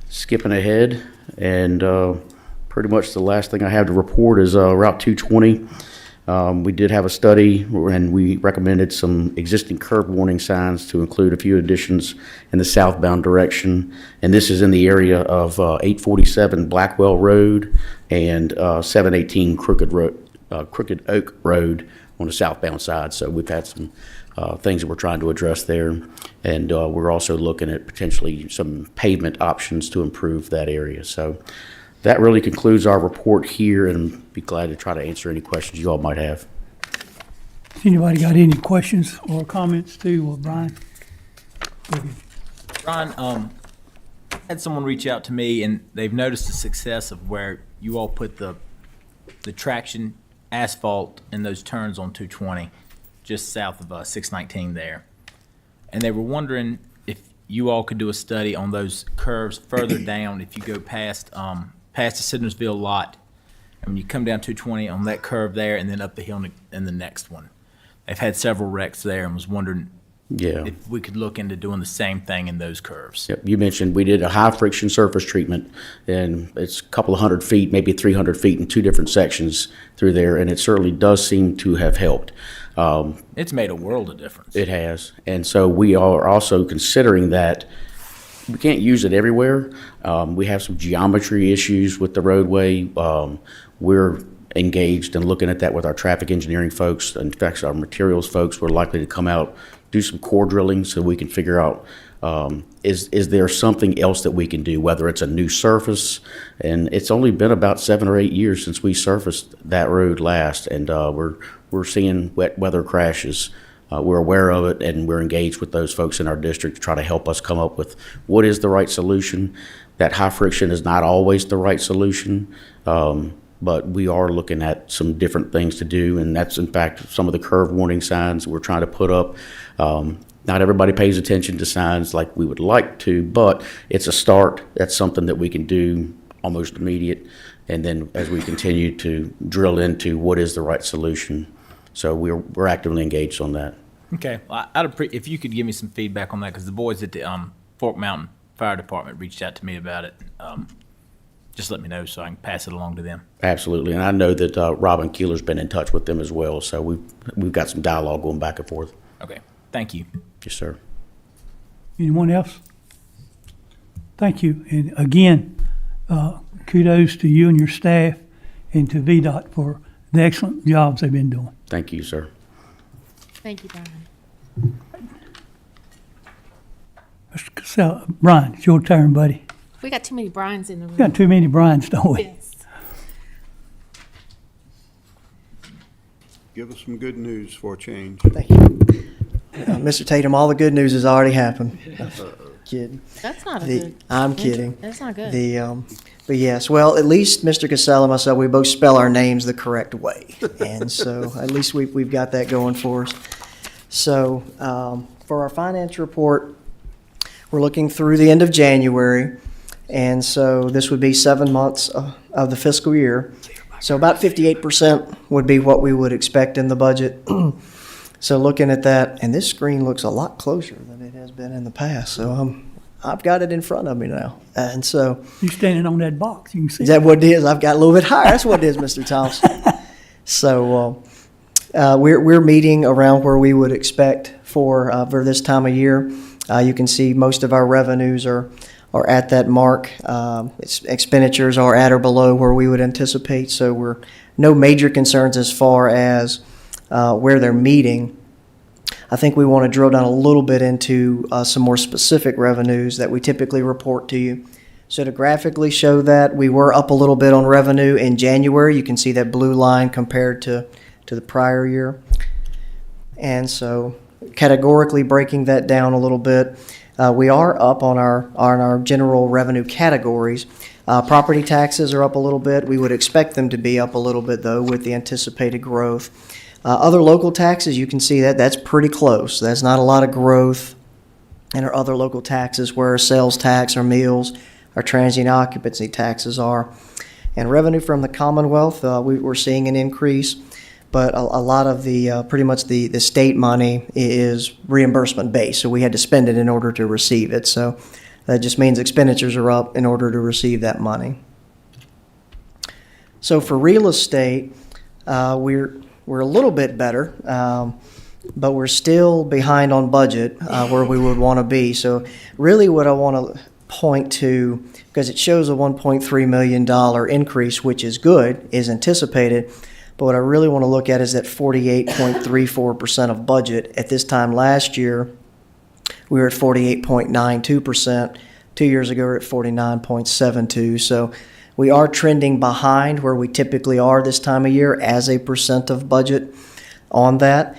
Skipping ahead, and pretty much the last thing I have to report is Route 220. We did have a study, and we recommended some existing curb warning signs to include a few additions in the southbound direction. And this is in the area of 847 Blackwell Road and 718 Crooked Oak Road on the southbound side. So we've had some things that we're trying to address there. And we're also looking at potentially some pavement options to improve that area. So that really concludes our report here, and be glad to try to answer any questions you all might have. Anybody got any questions or comments to Brian? Brian, I had someone reach out to me, and they've noticed the success of where you all put the traction asphalt in those turns on 220, just south of 619 there. And they were wondering if you all could do a study on those curves further down if you go past the Sidnersville lot, and when you come down 220 on that curve there and then up the hill in the next one. They've had several wrecks there and was wondering if we could look into doing the same thing in those curves. Yep. You mentioned we did a high friction surface treatment, and it's a couple of 100 feet, maybe 300 feet in 2 different sections through there, and it certainly does seem to have helped. It's made a world of difference. It has. And so we are also considering that we can't use it everywhere. We have some geometry issues with the roadway. We're engaged in looking at that with our traffic engineering folks. In fact, our materials folks, we're likely to come out, do some core drilling so we can figure out, is there something else that we can do, whether it's a new surface. And it's only been about 7 or 8 years since we surfaced that road last, and we're seeing wet weather crashes. We're aware of it, and we're engaged with those folks in our district to try to help us come up with what is the right solution. That high friction is not always the right solution, but we are looking at some different things to do, and that's in fact some of the curve warning signs we're trying to put up. Not everybody pays attention to signs like we would like to, but it's a start. That's something that we can do almost immediate, and then as we continue to drill into what is the right solution. So we're actively engaged on that. Okay, well, if you could give me some feedback on that, because the boys at the Fork Mountain Fire Department reached out to me about it. Just let me know so I can pass it along to them. Absolutely, and I know that Robin Keeler's been in touch with them as well, so we've got some dialogue going back and forth. Okay, thank you. Yes, sir. Anyone else? Thank you. And again, kudos to you and your staff and to VDOT for the excellent jobs they've been doing. Thank you, sir. Thank you, Brian. Mr. Casella, Brian, it's your turn, buddy. We got too many Brians in the room. We got too many Brians, don't we? Yes. Give us some good news for a change. Thank you. Mr. Tatum, all the good news has already happened. Kidding. That's not a good. I'm kidding. That's not good. But yes, well, at least Mr. Casella and myself, we both spell our names the correct way. And so at least we've got that going for us. So for our finance report, we're looking through the end of January. And so this would be 7 months of the fiscal year. So about 58% would be what we would expect in the budget. So looking at that, and this screen looks a lot closer than it has been in the past. So I've got it in front of me now. And so. You're standing on that box, you can see. Is that what it is? I've got a little bit higher. That's what it is, Mr. Thompson. So we're meeting around where we would expect for this time of year. You can see most of our revenues are at that mark. Expenditures are at or below where we would anticipate. So we're no major concerns as far as where they're meeting. I think we want to drill down a little bit into some more specific revenues that we typically report to you. So to graphically show that, we were up a little bit on revenue in January. You can see that blue line compared to the prior year. And so categorically breaking that down a little bit, we are up on our general revenue categories. Property taxes are up a little bit. We would expect them to be up a little bit, though, with the anticipated growth. Other local taxes, you can see that's pretty close. That's not a lot of growth in our other local taxes, where our sales tax, our meals, our transient occupancy taxes are. And revenue from the Commonwealth, we're seeing an increase, but a lot of the, pretty much the state money is reimbursement based, so we had to spend it in order to receive it. So that just means expenditures are up in order to receive that money. So for real estate, we're a little bit better, but we're still behind on budget where we would want to be. So really what I want to point to, because it shows a $1.3 million increase, which is good, is anticipated, but what I really want to look at is that 48.34% of budget. At this time last year, we were at 48.92%. 2 years ago, we were at 49.72%. So we are trending behind where we typically are this time of year as a percent of budget on that.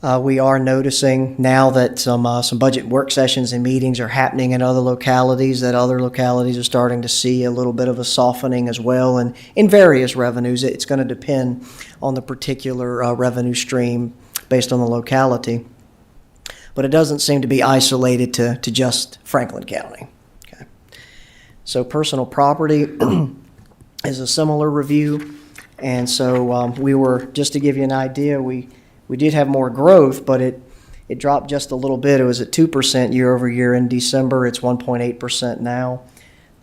We are noticing now that some budget work sessions and meetings are happening in other localities, that other localities are starting to see a little bit of a softening as well. And in various revenues, it's going to depend on the particular revenue stream based on the locality. But it doesn't seem to be isolated to just Franklin County. Okay. So personal property is a similar review. And so we were, just to give you an idea, we did have more growth, but it dropped just a little bit. It was at 2% year over year in December. It's 1.8% now.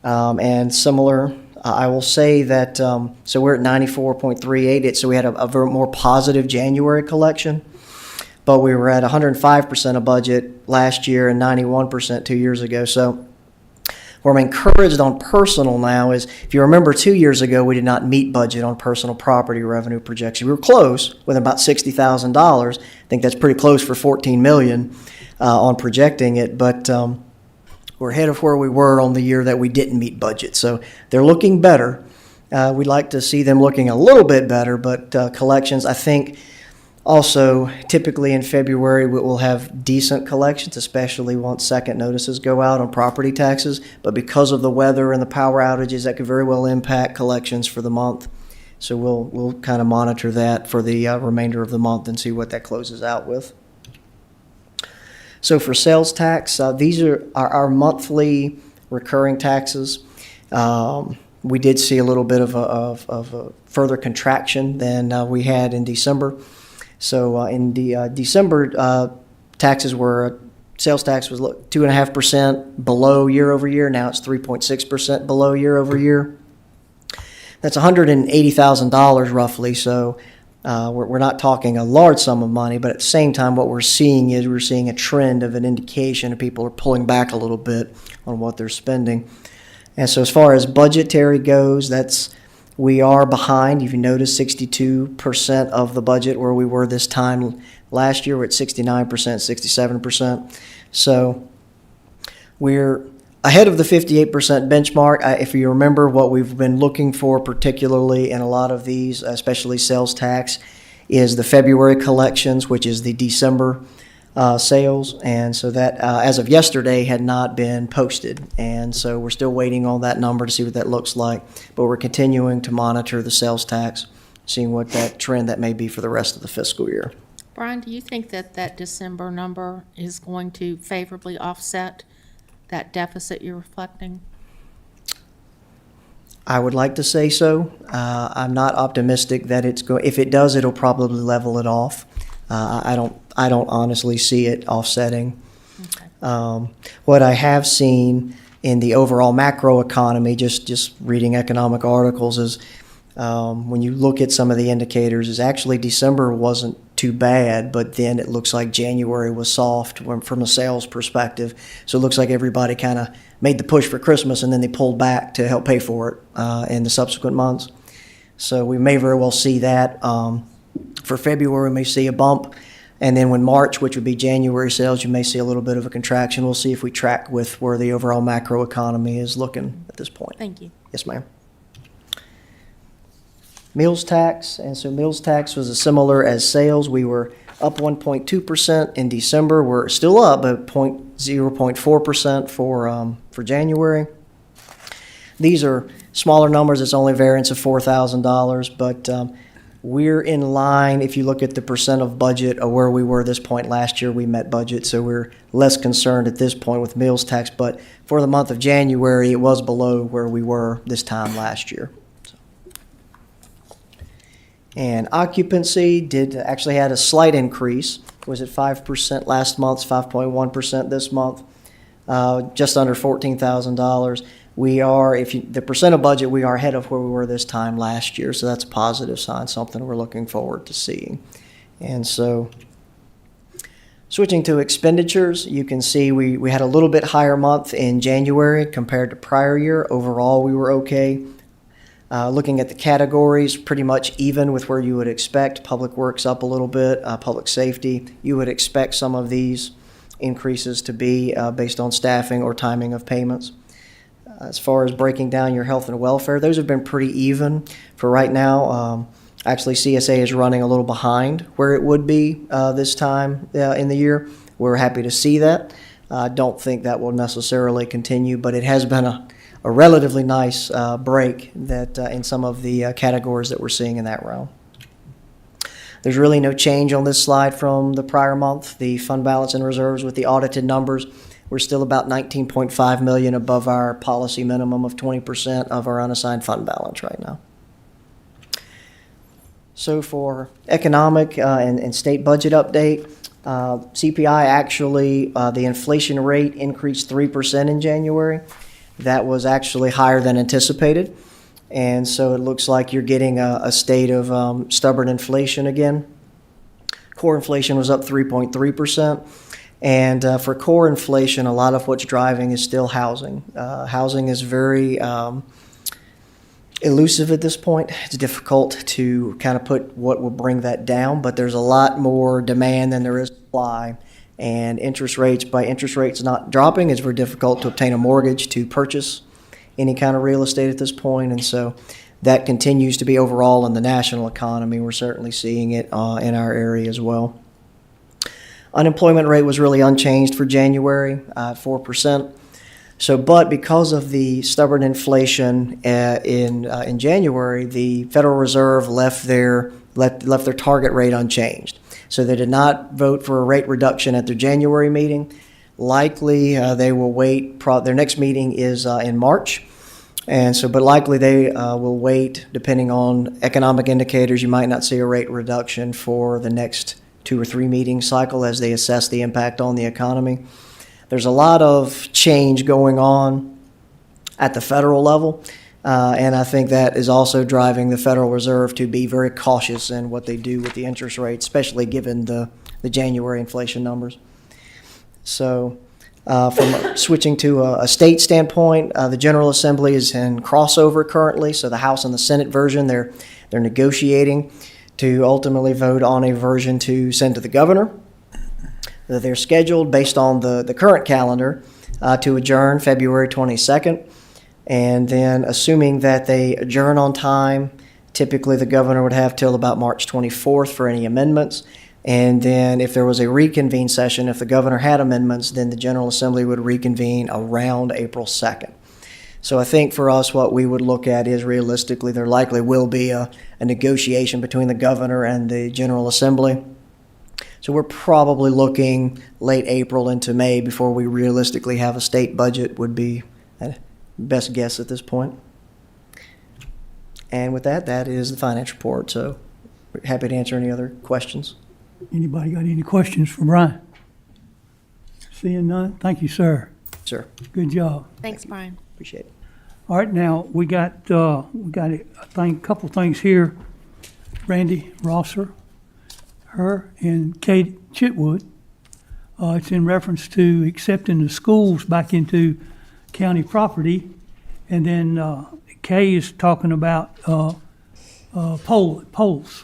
And similar, I will say that, so we're at 94.38. So we had a very more positive January collection, but we were at 105% of budget last year and 91% 2 years ago. So Where I'm encouraged on personal now is, if you remember 2 years ago, we did not meet budget on personal property revenue projection. We were close with about $60,000. I think that's pretty close for 14 million on projecting it, but we're ahead of where we were on the year that we didn't meet budget. So they're looking better. We'd like to see them looking a little bit better, but collections, I think, also typically in February we'll have decent collections, especially once second notices go out on property taxes. But because of the weather and the power outages, that could very well impact collections for the month. So we'll kind of monitor that for the remainder of the month and see what that closes out with. So for sales tax, these are our monthly recurring taxes. We did see a little bit of a further contraction than we had in December. So in the December, taxes were, sales tax was 2.5% below year over year. Now it's 3.6% below year over year. That's $180,000 roughly. So we're not talking a large sum of money, but at the same time, what we're seeing is we're seeing a trend of an indication of people are pulling back a little bit on what they're spending. And so as far as budgetary goes, we are behind. If you notice, 62% of the budget where we were this time last year. We're at 69%, 67%. So we're ahead of the 58% benchmark. If you remember, what we've been looking for, particularly in a lot of these, especially sales tax, is the February collections, which is the December sales. And so that, as of yesterday, had not been posted. And so we're still waiting on that number to see what that looks like. But we're continuing to monitor the sales tax, seeing what that trend that may be for the rest of the fiscal year. Brian, do you think that that December number is going to favorably offset that deficit you're reflecting? I would like to say so. I'm not optimistic that it's going. If it does, it'll probably level it off. I don't honestly see it offsetting. Okay. What I have seen in the overall macro economy, just reading economic articles, is when you look at some of the indicators, is actually December wasn't too bad, but then it looks like January was soft from a sales perspective. So it looks like everybody kind of made the push for Christmas and then they pulled back to help pay for it in the subsequent months. So we may very well see that. For February, we may see a bump. And then when March, which would be January sales, you may see a little bit of a contraction. We'll see if we track with where the overall macro economy is looking at this point. Thank you. Yes, ma'am. Meals tax, and so meals tax was as similar as sales. We were up 1.2% in December. We're still up, but 0.4% for January. These are smaller numbers. It's only a variance of $4,000, but we're in line. If you look at the percent of budget of where we were this point last year, we met budget, so we're less concerned at this point with meals tax. But for the month of January, it was below where we were this time last year. And occupancy actually had a slight increase. It was at 5% last month, 5.1% this month, just under $14,000. We are, the percent of budget, we are ahead of where we were this time last year, so that's a positive sign, something we're looking forward to seeing. And so, switching to expenditures, you can see we had a little bit higher month in January compared to prior year. Overall, we were okay. Looking at the categories, pretty much even with where you would expect. Public Works up a little bit, public safety. You would expect some of these increases to be based on staffing or timing of payments. As far as breaking down your health and welfare, those have been pretty even for right now. Actually, CSA is running a little behind where it would be this time in the year. We're happy to see that. I don't think that will necessarily continue, but it has been a relatively nice break that in some of the categories that we're seeing in that realm. There's really no change on this slide from the prior month. The fund balance and reserves with the audited numbers, we're still about $19.5 million above our policy minimum of 20% of our unassigned fund balance right now. So for economic and state budget update, CPI actually, the inflation rate increased 3% in January. That was actually higher than anticipated. And so it looks like you're getting a state of stubborn inflation again. Core inflation was up 3.3%. And for core inflation, a lot of what's driving is still housing. Housing is very elusive at this point. It's difficult to kind of put what will bring that down, but there's a lot more demand than there is supply. And interest rates, by interest rates not dropping, it's very difficult to obtain a mortgage to purchase any kind of real estate at this point. And so that continues to be overall in the national economy. We're certainly seeing it in our area as well. Unemployment rate was really unchanged for January, 4%. So, but because of the stubborn inflation in January, the Federal Reserve left their target rate unchanged. So they did not vote for a rate reduction at their January meeting. Likely, they will wait. Their next meeting is in March. And so, but likely they will wait, depending on economic indicators. You might not see a rate reduction for the next 2 or 3 meeting cycle as they assess the impact on the economy. There's a lot of change going on at the federal level, and I think that is also driving the Federal Reserve to be very cautious in what they do with the interest rates, especially given the January inflation numbers. So from switching to a state standpoint, the General Assembly is in crossover currently, so the House and the Senate version, they're negotiating to ultimately vote on a version to send to the governor. They're scheduled, based on the current calendar, to adjourn February 22nd. And then, assuming that they adjourn on time, typically the governor would have till about March 24th for any amendments. And then if there was a reconvene session, if the governor had amendments, then the General Assembly would reconvene around April 2nd. So I think for us, what we would look at is realistically, there likely will be a negotiation between the governor and the General Assembly. So we're probably looking late April into May before we realistically have a state budget, would be a best guess at this point. And with that, that is the finance report. So we're happy to answer any other questions. Anybody got any questions for Brian? Seeing none, thank you, sir. Sir. Good job. Thanks, Brian. Appreciate it. All right, now we got a couple things here. Randy Rosser, her, and Kate Chitwood. It's in reference to accepting the schools back into county property, and then Kay is talking about polls.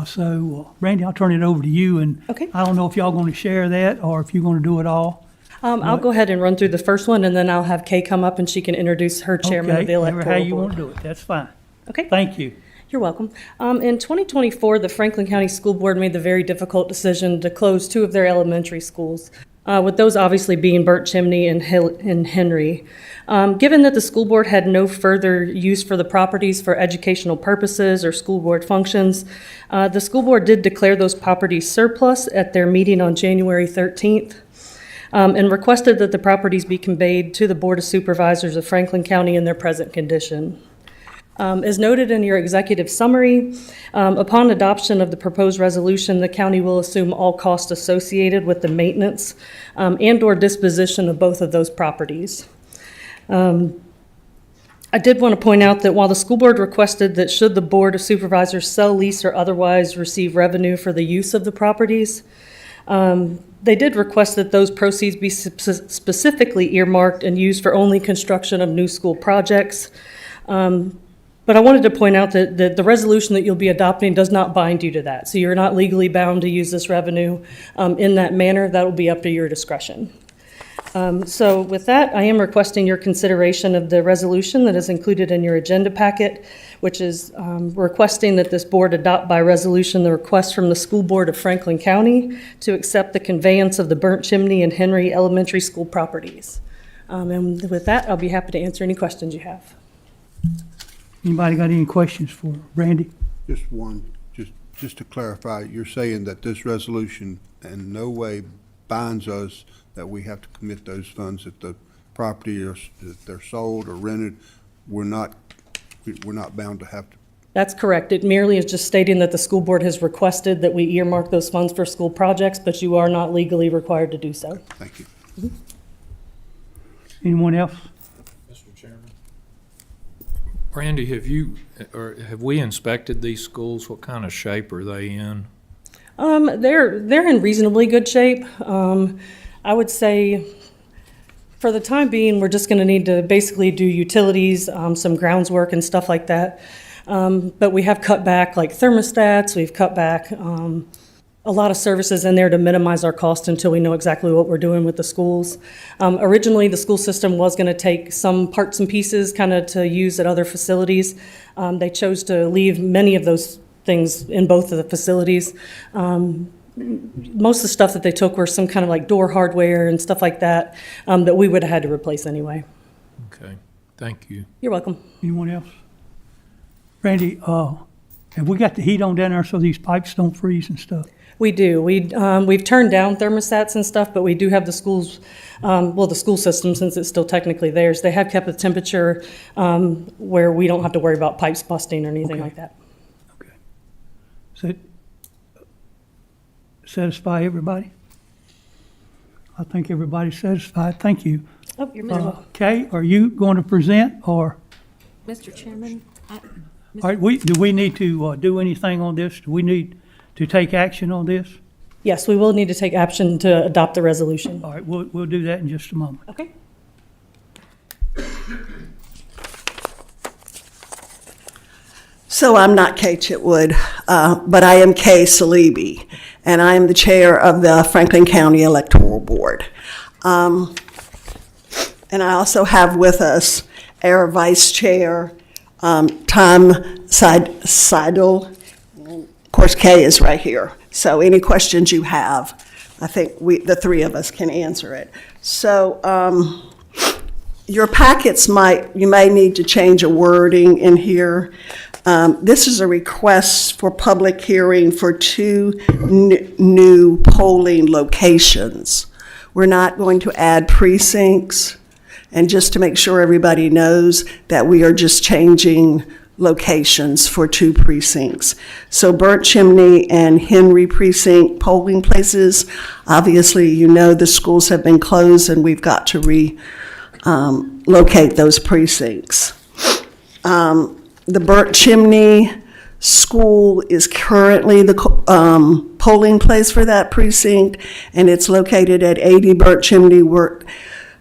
So, Randy, I'll turn it over to you, and Okay. I don't know if y'all going to share that or if you're going to do it all. I'll go ahead and run through the first one, and then I'll have Kay come up and she can introduce her chairman of the electoral However how you board. want to do it, that's fine. Okay. Thank you. You're welcome. In 2024, the Franklin County School Board made the very difficult decision to close 2 of their elementary schools, with those obviously being Burnt Chimney and Henry. Given that the school board had no further use for the properties for educational purposes or school board functions, the school board did declare those properties surplus at their meeting on January 13th. And requested that the properties be conveyed to the Board of Supervisors of Franklin County in their present condition. As noted in your executive summary, upon adoption of the proposed resolution, the county will assume all costs associated with the maintenance and/or disposition of both of those properties. I did want to point out that while the school board requested that should the Board of Supervisors sell, lease, or otherwise receive revenue for the use of the properties, they did request that those proceeds be specifically earmarked and used for only construction of new school projects. But I wanted to point out that the resolution that you'll be adopting does not bind you to that. So you're not legally bound to use this revenue in that manner. That will be up to your discretion. So with that, I am requesting your consideration of the resolution that is included in your agenda packet, which is requesting that this board adopt by resolution the request from the School Board of Franklin County to accept the conveyance of the Burnt Chimney and Henry Elementary School properties. And with that, I'll be happy to answer any questions you have. Anybody got any questions for Randy? Just one, just to clarify, you're saying that this resolution in no way binds us that we have to commit those funds if the property or if they're sold or rented, we're not bound to have to. That's correct. It merely is just stating that the school board has requested that we earmark those funds for school projects, but you are not legally required to do so. Thank you. Mm-hmm. Anyone else? Mr. Chairman. Randy, have we inspected these schools? What kind of shape are they in? They're in reasonably good shape. I would say for the time being, we're just gonna need to basically do utilities, some grounds work and stuff like that. But we have cut back like thermostats, we've cut back, a lot of services in there to minimize our cost until we know exactly what we're doing with the schools. Originally, the school system was gonna take some parts and pieces kind of to use at other facilities. They chose to leave many of those things in both of the facilities. Most of the stuff that they took were some kind of like door hardware and stuff like that, that we would have had to replace anyway. Okay, thank you. You're welcome. Anyone else? Randy, have we got the heat on down there so these pipes don't freeze and stuff? We do. We've turned down thermostats and stuff, but we do have the schools, the school system, since it's still technically theirs, they have kept the temperature where we don't have to worry about pipes busting or anything like that. Does it satisfy everybody? I think everybody's satisfied. Thank you. Oh, you're welcome. Kay, are you going to present or? Mr. Chairman, All right, do we need to do anything on this? Do we need to take action on this? Yes, we will need to take action to adopt the resolution. All right, we'll do that in just a moment. Okay. So I'm not Kay Chitwood, but I am Kay Salibi, and I am the chair of the Franklin County Electoral Board. And I also have with us our vice chair, Tom Seidel. Of course, Kay is right here. So any questions you have, I think the three of us can answer it. So your packets you may need to change a wording in here. This is a request for public hearing for two new polling locations. We're not going to add precincts. And just to make sure everybody knows that we are just changing locations for two precincts. So Burnt Chimney and Henry Precinct polling places, obviously, you know, the schools have been closed and we've got to locate those precincts. The Burnt Chimney School is currently the polling place for that precinct, and it's located at 80 Burnt Chimney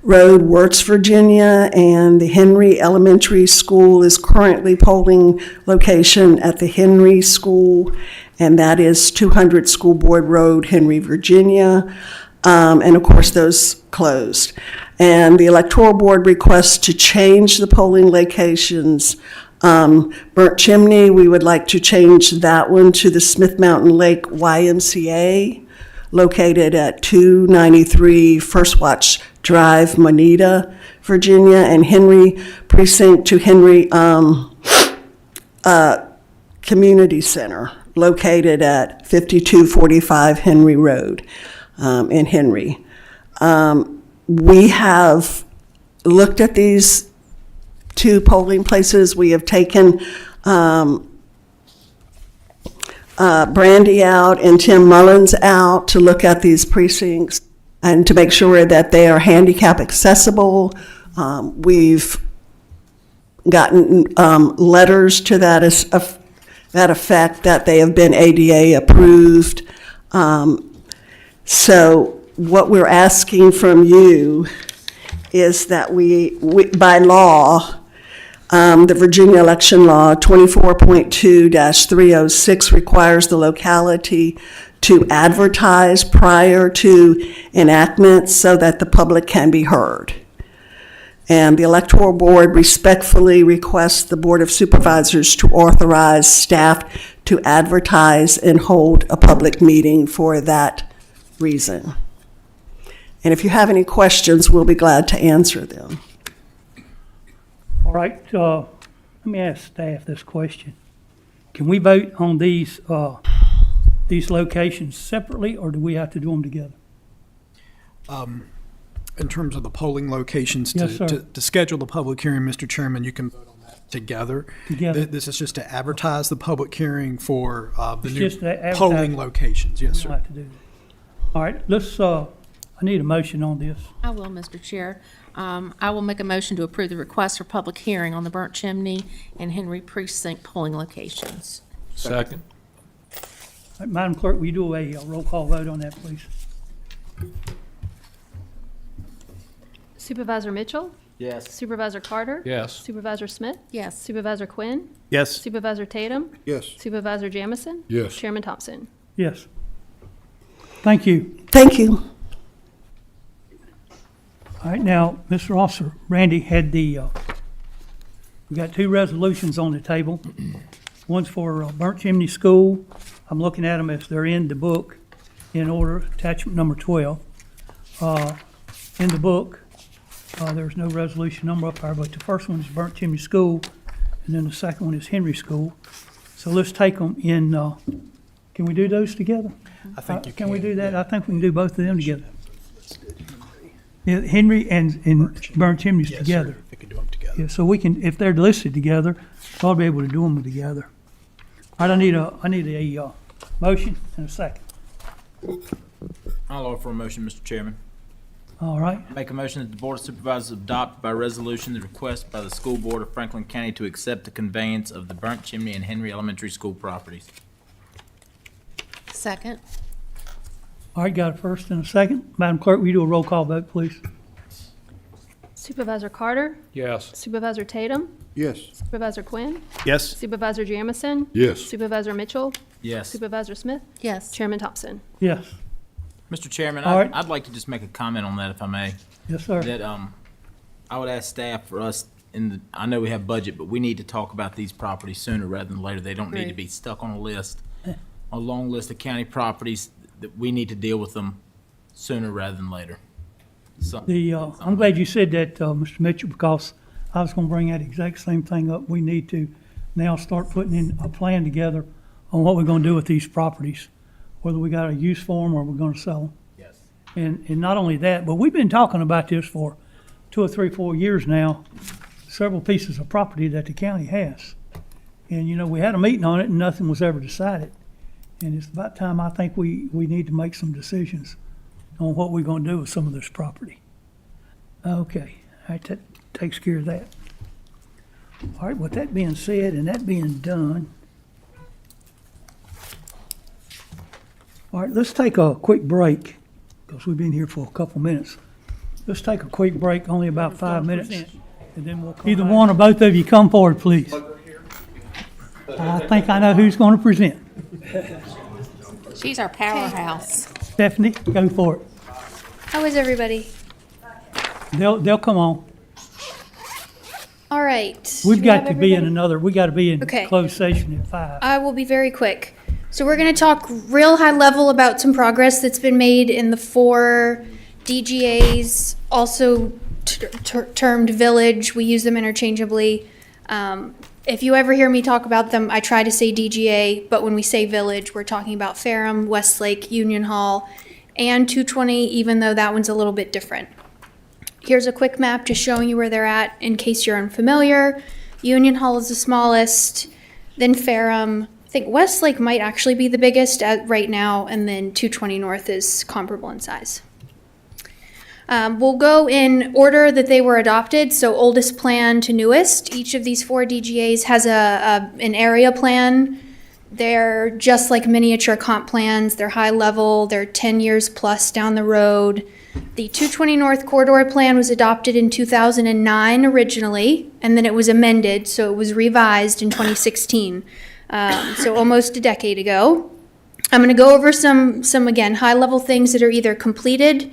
Road, Wirtz, Virginia, and the Henry Elementary School is currently polling location at the Henry School, and that is 200 School Board Road, Henry, Virginia. And of course, those closed. And the Electoral Board requests to change the polling locations. Burnt Chimney, we would like to change that one to the Smith Mountain Lake YMCA, located at 293 First Watch Drive, Moneta, Virginia, and Henry Precinct to Henry Community Center, located at 5245 Henry Road in Henry. We have looked at these two polling places. We have taken Brandy out and Tim Mullins out to look at these precincts and to make sure that they are handicap accessible. We've gotten letters to that effect that they have been ADA approved. So what we're asking from you is that we by law, the Virginia election law 24.2-306 requires the locality to advertise prior to enactment so that the public can be heard. And the Electoral Board respectfully requests the Board of Supervisors to authorize staff to advertise and hold a public meeting for that reason. And if you have any questions, we'll be glad to answer them. All right, let me ask staff this question. Can we vote on these locations separately, or do we have to do them together? In terms of the polling locations, Yes, sir. to schedule the public hearing, Mr. Chairman, you can vote on that together. Together. This is just to advertise the public hearing for the It's new just to advertise. polling locations. Yes, We sir. don't have to do that. All right, let's, I need a motion on this. I will, Mr. Chair. I will make a motion to approve the request for public hearing on the Burnt Chimney and Henry Precinct polling locations. Second. right, Madam Clerk, will you do a roll call vote on that, please? Supervisor Mitchell? Yes. Supervisor Carter? Yes. Supervisor Smith? Yes. Supervisor Quinn? Yes. Supervisor Tatum? Yes. Supervisor Jamison? Yes. Chairman Thompson? Yes. Thank you. Thank you. All right, now, Mr. Officer, Randy had we got two resolutions on the table. One's for Burnt Chimney School. I'm looking at them as they're in the book in order, attachment number 12. In the book, there's no resolution number up there, but the first one is Burnt Chimney School, and then the second one is Henry School. So let's take them in, can we do those together? I think you Can we do that? I think we can do both of them together. Yeah, Henry and Burnt Chimneys Yes, together. sir, we could do them together. Yeah, so we can, if they're listed together, we'll be able to do them together. All right, I need a motion and a second. I'll offer a motion, Mr. Chairman. All right, Make a motion that the Board of Supervisors adopt by resolution the request by the School Board of Franklin County to accept the conveyance of the Burnt Chimney and Henry Elementary School properties. Second. all right, got a first and a second. Madam Clerk, will you do a roll call vote, please? Supervisor Carter? Yes. Supervisor Tatum? Yes. Supervisor Quinn? Yes. Supervisor Jamison? Yes. Supervisor Mitchell? Yes. Supervisor Smith? Yes. Chairman Thompson? Yes, Mr. Chairman, All right. I'd like to just make a comment on that, if I may. yes, sir. That, I would ask staff for us, I know we have budget, but we need to talk about these properties sooner rather than later. They don't need to Right. be stuck on a list, a long list of county properties, that we need to deal with them sooner rather than later. So, I'm glad you said that, Mr. Mitchell, because I was gonna bring that exact same thing up. We need to now start putting in a plan together on what we're gonna do with these properties, whether we got a use for them or we're gonna sell them. yes. And not only that, but we've been talking about this for 2 or 3, 4 years now, several pieces of property that the county has. And, you know, we had a meeting on it and nothing was ever decided. And it's about time, I think we need to make some decisions on what we're gonna do with some of this property. Okay, all right, that takes care of that. All right, with that being said and that being done, all right, let's take a quick break, because we've been here for a couple minutes. Let's take a quick break, only about 5 minutes, and then we'll come Either back. One or both of you come forward, please. I think I know who's going to present. She's our powerhouse. Stephanie, go for it. How is everybody? They'll come on. All right. We've Do we got have to be in everybody? we got to be in Okay. closed session at 5. I will be very quick. So we're going to talk real high level about some progress that's been made in the 4 DGAs, also termed village. We use them interchangeably. If you ever hear me talk about them, I try to say DGA, but when we say village, we're talking about Ferrum, Westlake, Union Hall, and 220, even though that one's a little bit different. Here's a quick map just showing you where they're at in case you're unfamiliar. Union Hall is the smallest, then Ferrum. I think Westlake might actually be the biggest right now, and then 220 North is comparable in size. We'll go in order that they were adopted, so oldest plan to newest. Each of these 4 DGAs has an area plan. They're just like miniature comp plans. They're high level. They're 10 years plus down the road. The 220 North Corridor Plan was adopted in 2009 originally, and then it was amended, so it was revised in 2016, so almost a decade ago. I'm going to go over some again, high-level things that are either completed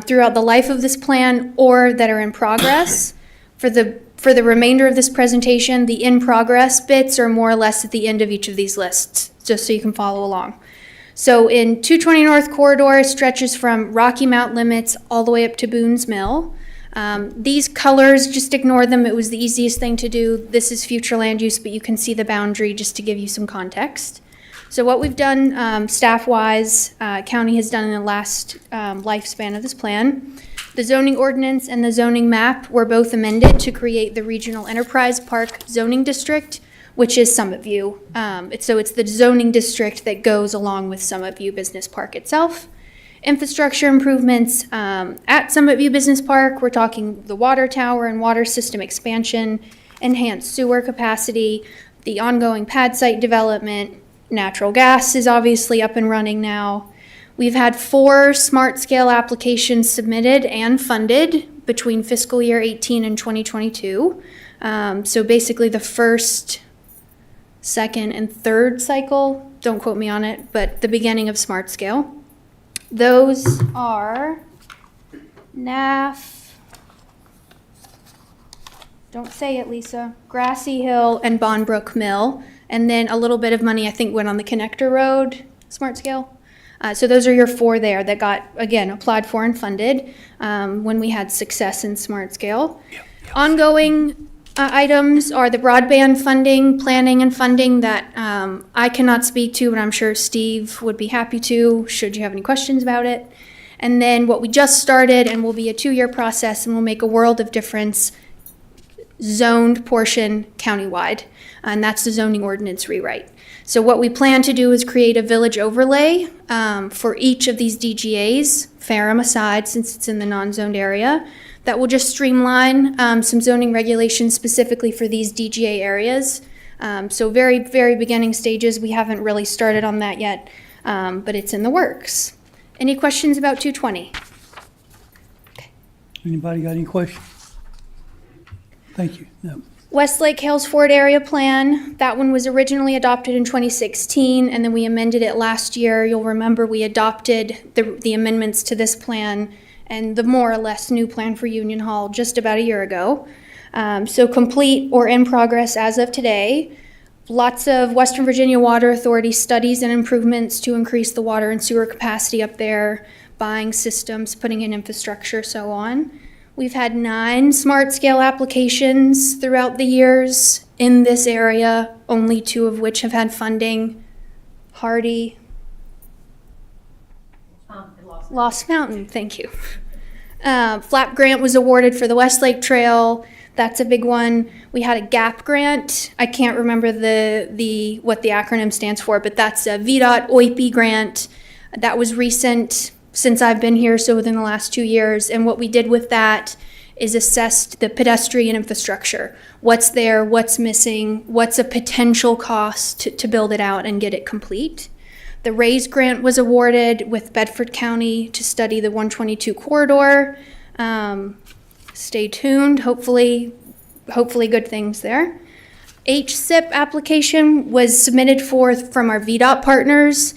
throughout the life of this plan or that are in progress. For the remainder of this presentation, the in-progress bits are more or less at the end of each of these lists, just so you can follow along. So in 220 North Corridor, it stretches from Rocky Mount limits all the way up to Boone's Mill. These colors, just ignore them. It was the easiest thing to do. This is future land use, but you can see the boundary just to give you some context. So what we've done staff-wise, county has done in the last lifespan of this plan. The zoning ordinance and the zoning map were both amended to create the Regional Enterprise Park zoning district, which is Summit View. So it's the zoning district that goes along with Summit View Business Park itself. Infrastructure improvements at Summit View Business Park, we're talking the water tower and water system expansion, enhanced sewer capacity, the ongoing pad site development, Natural gas is obviously up and running now. We've had 4 smart scale applications submitted and funded between fiscal year 18 and 2022. So basically the first, second, and third cycle, don't quote me on it, but the beginning of smart scale. Those are NAF, don't say it, Lisa, Grassy Hill and Bondbrook Mill. And then a little bit of money, I think, went on the Connector Road smart scale. So those are your 4 there that got, again, applied for and funded when we had success in smart scale. Ongoing items are the broadband funding, planning and funding that I cannot speak to, but I'm sure Steve would be happy to, should you have any questions about it. And then what we just started and will be a 2-year process and will make a world of difference, zoned portion countywide, and that's the zoning ordinance rewrite. So what we plan to do is create a village overlay for each of these DGAs, Ferrum aside, since it's in the non-zoned area, that will just streamline some zoning regulations specifically for these DGA areas. So very, very beginning stages. We haven't really started on that yet, but it's in the works. Any questions about 220? Anybody got any questions? Thank you. No. Westlake Hills Ford Area Plan, that one was originally adopted in 2016, and then we amended it last year. You'll remember we adopted the amendments to this plan and the more or less new plan for Union Hall just about a year ago. So complete or in progress as of today. Lots of Western Virginia Water Authority studies and improvements to increase the water and sewer capacity up there, buying systems, putting in infrastructure, so on. We've had 9 smart scale applications throughout the years in this area, only 2 of which have had funding. Hardy. Lost Mountain, thank you. FLAP grant was awarded for the Westlake Trail. That's a big one. We had a GAP grant. I can't remember what the acronym stands for, but that's a VDOT OIP grant. That was recent since I've been here, so within the last 2 years. And what we did with that is assessed the pedestrian infrastructure. What's there, what's missing, what's a potential cost to build it out and get it complete. The RAISE grant was awarded with Bedford County to study the 122 corridor. Stay tuned, hopefully good things there. HSIP application was submitted from our VDOT partners.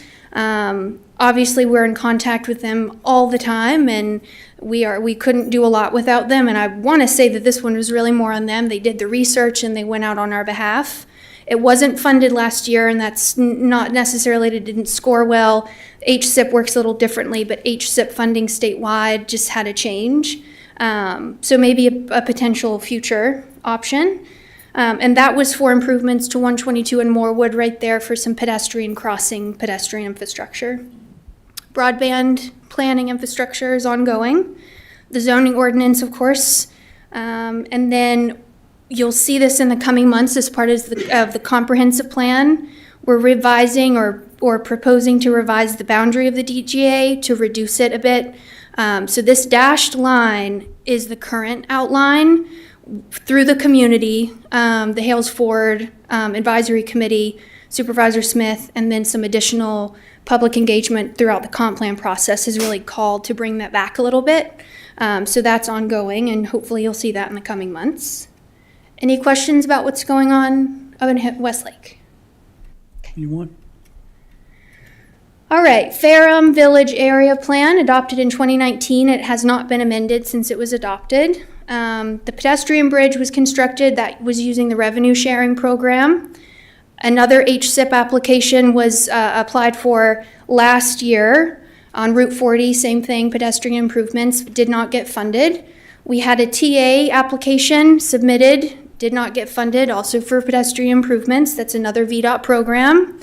Obviously, we're in contact with them all the time, and we couldn't do a lot without them. And I want to say that this one was really more on them. They did the research and they went out on our behalf. It wasn't funded last year, and that's not necessarily that it didn't score well. HSIP works a little differently, but HSIP funding statewide just had a change. So maybe a potential future option. And that was for improvements to 122 and Morewood right there for some pedestrian crossing, pedestrian infrastructure. Broadband planning infrastructure is ongoing. The zoning ordinance, of course. And then you'll see this in the coming months as part of the comprehensive plan. We're revising or proposing to revise the boundary of the DGA to reduce it a bit. So this dashed line is the current outline through the community, the Hales Ford Advisory Committee, Supervisor Smith, and then some additional public engagement throughout the comp plan process is really called to bring that back a little bit. So that's ongoing, and hopefully you'll see that in the coming months. Any questions about what's going on up in Westlake? Anyone? All right, Ferrum Village Area Plan adopted in 2019. It has not been amended since it was adopted. The pedestrian bridge was constructed that was using the revenue sharing program. Another HSIP application was applied for last year on Route 40, same thing, pedestrian improvements, did not get funded. We had a TA application submitted, did not get funded, also for pedestrian improvements. That's another VDOT program.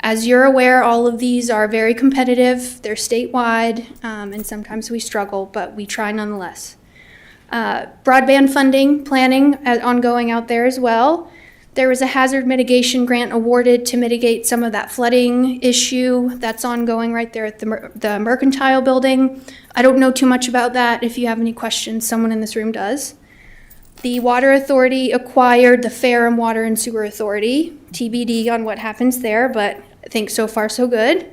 As you're aware, all of these are very competitive. They're statewide, and sometimes we struggle, but we try nonetheless. Broadband funding, planning ongoing out there as well. There was a hazard mitigation grant awarded to mitigate some of that flooding issue. That's ongoing right there at the Mercantile Building. I don't know too much about that. If you have any questions, someone in this room does. The Water Authority acquired the Ferrum Water and Sewer Authority, TBD on what happens there, but I think so far so good.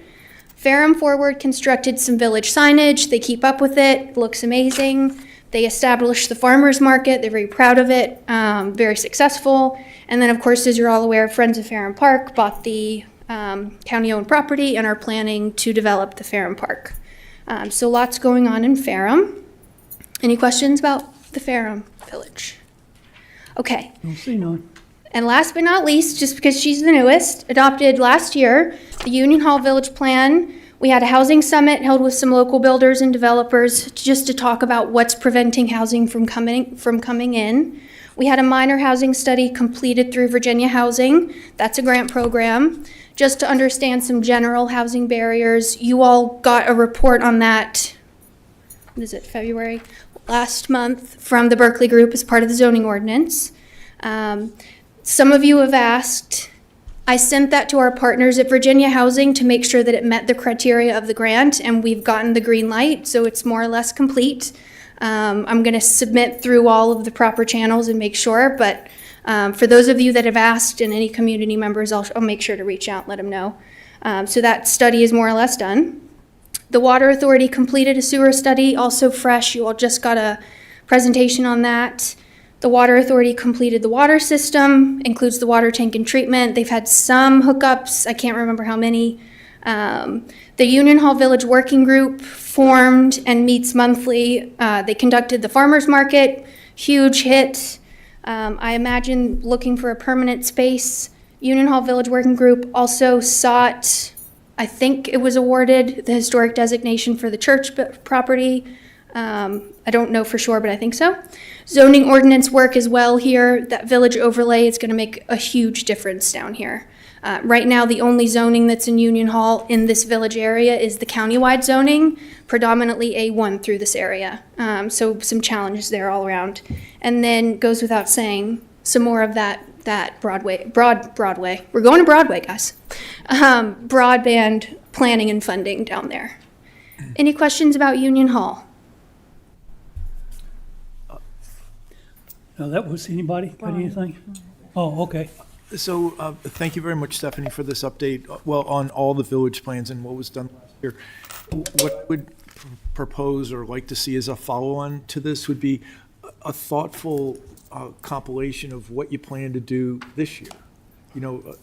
Ferrum Forward constructed some village signage. They keep up with it. Looks amazing. They established the farmers market. They're very proud of it. Very successful. And then, of course, as you're all aware, Friends of Ferrum Park bought the county-owned property and are planning to develop the Ferrum Park. So lots going on in Ferrum. Any questions about the Ferrum Village? Okay. Don't see none. And last but not least, just because she's the newest, adopted last year, the Union Hall Village Plan. We had a housing summit held with some local builders and developers just to talk about what's preventing housing from coming in. We had a minor housing study completed through Virginia Housing. That's a grant program. Just to understand some general housing barriers, you all got a report on that, what is it, February? Last month from the Berkeley Group as part of the zoning ordinance. Some of you have asked, I sent that to our partners at Virginia Housing to make sure that it met the criteria of the grant, and we've gotten the green light, so it's more or less complete. I'm going to submit through all of the proper channels and make sure, but for those of you that have asked and any community members, I'll make sure to reach out and let them know. So that study is more or less done. The Water Authority completed a sewer study, also fresh. You all just got a presentation on that. The Water Authority completed the water system, includes the water tank and treatment. They've had some hookups, I can't remember how many. The Union Hall Village Working Group formed and meets monthly. They conducted the farmers market, huge hit. I imagine looking for a permanent space. Union Hall Village Working Group also sought, I think it was awarded the historic designation for the church property. I don't know for sure, but I think so. Zoning ordinance work as well here. That village overlay is going to make a huge difference down here. Right now, the only zoning that's in Union Hall in this village area is the countywide zoning, predominantly A1 through this area. So some challenges there all around. And then goes without saying, some more of that Broadway. We're going to Broadway, guys. Broadband planning and funding down there. Any questions about Union Hall? Now, that was, anybody got anything? Oh, okay. So, thank you very much, Stephanie, for this update, well, on all the village plans and what was done last year. What I would propose or like to see as a follow-on to this would be a thoughtful compilation of what you plan to do this year. You know,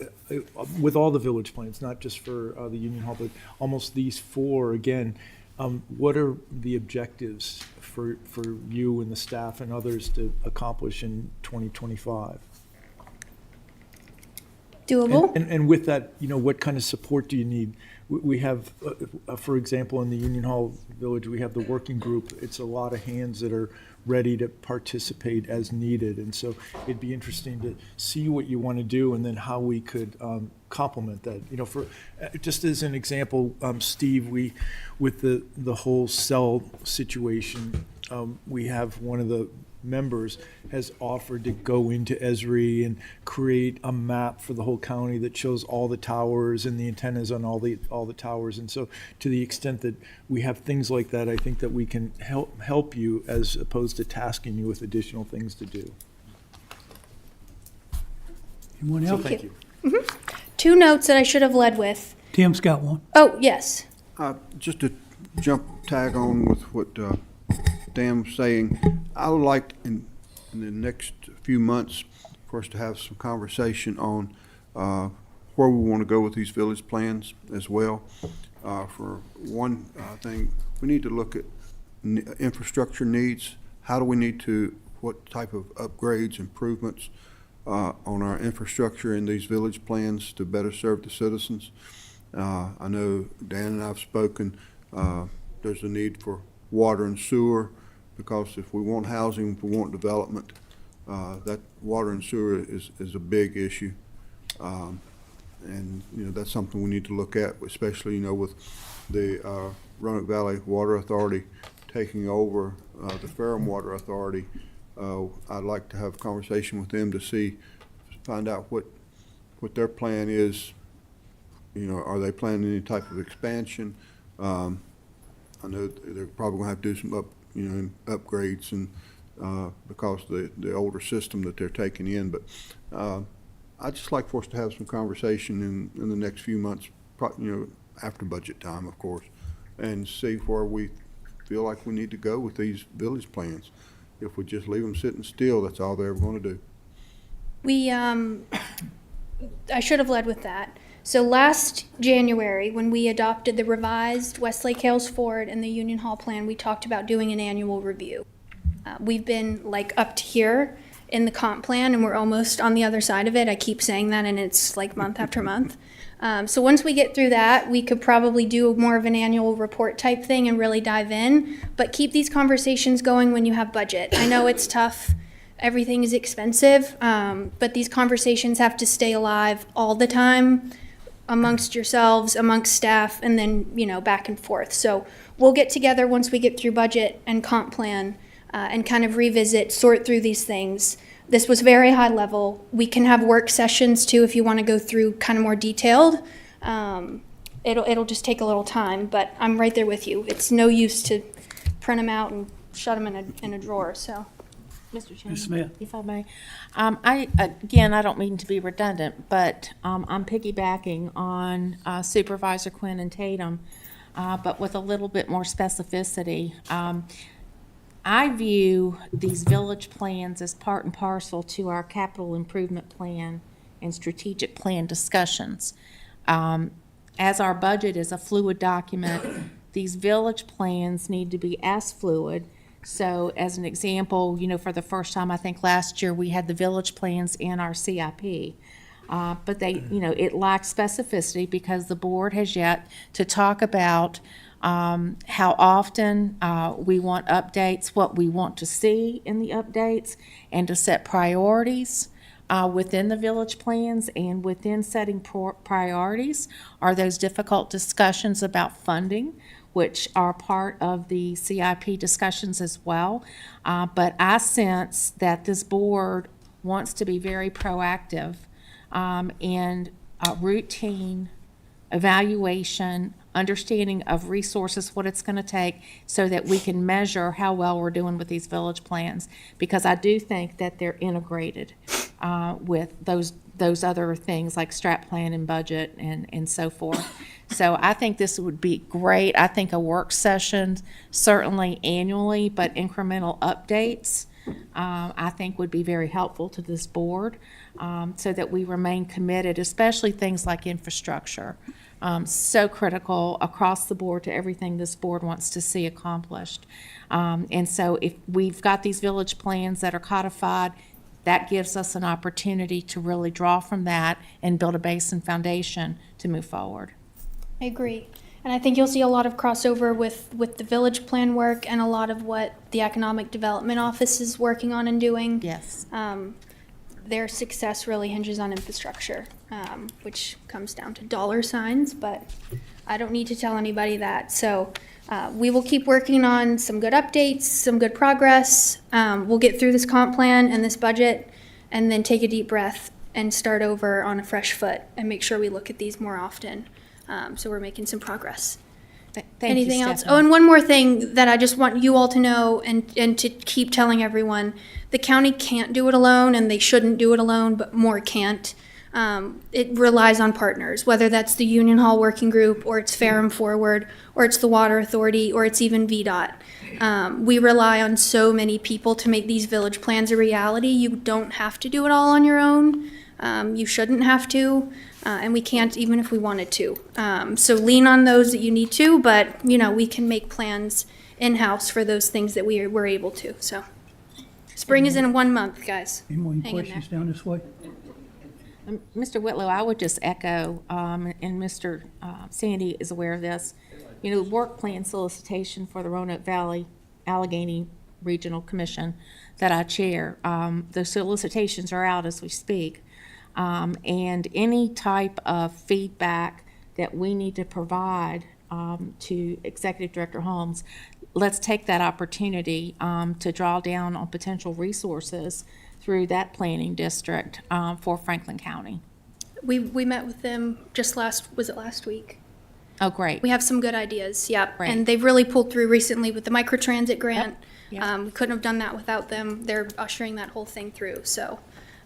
with all the village plans, not just for the Union Hall, but almost these four, again, what are the objectives for you and the staff and others to accomplish in 2025? Doable. And with that, you know, what kind of support do you need? We have, for example, in the Union Hall Village, we have the working group. It's a lot of hands that are ready to participate as needed. And so it'd be interesting to see what you want to do and then how we could complement that. You know, for just as an example, Steve, with the whole cell situation, we have one of the members has offered to go into Esri and create a map for the whole county that shows all the towers and the antennas on all the towers. And so to the extent that we have things like that, I think that we can help you as opposed to tasking you with additional things to do. Anyone else? Thank you. Mm-hmm. Two notes that I should have led with. Tim's got one. Oh, yes. Just to tag on with what Dan was saying, I would like in the next few months for us to have some conversation on where we want to go with these village plans as well. For one thing, we need to look at infrastructure needs. How do we need to, what type of upgrades, improvements on our infrastructure in these village plans to better serve the citizens? I know Dan and I have spoken, there's a need for water and sewer, because if we want housing, if we want development, that water and sewer is a big issue. And, you know, that's something we need to look at, especially, you know, with the Roanoke Valley Water Authority taking over the Ferrum Water Authority. I'd like to have a conversation with them to find out what their plan is. You know, are they planning any type of expansion? I know they're probably gonna have to do some upgrades and because of the older system that they're taking in. But I'd just like for us to have some conversation in the next few months, after budget time, of course, and see where we feel like we need to go with these village plans. If we just leave them sitting still, that's all they're ever going to do. We, I should have led with that. So last January, when we adopted the revised Westlake Hales Ford and the Union Hall plan, we talked about doing an annual review. We've been like up to here in the comp plan, and we're almost on the other side of it. I keep saying that, and it's like month after month. So once we get through that, we could probably do more of an annual report type thing and really dive in, but keep these conversations going when you have budget. I know it's tough. Everything is expensive, but these conversations have to stay alive all the time amongst yourselves, amongst staff, and then, back and forth. So we'll get together once we get through budget and comp plan and kind of revisit, sort through these things. This was very high level. We can have work sessions too if you want to go through kind of more detailed. It'll just take a little time, but I'm right there with you. It's no use to print them out and shut them in a drawer, so. Mr. Chairman, Ms. Smith. if I may. I don't mean to be redundant, but I'm piggybacking on Supervisor Quinn and Tatum, but with a little bit more specificity. I view these village plans as part and parcel to our capital improvement plan and strategic plan discussions. As our budget is a fluid document, these village plans need to be as fluid. So as an example, for the first time, I think last year, we had the village plans in our CIP. But it lacks specificity because the board has yet to talk about how often we want updates, what we want to see in the updates, and to set priorities within the village plans. And within setting priorities are those difficult discussions about funding, which are part of the CIP discussions as well. But I sense that this board wants to be very proactive in routine evaluation, understanding of resources, what it's going to take, so that we can measure how well we're doing with these village plans. Because I do think that they're integrated with those other things like strat plan and budget and so forth. So I think this would be great. I think a work session, certainly annually, but incremental updates, I think would be very helpful to this board, so that we remain committed, especially things like infrastructure. So critical across the board to everything this board wants to see accomplished. And so if we've got these village plans that are codified, that gives us an opportunity to really draw from that and build a base and foundation to move forward. I agree. And I think you'll see a lot of crossover with the village plan work and a lot of what the Economic Development Office is working on and doing. Yes. Their success really hinges on infrastructure, which comes down to dollar signs, but I don't need to tell anybody that. So we will keep working on some good updates, some good progress. We'll get through this comp plan and this budget, and then take a deep breath and start over on a fresh foot and make sure we look at these more often. So we're making some progress. Anything else? Oh, and one more thing that I just want you all to know and to keep telling everyone, the county can't do it alone and they shouldn't do it alone, but more can't. It relies on partners, whether that's the Union Hall Working Group or it's Ferrum Forward or it's the Water Authority or it's even VDOT. We rely on so many people to make these village plans a reality. You don't have to do it all on your own. You shouldn't have to. And we can't even if we wanted to. So lean on those that you need to, but we can make plans in-house for those things that we're able to. So spring is in 1 month, guys. Any more Hang in questions down this way? Mr. Whitlow, I would just echo, and Mr. Sandy is aware of this, work plan solicitation for the Roanoke Valley Allegheny Regional Commission that I chair. The solicitations are out as we speak. And any type of feedback that we need to provide to Executive Director Holmes, let's take that opportunity to draw down on potential resources through that planning district for Franklin County. We met with them just last week? Oh, great. We have some good ideas, yep. Great. And they've really pulled through recently with the microtransit grant. Yep. We couldn't have done that without them. They're ushering that whole thing through, so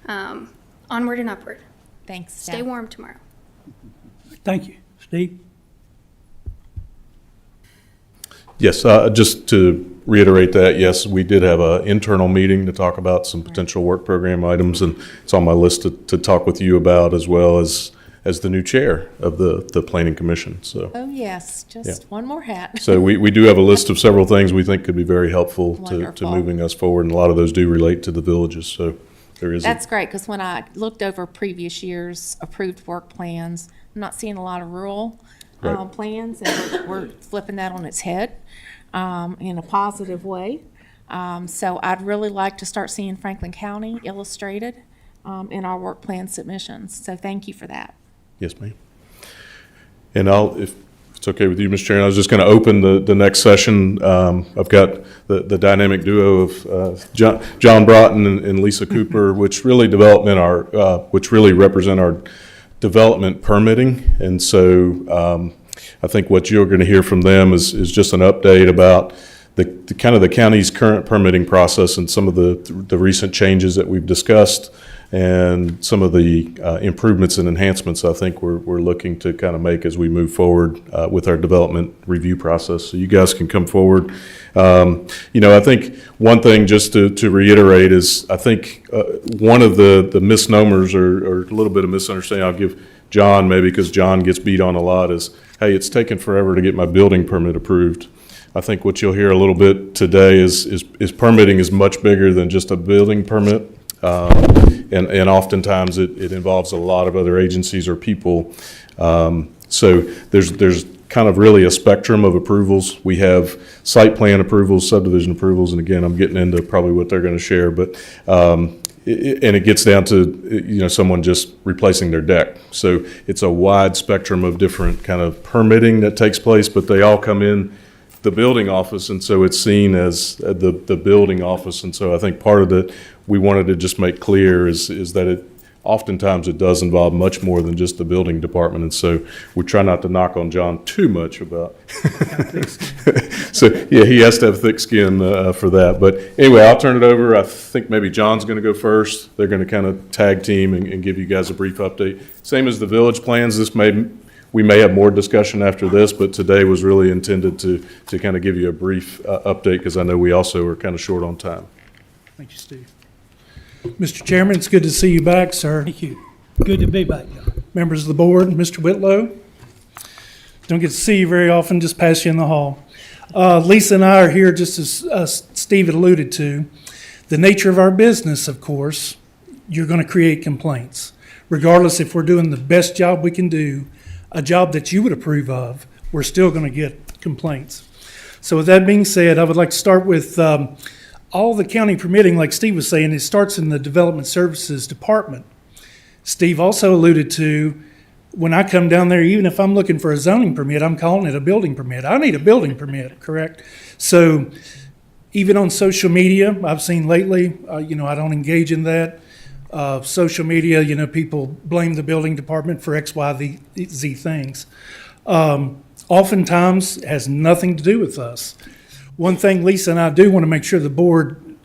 onward and upward. Thanks, Stay staff. warm tomorrow. Thank you. Steve? Yes, just to reiterate that, yes, we did have an internal meeting to talk about some potential work program items, and it's on my list to talk with you about, as well as the new chair of the Planning Commission, so. Oh, yes, just one more hat. So we do have a list of several things we think could be very helpful to Wonderful. moving us forward, and a lot of those do relate to the villages, so there is. That's great, because when I looked over previous years' approved work plans, I'm not seeing a lot of rural Right. plans, and we're flipping that on its head in a positive way. So I'd really like to start seeing Franklin County illustrated in our work plan submissions. So thank you for that. Yes, ma'am. And if it's okay with you, Mr. Chairman, I was just going to open the next session. I've got the dynamic duo of John Broughton and Lisa Cooper, which really represent our development permitting. And so I think what you're going to hear from them is just an update about the kind of the county's current permitting process and some of the recent changes that we've discussed, and some of the improvements and enhancements I think we're looking to kind of make as we move forward with our development review process. So you guys can come forward. I think one thing just to reiterate is I think one of the misnomers or a little bit of misunderstanding I'll give John, maybe because John gets beat on a lot, is, hey, it's taken forever to get my building permit approved. I think what you'll hear a little bit today is permitting is much bigger than just a building permit. And oftentimes it involves a lot of other agencies or people. So there's kind of really a spectrum of approvals. We have site plan approvals, subdivision approvals, and again, I'm getting into probably what they're going to share, but it gets down to someone just replacing their deck. So it's a wide spectrum of different kind of permitting that takes place, but they all come in the building office, and so it's seen as the building office. And so I think part of it we wanted to just make clear is that oftentimes it does involve much more than just the building department, and so we try not to knock on John too much about. So yeah, he has to have thick skin for that. But anyway, I'll turn it over. I think maybe John's going to go first. They're going to kind of tag team and give you guys a brief update. Same as the village plans. We may have more discussion after this, but today was really intended to kind of give you a brief update, because I know we also are kind of short on time. Thank you, Steve. Mr. Chairman, it's good to see you back, sir. Thank you. Good to be back. Members of the board, Mr. Whitlow. Don't get to see you very often, just pass you in the hall. Lisa and I are here, just as Steve had alluded to. The nature of our business, of course, you're going to create complaints. Regardless if we're doing the best job we can do, a job that you would approve of, we're still going to get complaints. So with that being said, I would like to start with all the county permitting, like Steve was saying, it starts in the Development Services Department. Steve also alluded to, when I come down there, even if I'm looking for a zoning permit, I'm calling it a building permit. I need a building permit, correct? So even on social media, I've seen lately, I don't engage in that. Social media, people blame the building department for X, Y, Z things. Oftentimes has nothing to do with us. One thing Lisa and I do want to make sure the board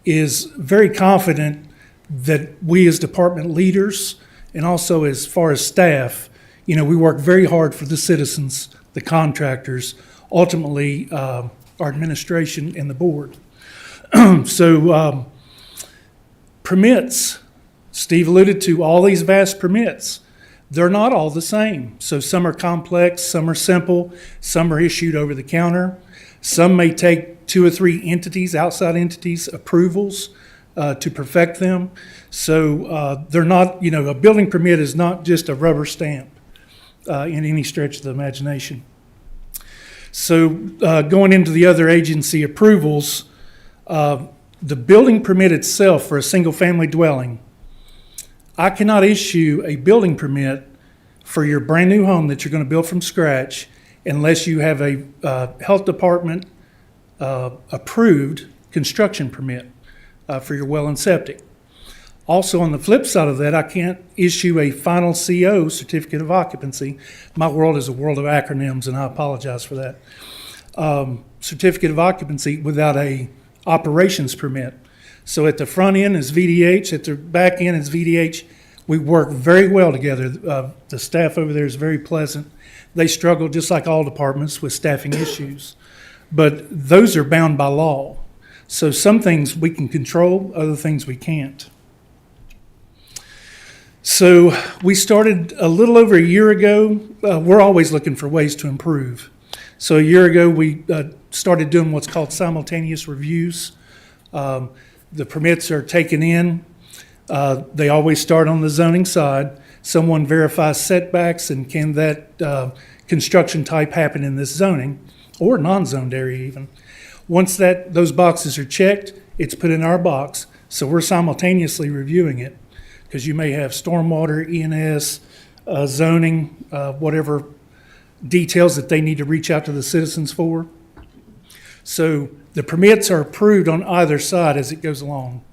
is very confident that we as department leaders, and also as far as staff, we work very hard for the citizens, the contractors, ultimately our administration and the board. So permits, Steve alluded to all these vast permits. They're not all the same. So some are complex, some are simple, some are issued over the counter. Some may take 2 or 3 entities, outside entities, approvals to perfect them. So they're not, a building permit is not just a rubber stamp in any stretch of the imagination. So going into the other agency approvals, the building permit itself for a single-family dwelling, I cannot issue a building permit for your brand-new home that you're going to build from scratch unless you have a health department approved construction permit for your well and septic. Also, on the flip side of that, I can't issue a final CO, certificate of occupancy. My world is a world of acronyms, and I apologize for that. Certificate of occupancy without a operations permit. So at the front end is VDH, at the back end is VDH. We work very well together. The staff over there is very pleasant. They struggle, just like all departments, with staffing issues. But those are bound by law. So some things we can control, other things we can't. So we started a little over a year ago. We're always looking for ways to improve. So a year ago, we started doing what's called simultaneous reviews. The permits are taken in. They always start on the zoning side. Someone verifies setbacks and can that construction type happen in this zoning or non-zoned area even. Once those boxes are checked, it's put in our box. So we're simultaneously reviewing it because you may have stormwater, E&S, zoning, whatever details that they need to reach out to the citizens for. So the permits are approved on either side as it goes along.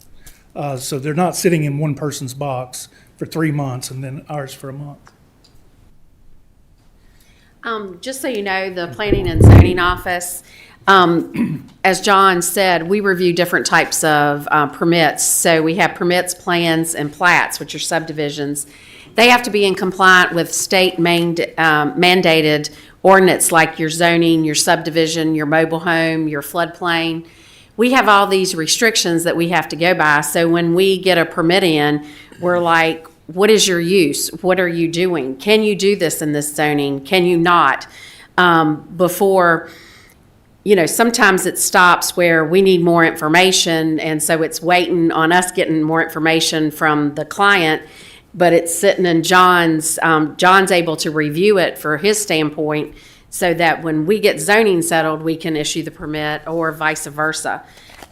So they're not sitting in one person's box for 3 months and then ours for a month. Just so you know, the Planning and Zoning Office, as John said, we review different types of permits. So we have permits, plans, and plats, which are subdivisions. They have to be in compliant with state mandated ordinance like your zoning, your subdivision, your mobile home, your floodplain. We have all these restrictions that we have to go by. So when we get a permit in, we're like, what is your use? What are you doing? Can you do this in this zoning? Can you not? Before, sometimes it stops where we need more information, and so it's waiting on us getting more information from the client, but it's sitting in John's able to review it for his standpoint so that when we get zoning settled, we can issue the permit or vice versa.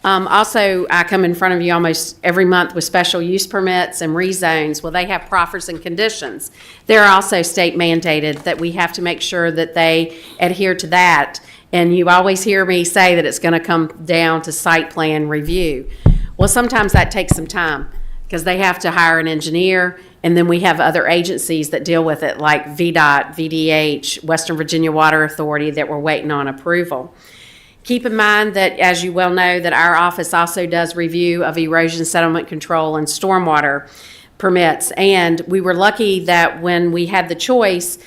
Also, I come in front of you almost every month with special use permits and rezones. Well, they have proffers and conditions. They're also state mandated that we have to make sure that they adhere to that. And you always hear me say that it's going to come down to site plan review. Well, sometimes that takes some time because they have to hire an engineer, and then we have other agencies that deal with it like VDOT, VDH, Western Virginia Water Authority that we're waiting on approval. Keep in mind that, as you well know, that our office also does review of erosion settlement control and stormwater permits. And we were lucky that when we had the choice,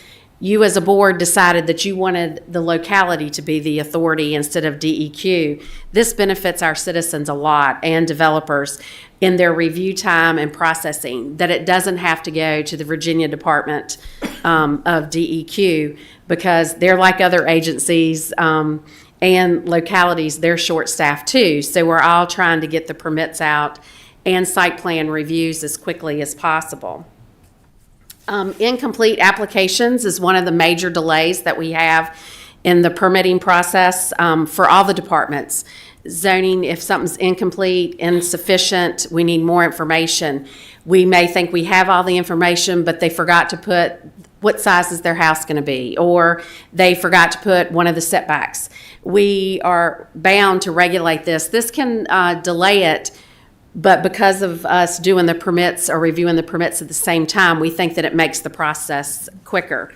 you as a board decided that you wanted the locality to be the authority instead of DEQ. This benefits our citizens a lot and developers in their review time and processing, that it doesn't have to go to the Virginia Department of DEQ because they're like other agencies and localities, they're short-staffed too. So we're all trying to get the permits out and site plan reviews as quickly as possible. Incomplete applications is one of the major delays that we have in the permitting process for all the departments. Zoning, if something's incomplete, insufficient, we need more information. We may think we have all the information, but they forgot to put what size is their house going to be, or they forgot to put one of the setbacks. We are bound to regulate this. This can delay it, but because of us doing the permits or reviewing the permits at the same time, we think that it makes the process quicker.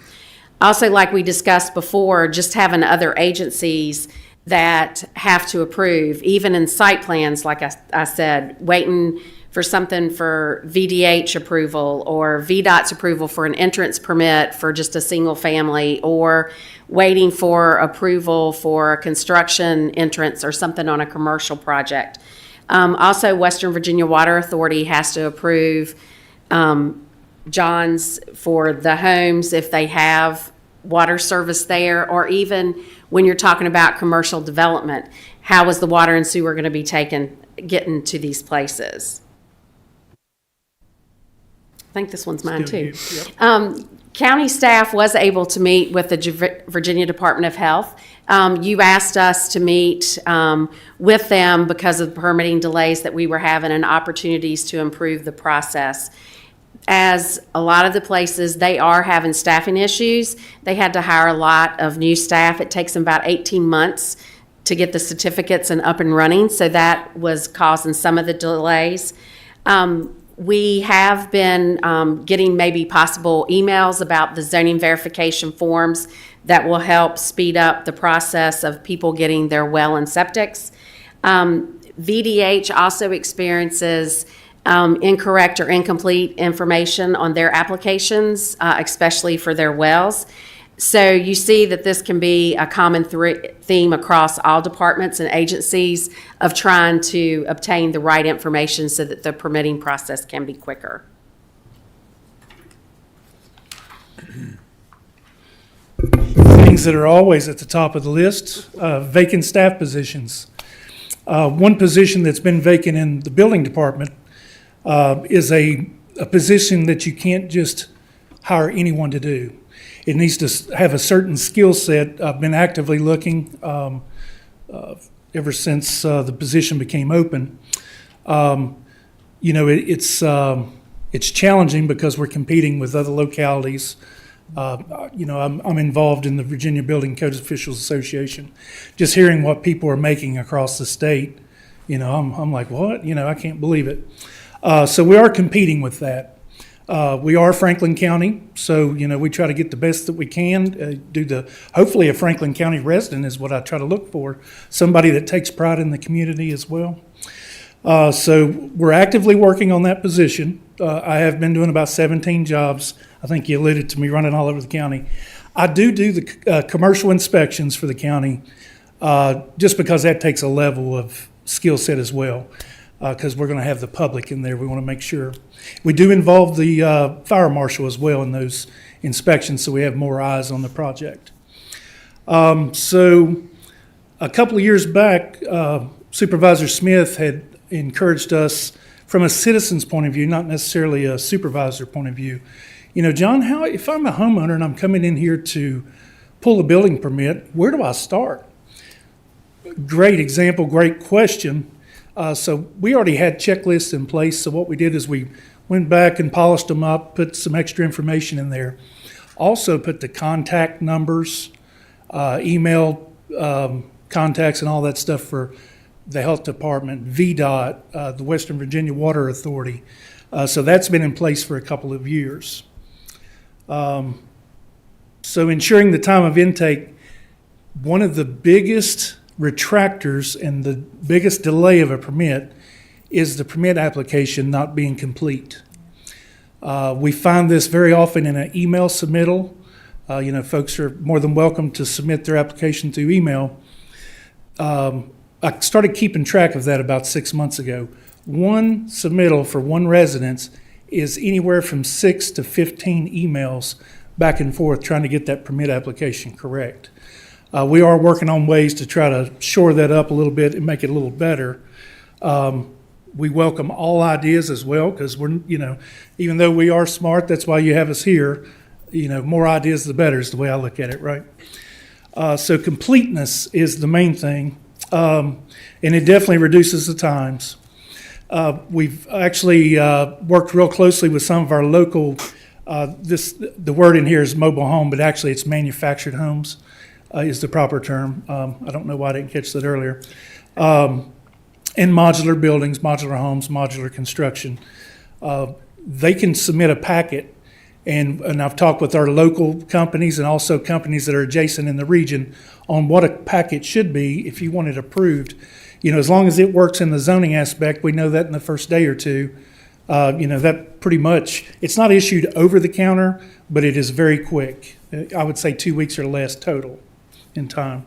Also, like we discussed before, just having other agencies that have to approve, even in site plans, like I said, waiting for something for VDH approval or VDOT's approval for an entrance permit for just a single family, or waiting for approval for a construction entrance or something on a commercial project. Also, Western Virginia Water Authority has to approve John's for the homes if they have water service there, or even when you're talking about commercial development, how is the water and sewer going to be getting to these places? I think this one's mine too. Yep. County staff was able to meet with the Virginia Department of Health. You asked us to meet with them because of the permitting delays that we were having and opportunities to improve the process. As a lot of the places, they are having staffing issues. They had to hire a lot of new staff. It takes them about 18 months to get the certificates and up and running, so that was causing some of the delays. We have been getting maybe possible emails about the zoning verification forms that will help speed up the process of people getting their well and septics. VDH also experiences incorrect or incomplete information on their applications, especially for their wells. So you see that this can be a common theme across all departments and agencies of trying to obtain the right information so that the permitting process can be quicker. Things that are always at the top of the list, vacant staff positions. One position that's been vacant in the building department is a position that you can't just hire anyone to do. It needs to have a certain skill set. I've been actively looking ever since the position became open. You know, it's challenging because we're competing with other localities. You know, I'm involved in the Virginia Building Codes Officials Association. Just hearing what people are making across the state, you know, I'm like, what? You know, I can't believe it. So we are competing with that. We are Franklin County, so, you know, we try to get the best that we can. Hopefully a Franklin County resident is what I try to look for, somebody that takes pride in the community as well. So we're actively working on that position. I have been doing about 17 jobs. I think you alluded to me running all over the county. I do the commercial inspections for the county just because that takes a level of skill set as well, because we're going to have the public in there. We want to make sure. We do involve the fire marshal as well in those inspections, so we have more eyes on the project. So a couple of years back, Supervisor Smith had encouraged us from a citizen's point of view, not necessarily a supervisor point of view. You know, John, if I'm a homeowner and I'm coming in here to pull a building permit, where do I start? Great example, great question. So we already had checklists in place. So what we did is we went back and polished them up, put some extra information in there. Also put the contact numbers, email contacts and all that stuff for the health department, VDOT, the Western Virginia Water Authority. So that's been in place for a couple of years. So ensuring the time of intake, one of the biggest retractors and the biggest delay of a permit is the permit application not being complete. We find this very often in an email submittal. You know, folks are more than welcome to submit their application through email. I started keeping track of that about 6 months ago. One submittal for one residence is anywhere from 6 to 15 emails back and forth trying to get that permit application correct. We are working on ways to try to shore that up a little bit and make it a little better. We welcome all ideas as well, because we're, you know, even though we are smart, that's why you have us here. You know, more ideas the better is the way I look at it, right? So completeness is the main thing, and it definitely reduces the times. We've actually worked real closely with some of our local, the word in here is mobile home, but actually it's manufactured homes is the proper term. I don't know why I didn't catch that earlier. And modular buildings, modular homes, modular construction. They can submit a packet, and I've talked with our local companies and also companies that are adjacent in the region on what a packet should be if you want it approved. You know, as long as it works in the zoning aspect, we know that in the first day or two. You know, that pretty much, it's not issued over the counter, but it is very quick. I would say 2 weeks or less total in time.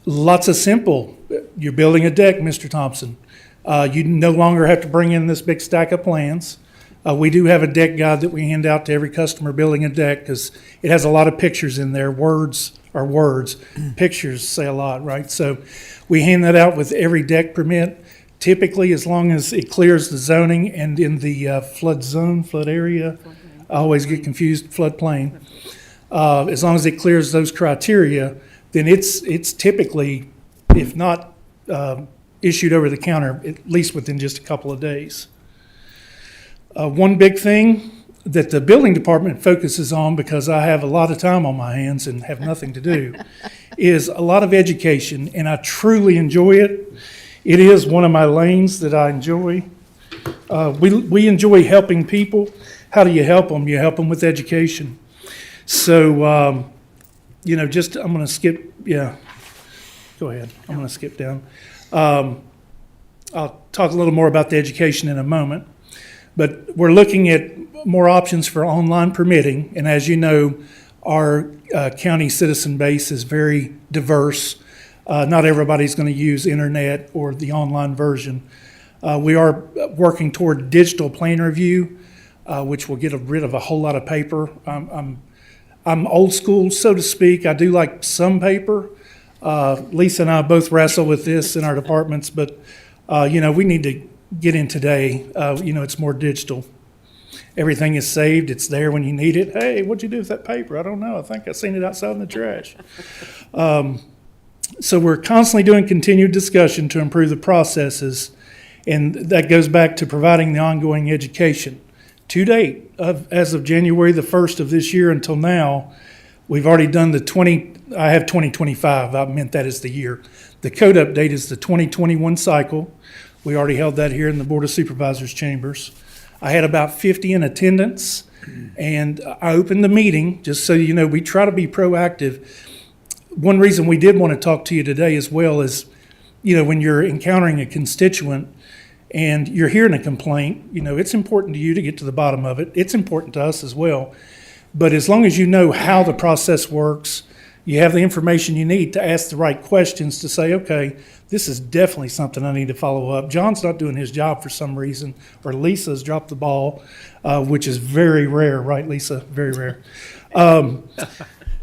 Lots of simple. You're building a deck, Mr. Thompson. You no longer have to bring in this big stack of plans. We do have a deck guide that we hand out to every customer building a deck because it has a lot of pictures in there. Words are words. Pictures say a lot, right? So we hand that out with every deck permit. Typically, as long as it clears the zoning and in the flood zone, flood area, I always get confused, floodplain. As long as it clears those criteria, then it's typically, if not issued over the counter, at least within just a couple of days. One big thing that the building department focuses on, because I have a lot of time on my hands and have nothing to do, is a lot of education, and I truly enjoy it. It is one of my lanes that I enjoy. We enjoy helping people. How do you help them? You help them with education. So, I'm going to skip, go ahead. I'm going to skip down. I'll talk a little more about the education in a moment. But we're looking at more options for online permitting. And as you know, our county citizen base is very diverse. Not everybody's going to use internet or the online version. We are working toward digital plan review, which will get rid of a whole lot of paper. I'm old school, so to speak. I do like some paper. Lisa and I both wrestle with this in our departments, but we need to get in today. It's more digital. Everything is saved. It's there when you need it. Hey, what'd you do with that paper? I don't know. I think I seen it outside in the trash. So we're constantly doing continued discussion to improve the processes, and that goes back to providing the ongoing education. To date, as of January the 1st of this year until now, we've already done I have 2025, I meant that as the year. The code update is the 2021 cycle. We already held that here in the Board of Supervisors chambers. I had about 50 in attendance, and I opened the meeting, just so you know, we try to be proactive. One reason we did want to talk to you today as well is, when you're encountering a constituent and you're hearing a complaint, it's important to you to get to the bottom of it. It's important to us as well. But as long as you know how the process works, you have the information you need to ask the right questions to say, okay, this is definitely something I need to follow up. John's not doing his job for some reason, or Lisa's dropped the ball, which is very rare, right, Lisa? Very rare.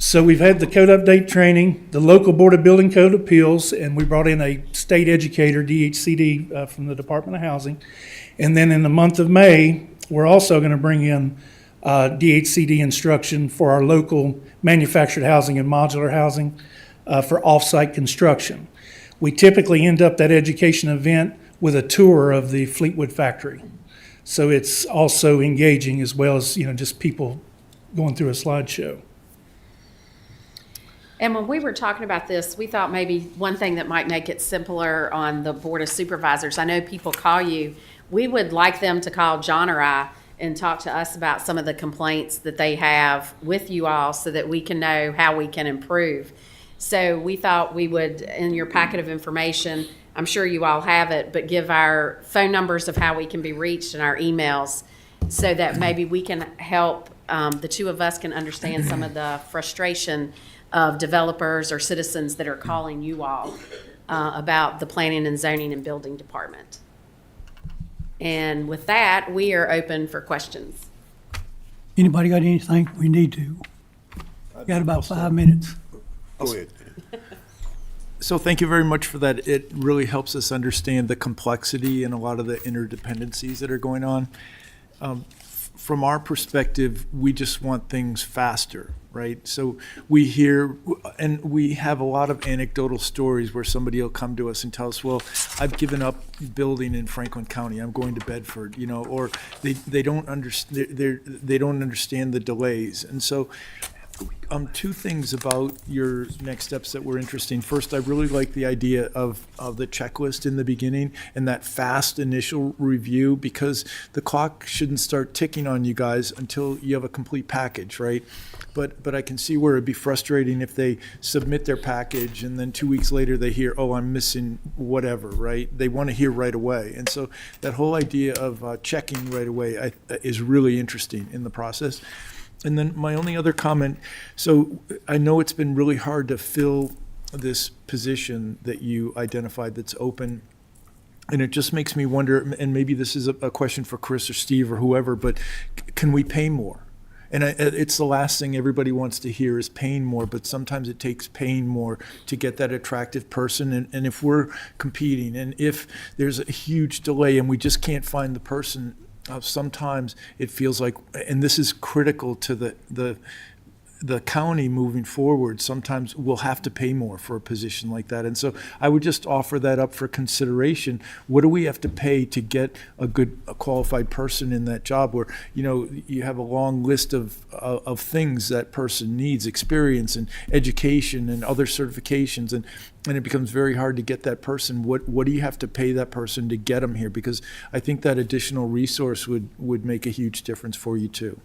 So we've had the code update training, the local Board of Building Code Appeals, and we brought in a state educator, DHCD, from the Department of Housing. And then in the month of May, we're also going to bring in DHCD instruction for our local manufactured housing and modular housing for off-site construction. We typically end up that education event with a tour of the Fleetwood factory. So it's also engaging as well as, just people going through a slideshow. And when we were talking about this, we thought maybe one thing that might make it simpler on the Board of Supervisors, I know people call you, we would like them to call John or I and talk to us about some of the complaints that they have with you all so that we can know how we can improve. So we thought we would, in your packet of information, I'm sure you all have it, but give our phone numbers of how we can be reached and our emails so that maybe we can help, the two of us can understand some of the frustration of developers or citizens that are calling you all about the planning and zoning and building department. And with that, we are open for questions. Anybody got anything we need to? Got about 5 minutes. Go ahead. So thank you very much for that. It really helps us understand the complexity and a lot of the interdependencies that are going on. From our perspective, we just want things faster, right? So we hear, and we have a lot of anecdotal stories where somebody will come to us and tell us, well, I've given up building in Franklin County, I'm going to Bedford, or they don't understand, they don't understand the delays. And so two things about your next steps that were interesting. First, I really like the idea of the checklist in the beginning and that fast initial review, because the clock shouldn't start ticking on you guys until you have a complete package, right? But I can see where it'd be frustrating if they submit their package and then 2 weeks later they hear, oh, I'm missing whatever, right? They want to hear right away. And so that whole idea of checking right away is really interesting in the process. And then my only other comment, so I know it's been really hard to fill this position that you identified that's open. And it just makes me wonder, and maybe this is a question for Chris or Steve or whoever, but can we pay more? And it's the last thing everybody wants to hear is paying more, but sometimes it takes paying more to get that attractive person. And if we're competing and if there's a huge delay and we just can't find the person, sometimes it feels like, and this is critical to the the county moving forward, sometimes we'll have to pay more for a position like that. And so I would just offer that up for consideration. What do we have to pay to get a qualified person in that job where, you have a long list of things that person needs, experience and education and other certifications, and it becomes very hard to get that person. What do you have to pay that person to get them here? Because I think that additional resource would make a huge difference for you too.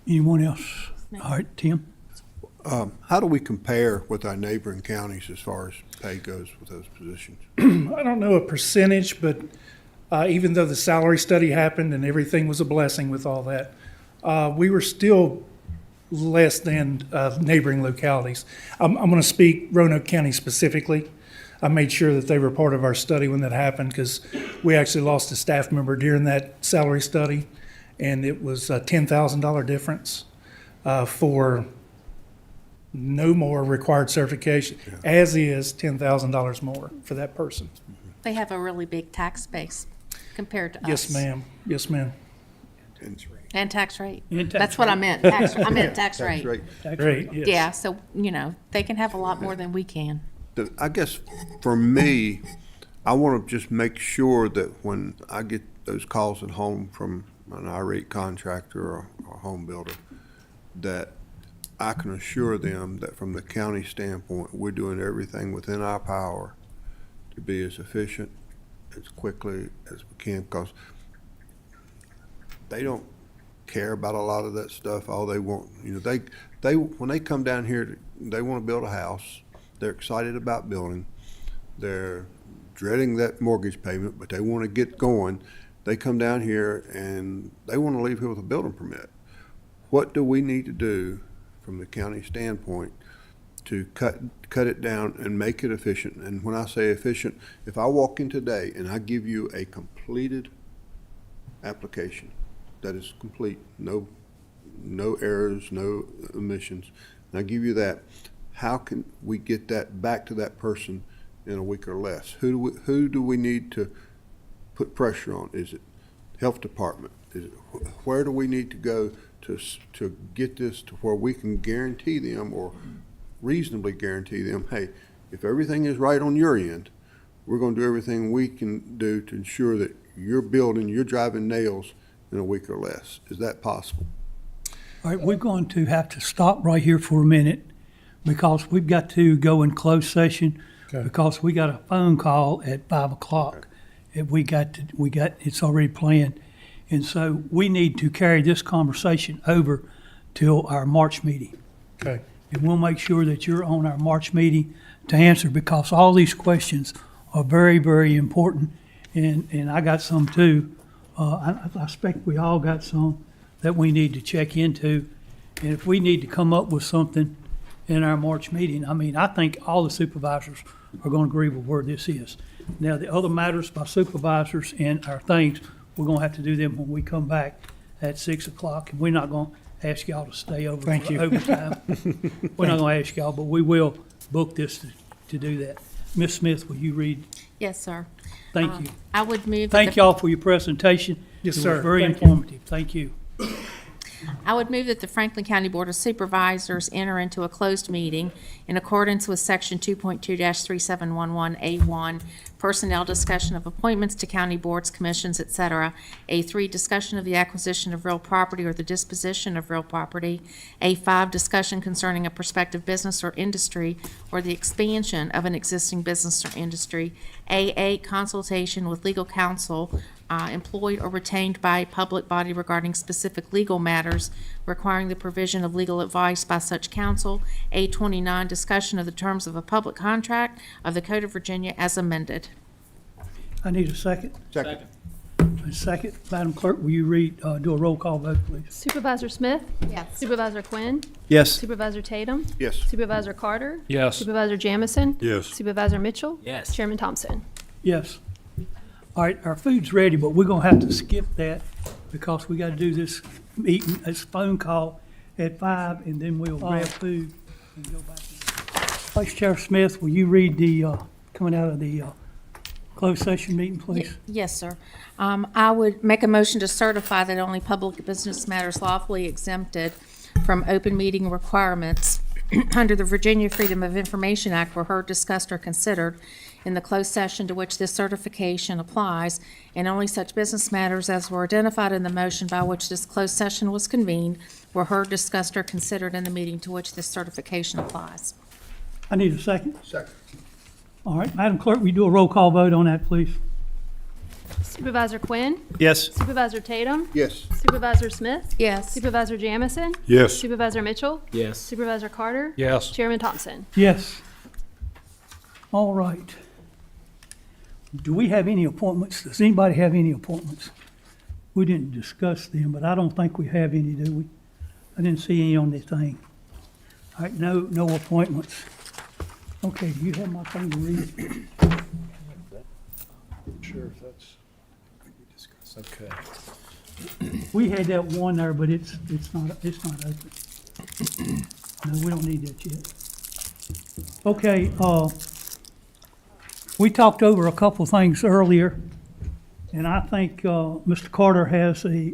Anyone else? All right, Tim? How do we compare with our neighboring counties as far as pay goes with those positions? I don't know a percentage, but even though the salary study happened and everything was a blessing with all that, we were still less than neighboring localities. I'm going to speak Roanoke County specifically. I made sure that they were part of our study when that happened because we actually lost a staff member during that salary study, and it was a $10,000 difference for no more required certification, as is $10,000 more for that person. They have a really big tax base compared to us. Yes, ma'am. Yes, ma'am. And tax rate. And tax That's what I meant. I meant tax rate. Tax rate, yes. Yeah, so, they can have a lot more than we can. I guess for me, I want to just make sure that when I get those calls at home from an irate contractor or home builder, that I can assure them that from the county standpoint, we're doing everything within our power to be as efficient, as quickly as we can, because they don't care about a lot of that stuff. All they want, they when they come down here, they want to build a house. They're excited about building. They're dreading that mortgage payment, but they want to get going. They come down here and they want to leave here with a building permit. What do we need to do from the county standpoint to cut it down and make it efficient? And when I say efficient, if I walk in today and I give you a completed application that is complete, no errors, no omissions, and I give you that, how can we get that back to that person in a week or less? Who do we need to put pressure on? Is it health department? Where do we need to go to get this to where we can guarantee them, or reasonably guarantee them, hey, if everything is right on your end, we're going to do everything we can do to ensure that you're driving nails in a week or less. Is that possible? All right, we're going to have to stop right here for a minute because we've got to go in closed session because we got a phone call at 5 o'clock. And it's already planned. And so we need to carry this conversation over till our March meeting. Okay. And we'll make sure that you're on our March meeting to answer because all these questions are very, very important. And I got some too. I expect we all got some that we need to check into. And if we need to come up with something in our March meeting, I think all the supervisors are going to agree with where this is. Now, the other matters by supervisors and our things, we're going to have to do them when we come back at 6 o'clock. And we're not going to ask y'all to stay over Thank you. overtime. We're not going to ask y'all, but we will book this to do that. Ms. Smith, will you read? Yes, sir. Thank you. I would move. Thank y'all for your presentation. Yes, It sir. was very Thank you. informative. Thank you. I would move that the Franklin County Board of Supervisors enter into a closed meeting in accordance with Section 2.2-3711A1, personnel discussion of appointments to county boards, commissions, et cetera. A3, discussion of the acquisition of real property or the disposition of real property. A5, discussion concerning a prospective business or industry or the expansion of an existing business or industry. A8, consultation with legal counsel employed or retained by a public body regarding specific legal matters requiring the provision of legal advice by such counsel. A29, discussion of the terms of a public contract of the Code of Virginia as amended. I need a second. Second. A second. Madam Clerk, will you do a roll call vote, please? Supervisor Smith? Yes. Supervisor Quinn? Yes. Supervisor Tatum? Yes. Supervisor Carter? Yes. Supervisor Jamison? Yes. Supervisor Mitchell? Yes. Chairman Thompson? Yes. All right, our food's ready, but we're going to have to skip that because we got to do this meeting, this phone call at 5, and then we'll grab food and go back. Vice Chair Smith, will you read the, coming out of the closed session meeting, please? Yes, sir. I would make a motion to certify that only public business matters lawfully exempted from open meeting requirements under the Virginia Freedom of Information Act were heard, discussed, or considered in the closed session to which this certification applies, and only such business matters as were identified in the motion by which this closed session was convened were heard, discussed, or considered in the meeting to which this certification applies. I need a second. Second. All right, Madam Clerk, will you do a roll call vote on that, please? Supervisor Quinn? Yes. Supervisor Tatum? Yes. Supervisor Smith? Yes. Supervisor Jamison? Yes. Supervisor Mitchell? Yes. Supervisor Carter? Yes. Chairman Thompson? Yes. All right. Do we have any appointments? Does anybody have any appointments? We didn't discuss them, but I don't think we have any, do we? I didn't see any on the thing. All right, no appointments. Okay, do you have my thing to read? Sure, if that's, okay. We had that one there, but it's not open. No, we don't need that yet. Okay, we talked over a couple of things earlier, and I think Mr. Carter has a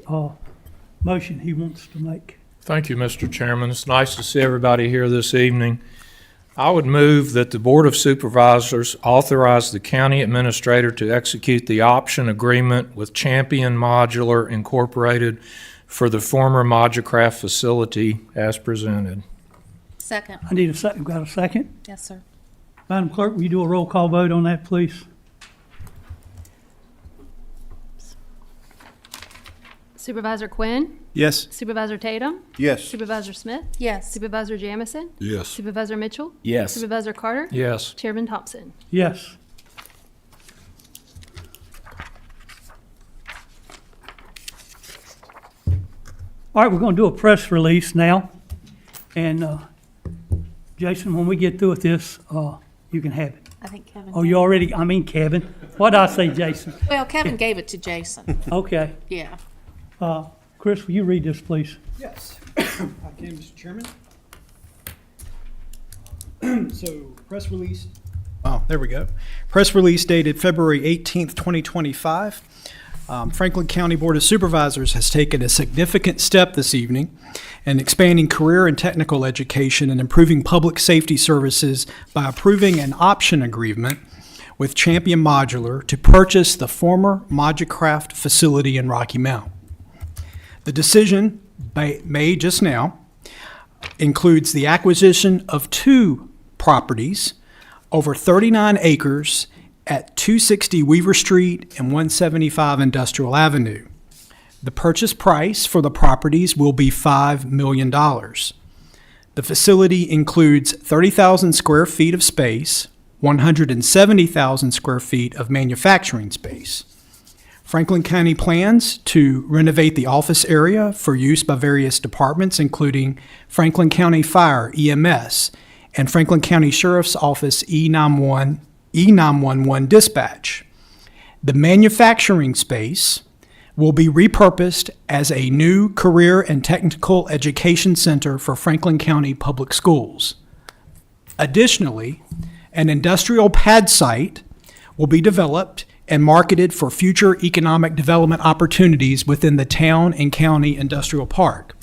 motion he wants to make. Thank you, Mr. Chairman. It's nice to see everybody here this evening. I would move that the Board of Supervisors authorize the county administrator to execute the option agreement with Champion Modular Incorporated for the former Moducraft facility as presented. Second. I need a second. Got a second? Yes, sir. Madam Clerk, will you do a roll call vote on that, please? Supervisor Quinn? Yes. Supervisor Tatum? Yes. Supervisor Smith? Yes. Supervisor Jamison? Yes. Supervisor Mitchell? Yes. Supervisor Carter? Yes. Chairman Thompson? Yes. All right, we're going to do a press release now. And Jason, when we get through with this, you can have it. I think Kevin. Oh, you already, I mean Kevin. What did I say, Jason? Well, Kevin gave it to Jason. Okay. Yeah. Chris, will you read this, please? Yes. Okay, Mr. Chairman. So, press release. Oh, there we go. Press release dated February 18th, 2025. Franklin County Board of Supervisors has taken a significant step this evening in expanding career and technical education and improving public safety services by approving an option agreement with Champion Modular to purchase the former Moducraft facility in Rocky Mount. The decision made just now includes the acquisition of 2 properties over 39 acres at 260 Weaver Street and 175 Industrial Avenue. The purchase price for the properties will be $5 million. The facility includes 30,000 square feet of space, 170,000 square feet of manufacturing space. Franklin County plans to renovate the office area for use by various departments, including Franklin County Fire, EMS, and Franklin County Sheriff's Office E911 dispatch. The manufacturing space will be repurposed as a new career and technical education center for Franklin County Public Schools. Additionally, an industrial pad site will be developed and marketed for future economic development opportunities within the town and county industrial park.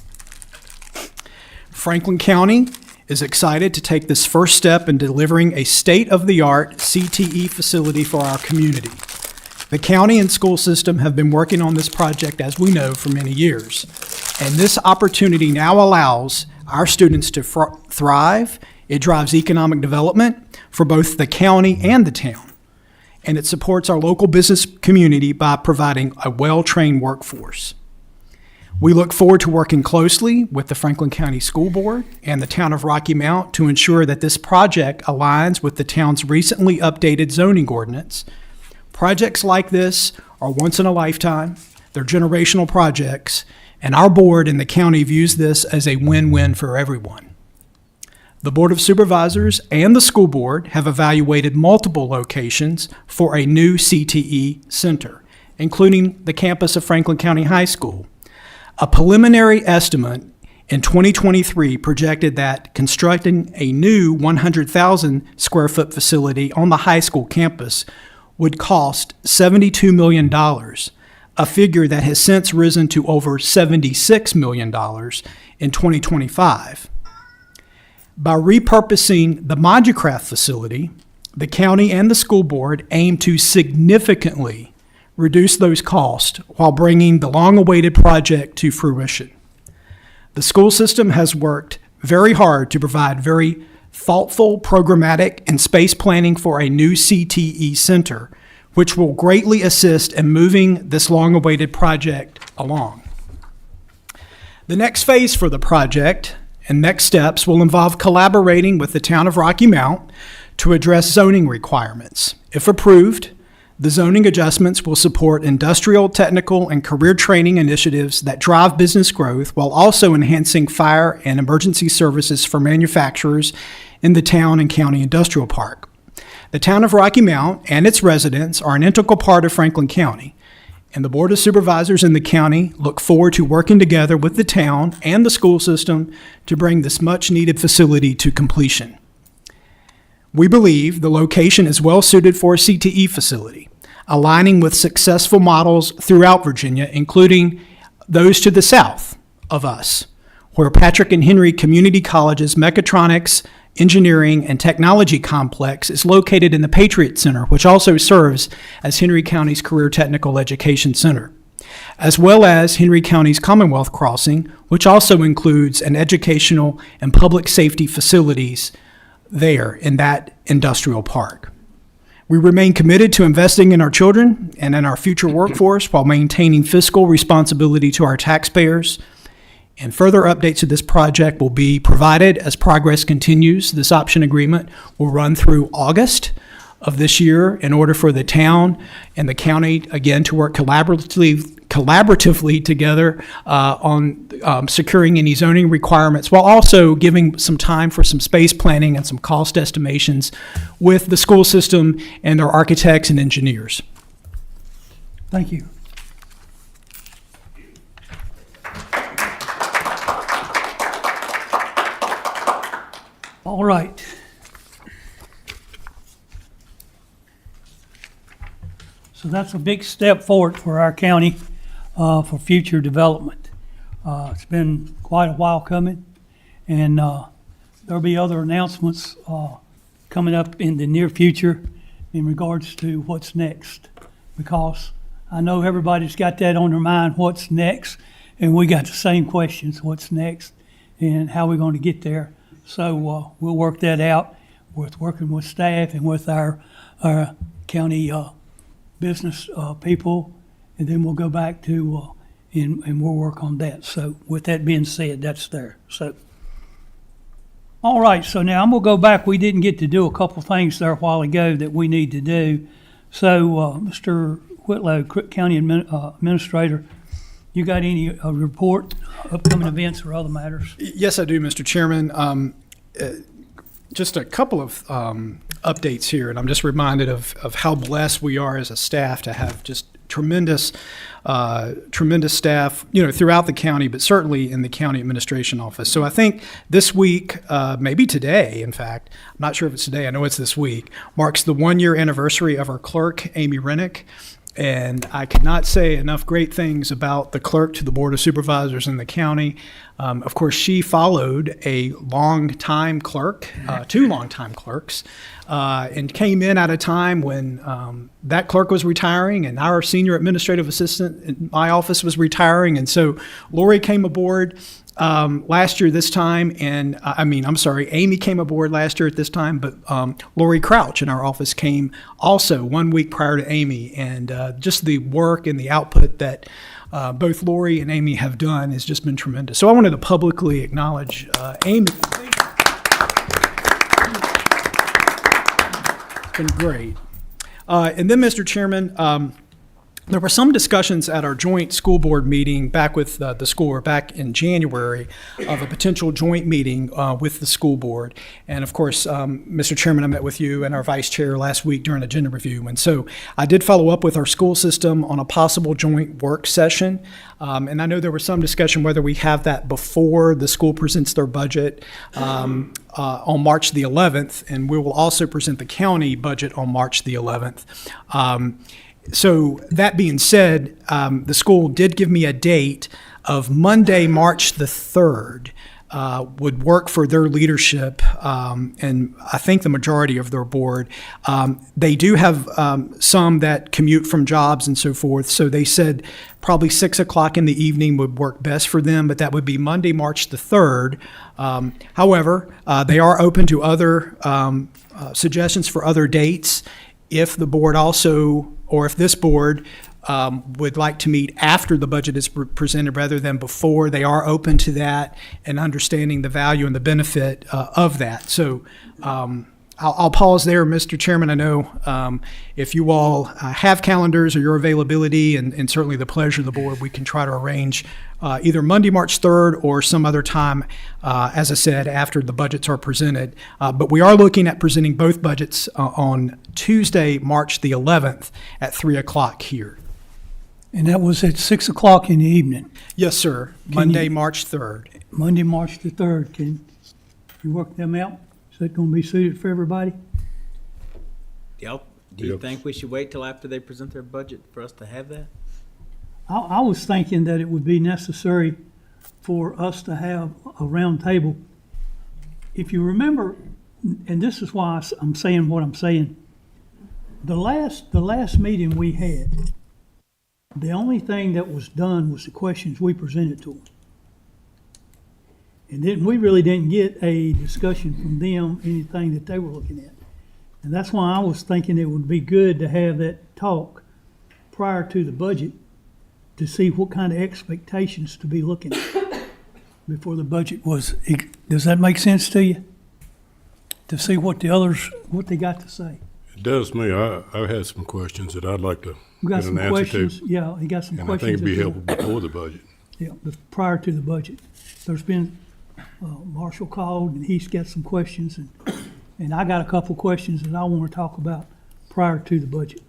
Franklin County is excited to take this first step in delivering a state-of-the-art CTE facility for our community. The county and school system have been working on this project, as we know, for many years. And this opportunity now allows our students to thrive. It drives economic development for both the county and the town. And it supports our local business community by providing a well-trained workforce. We look forward to working closely with the Franklin County School Board and the town of Rocky Mount to ensure that this project aligns with the town's recently updated zoning ordinance. Projects like this are once in a lifetime, they're generational projects, and our board and the county views this as a win-win for everyone. The Board of Supervisors and the school board have evaluated multiple locations for a new CTE center, including the campus of Franklin County High School. A preliminary estimate in 2023 projected that constructing a new 100,000 square foot facility on the high school campus would cost $72 million, a figure that has since risen to over $76 million in 2025. By repurposing the Moducraft facility, the county and the school board aim to significantly reduce those costs while bringing the long-awaited project to fruition. The school system has worked very hard to provide very thoughtful, programmatic, and space planning for a new CTE center, which will greatly assist in moving this long-awaited project along. The next phase for the project and next steps will involve collaborating with the town of Rocky Mount to address zoning requirements. If approved, the zoning adjustments will support industrial, technical, and career training initiatives that drive business growth while also enhancing fire and emergency services for manufacturers in the town and county industrial park. The town of Rocky Mount and its residents are an integral part of Franklin County, and the Board of Supervisors in the county look forward to working together with the town and the school system to bring this much-needed facility to completion. We believe the location is well-suited for a CTE facility, aligning with successful models throughout Virginia, including those to the south of us, where Patrick and Henry Community College's Mechatronics, Engineering, and Technology Complex is located in the Patriot Center, which also serves as Henry County's Career Technical Education Center, as well as Henry County's Commonwealth Crossing, which also includes an educational and public safety facilities there in that industrial park. We remain committed to investing in our children and in our future workforce while maintaining fiscal responsibility to our taxpayers. And further updates to this project will be provided as progress continues. This option agreement will run through August of this year in order for the town and the county, again, to work collaboratively together on securing any zoning requirements, while also giving some time for some space planning and some cost estimations with the school system and their architects and engineers. Thank you. All right. So that's a big step forward for our county for future development. It's been quite a while coming, and there'll be other announcements coming up in the near future in regards to what's next, because I know everybody's got that on their mind, what's next, and we got the same questions, what's next and how we're going to get there. So we'll work that out with working with staff and with our county business people, and then we'll go back to and we'll work on that. So with that being said, that's there. So all right, so now I'm gonna go back. We didn't get to do a couple things there a while ago that we need to do. So Mr. Whitlow, County Administrator, you got any report, upcoming events or other matters? Yes, I do, Mr. Chairman. Just a couple of updates here, and I'm just reminded of how blessed we are as a staff to have just tremendous staff, throughout the county, but certainly in the county administration office. So I think this week, maybe today, in fact, I'm not sure if it's today, I know it's this week, marks the 1-year anniversary of our clerk, Amy Rennick. And I cannot say enough great things about the clerk to the Board of Supervisors in the county. Of course, she followed a long-time clerk, 2 long-time clerks, and came in at a time when that clerk was retiring and our senior administrative assistant in my office was retiring. And so Lori came aboard last year this time, and Amy came aboard last year at this time, but Lori Crouch in our office came also 1 week prior to Amy, and just the work and the output that both Lori and Amy have done has just been tremendous. So I wanted to publicly acknowledge Amy. It's been great. And then, Mr. Chairman, there were some discussions at our joint school board meeting back with the school board back in January of a potential joint meeting with the school board. And of course, Mr. Chairman, I met with you and our vice chair last week during agenda review. And so I did follow up with our school system on a possible joint work session. And I know there was some discussion whether we have that before the school presents their budget on March the 11th. And we will also present the county budget on March the 11th. So that being said, the school did give me a date of Monday, March the 3rd, would work for their leadership, and I think the majority of their board. They do have some that commute from jobs and so forth, so they said probably 6 o'clock in the evening would work best for them, but that would be Monday, March the 3rd. However, they are open to other suggestions for other dates. If the board also, or if this board would like to meet after the budget is presented rather than before, they are open to that and understanding the value and the benefit of that. So I'll pause there, Mr. Chairman. I know if you all have calendars or your availability and certainly the pleasure of the board, we can try to arrange either Monday, March 3rd or some other time, as I said, after the budgets are presented. But we are looking at presenting both budgets on Tuesday, March the 11th at 3 o'clock here. And that was at 6 o'clock in the evening. Yes, sir. Monday, March 3rd. Monday, March the 3rd. Can you work them out? Is that going to be suited for everybody? Yep. Do you think we should wait till after they present their budget for us to have that? I was thinking that it would be necessary for us to have a round table. If you remember, and this is why I'm saying what I'm saying, the last meeting we had, the only thing that was done was the questions we presented to them. And then we really didn't get a discussion from them, anything that they were looking at. And that's why I was thinking it would be good to have that talk prior to the budget to see what kind of expectations to be looking at before the budget was. Does that make sense to you? To see what the others, what they got to say. It does to me. I had some questions that I'd like to We got get some an answer questions. to. Yeah, he got some And I questions. think it'd be as well. helpful before the budget. Yeah, prior to the budget. There's been, Marshall called and he's got some questions and I got a couple questions that I want to talk about prior to the budget.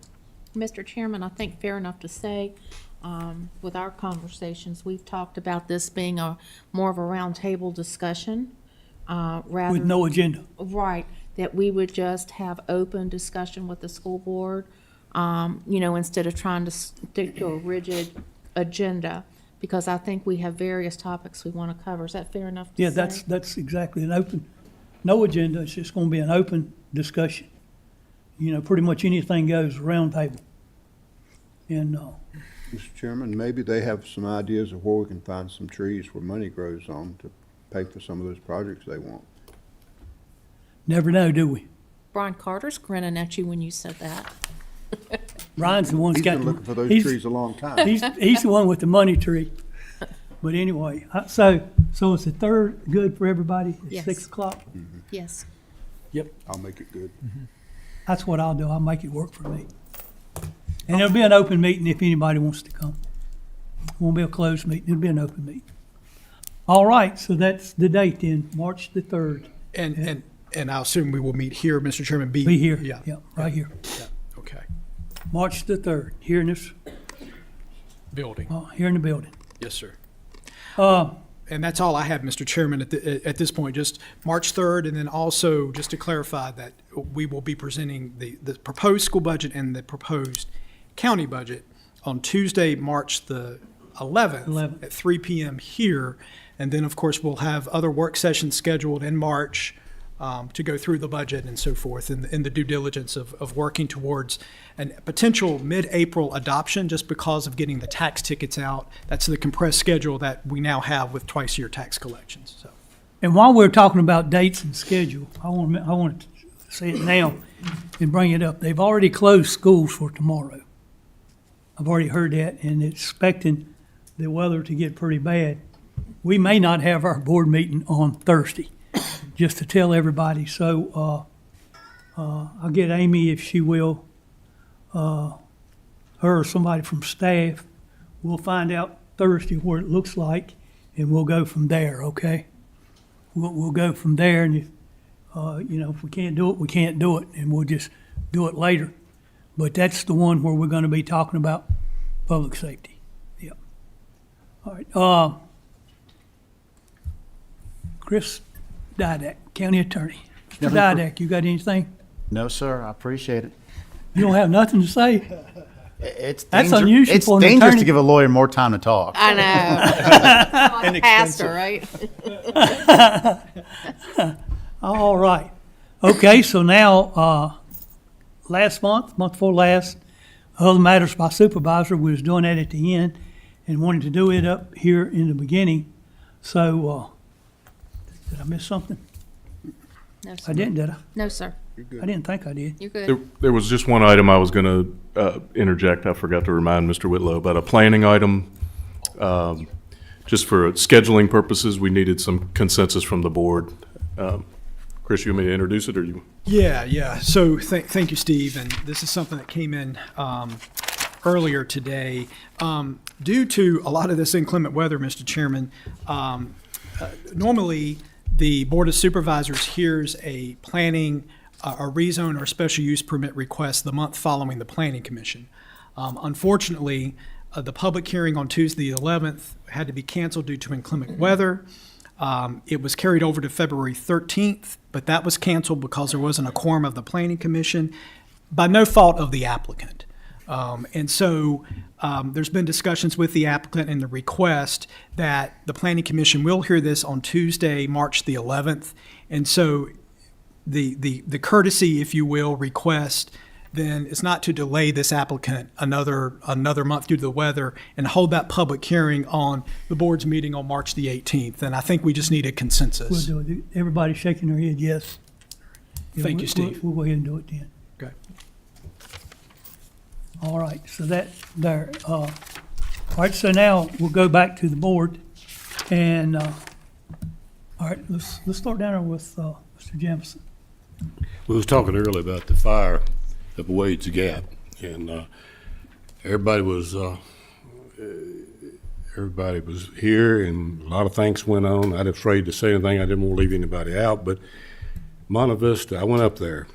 Mr. Chairman, I think fair enough to say, with our conversations, we've talked about this being more of a roundtable discussion, rather. With no agenda. Right, that we would just have open discussion with the school board, instead of trying to stick to a rigid agenda, because I think we have various topics we want to cover. Is that fair enough to say? Yeah, that's exactly an open, no agenda. It's just going to be an open discussion. Pretty much anything goes round table. And, Mr. Chairman, maybe they have some ideas of where we can find some trees where money grows on to pay for some of those projects they want. never know, do we? Brian Carter's grinning at you when you said that. Brian's the one that's He's got. been looking for those he's- trees a long time. He's the one with the money tree. But anyway, so is the 3rd good for everybody at Yes. 6 o'clock? Yes. I'll make it good. That's what I'll do. I'll make it work for me. And it'll be an open meeting if anybody wants to come. It won't be a closed meeting. It'll be an open meeting. All right, so that's the date then, March the 3rd. And I assume we will meet here, Mr. Chairman. Be here. Yeah. Yeah, right here. Yeah, okay. March the 3rd, here in this, Building. here in the building. Yes, sir. Uh, And that's all I have, Mr. Chairman, at this point, just March 3rd, and then also, just to clarify, that we will be presenting the proposed school budget and the proposed county budget on Tuesday, March the 11th at 3 p.m. here. And then, of course, we'll have other work sessions scheduled in March to go through the budget and so forth, in the due diligence of working towards a potential mid-April adoption, just because of getting the tax tickets out. That's the compressed schedule that we now have with twice-year tax collections, so. And while we're talking about dates and schedule, I want to say it now and bring it up. They've already closed schools for tomorrow. I've already heard that, and expecting the weather to get pretty bad. We may not have our board meeting on Thursday, just to tell everybody. So I'll get Amy, if she will, her or somebody from staff. We'll find out Thursday what it looks like, and we'll go from there, okay? We'll go from there, and if, if we can't do it, we can't do it, and we'll just do it later. But that's the one where we're going to be talking about public safety. Yeah. All right. Chris Didak, County Attorney. Mr. Didak, you got anything? No, sir. I appreciate it. You don't have nothing to say? It's That's danger- unusual It's for an dangerous attorney. to give a lawyer more time to talk. I know. Like a pastor, right? All right. Okay, so now, month before last, other matters by supervisor, we was doing that at the end and wanted to do it up here in the beginning. So, did I miss something? No, sir. I didn't, did I? No, sir. I didn't think I did. You're good. There was just one item I was going to interject. I forgot to remind Mr. Whitlow about a planning item. Just for scheduling purposes, we needed some consensus from the board. Chris, you want me to introduce it, or you? Yeah. So thank you, Steve. And this is something that came in earlier today. Due to a lot of this inclement weather, Mr. Chairman, normally the Board of Supervisors hears a planning, a rezone or special use permit request the month following the Planning Commission. Unfortunately, the public hearing on Tuesday the 11th had to be canceled due to inclement weather. It was carried over to February 13th, but that was canceled because there wasn't a quorum of the Planning Commission by no fault of the applicant. And so there's been discussions with the applicant and the request that the Planning Commission will hear this on Tuesday, March the 11th. And so the courtesy, if you will, request then is not to delay this applicant another month due to the weather and hold that public hearing on the board's meeting on March the 18th. And I think we just need a consensus. We'll do it. Everybody shaking their head, yes. Yeah, Thank you, Steve. We'll go ahead and do it then. Okay. All right, so that there. All right, so now we'll go back to the board, and all right, let's start down there with Mr. Jamison. We was talking earlier about the fire up Wade's Gap, and everybody was here, and a lot of things went on. I was afraid to say anything. I didn't want to leave anybody out, but Monte Vista, I went up there,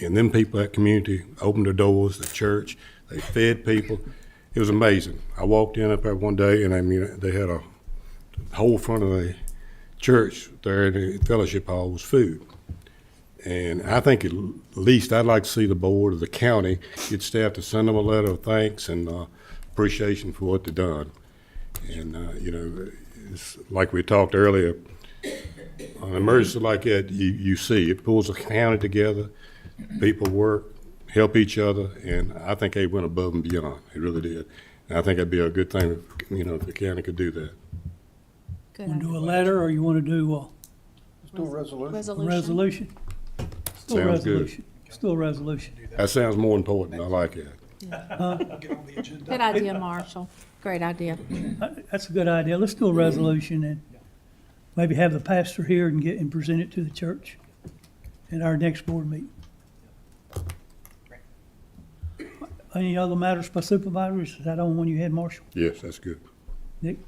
and them people, that community, opened their doors, the church, they fed people. It was amazing. I walked in up there one day, and I mean, they had a whole front of the church there in the fellowship hall was food. And I think at least I'd like to see the board of the county get staff to send them a letter of thanks and appreciation for what they've done. And, it's like we talked earlier, on an emergency like that, you see, it pulls the county together, people work, help each other, and I think they went above and beyond. It really did. And I think it'd be a good thing, if the county could do that. Good. Want to do a letter, or you want to do Let's do a resolution. a resolution? Still a Sounds good. resolution. Still a resolution. That sounds more important. I like it. Good idea, Marshall. Great idea. That's a good idea. Let's do a resolution and maybe have the pastor here and present it to the church at our next board meeting. Any other matters by supervisors? Is that on one you had, Marshall? Yes, that's good. Nick?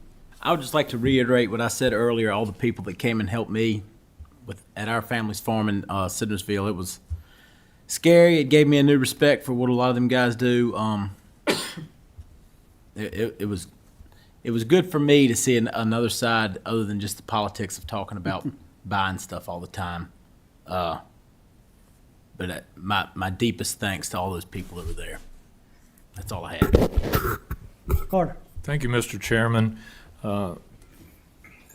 I would just like to reiterate what I said earlier, all the people that came and helped me at our family's farm in Sidnersville. It was scary. It gave me a new respect for what a lot of them guys do. It was good for me to see another side other than just the politics of talking about buying stuff all the time. But my deepest thanks to all those people that were there. That's all I had. Mr. Carter? Thank you, Mr. Chairman.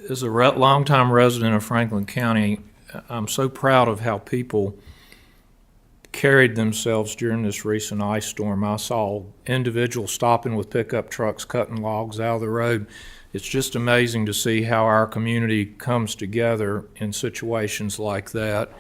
As a longtime resident of Franklin County, I'm so proud of how people carried themselves during this recent ice storm. I saw individuals stopping with pickup trucks, cutting logs out of the road. It's just amazing to see how our community comes together in situations like that.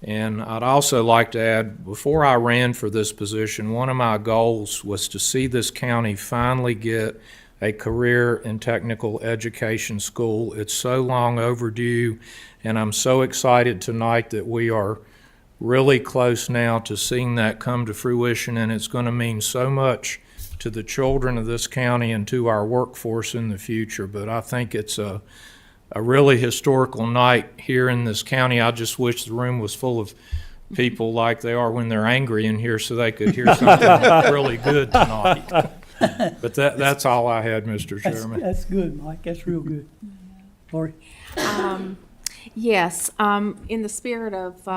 And I'd also like to add, before I ran for this position, one of my goals was to see this county finally get a career and technical education school. It's so long overdue, and I'm so excited tonight that we are really close now to seeing that come to fruition, and it's going to mean so much to the children of this county and to our workforce in the future. But I think it's a really historical night here in this county. I just wish the room was full of people like they are when they're angry in here so they could hear something really good tonight. But that's all I had, Mr. Chairman. That's good, Mike. That's real good. Lori? Yes, in the spirit of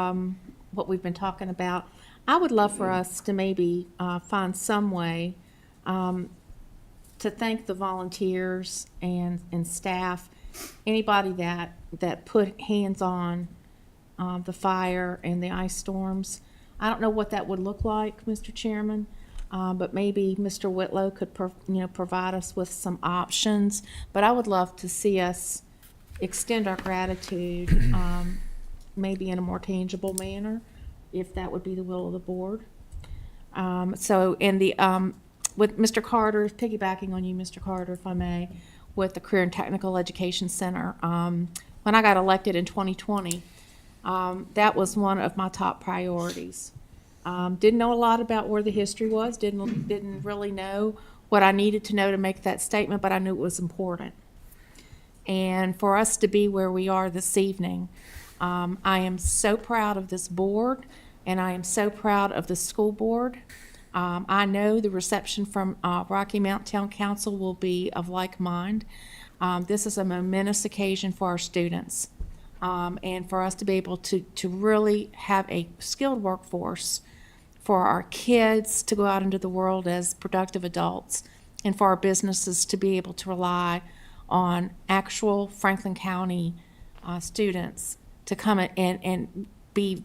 what we've been talking about, I would love for us to maybe find some way to thank the volunteers and staff, anybody that put hands on the fire and the ice storms. I don't know what that would look like, Mr. Chairman, but maybe Mr. Whitlow could provide us with some options. But I would love to see us extend our gratitude, maybe in a more tangible manner, if that would be the will of the board. With Mr. Carter, piggybacking on you, Mr. Carter, if I may, with the Career and Technical Education Center, when I got elected in 2020, that was one of my top priorities. Didn't know a lot about where the history was, didn't really know what I needed to know to make that statement, but I knew it was important. And for us to be where we are this evening, I am so proud of this board, and I am so proud of the school board. I know the reception from Rocky Mount Town Council will be of like mind. This is a momentous occasion for our students, and for us to be able to really have a skilled workforce, for our kids to go out into the world as productive adults, and for our businesses to be able to rely on actual Franklin County students to come and be,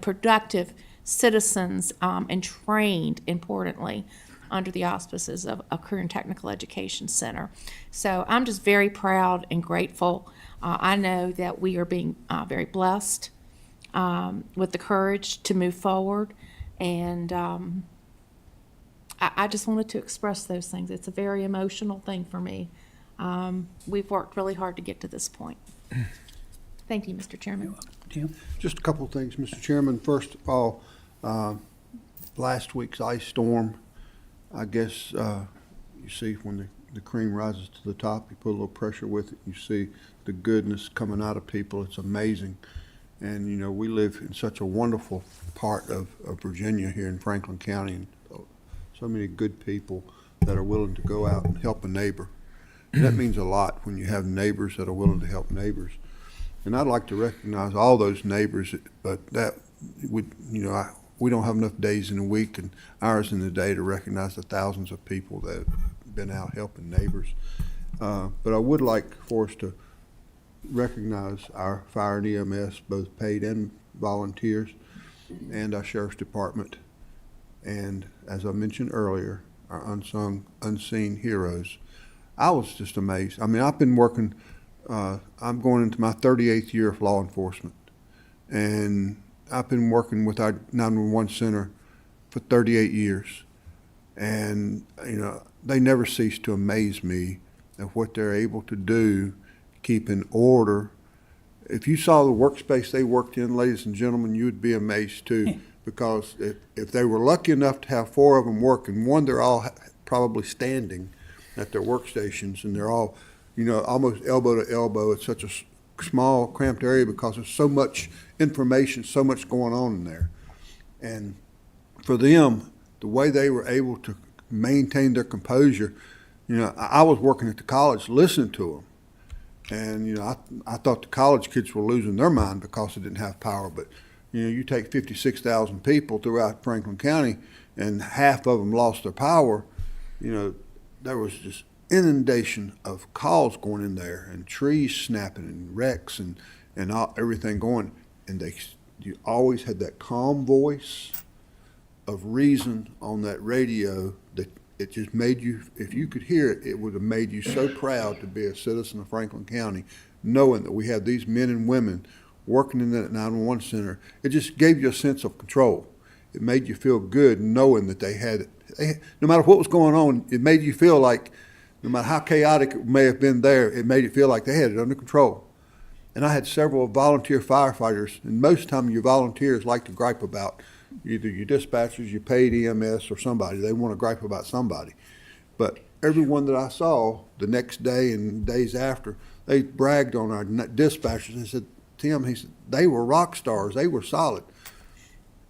productive citizens and trained, importantly, under the auspices of a Career and Technical Education Center. So I'm just very proud and grateful. I know that we are being very blessed with the courage to move forward, and I just wanted to express those things. It's a very emotional thing for me. We've worked really hard to get to this point. Thank you, Mr. Chairman. Tim? Just a couple of things, Mr. Chairman. First of all, last week's ice storm, I guess you see when the cream rises to the top, you put a little pressure with it, you see the goodness coming out of people. It's amazing. And, we live in such a wonderful part of Virginia here in Franklin County, and so many good people that are willing to go out and help a neighbor. And that means a lot when you have neighbors that are willing to help neighbors. And I'd like to recognize all those neighbors, but that would, we don't have enough days in a week and hours in the day to recognize the thousands of people that have been out helping neighbors. But I would like for us to recognize our fire and EMS, both paid and volunteers, and our sheriff's department. And as I mentioned earlier, our unsung, unseen heroes. I was just amazed. I mean, I've been working, I'm going into my 38th year of law enforcement. And I've been working with our 911 center for 38 years. And, they never cease to amaze me at what they're able to do, keep in order. If you saw the workspace they worked in, ladies and gentlemen, you would be amazed too. Because if they were lucky enough to have 4 of them working, one, they're all probably standing at their workstations, and they're all, almost elbow to elbow. It's such a small, cramped area because there's so much information, so much going on in there. And for them, the way they were able to maintain their composure, I was working at the college listening to them. And, I thought the college kids were losing their mind because they didn't have power. But, you take 56,000 people throughout Franklin County and half of them lost their power, there was this inundation of calls going in there and trees snapping and wrecks and everything going. And you always had that calm voice of reason on that radio that it just made you, if you could hear it, it would have made you so proud to be a citizen of Franklin County, knowing that we have these men and women working in that 911 center. It just gave you a sense of control. It made you feel good knowing that they had it. No matter what was going on, it made you feel like, no matter how chaotic it may have been there, it made it feel like they had it under control. And I had several volunteer firefighters, and most of the time your volunteers like to gripe about either your dispatchers, your paid EMS, or somebody. They want to gripe about somebody. But everyone that I saw the next day and days after, they bragged on our dispatchers and said, Tim, he said, they were rock stars. They were solid.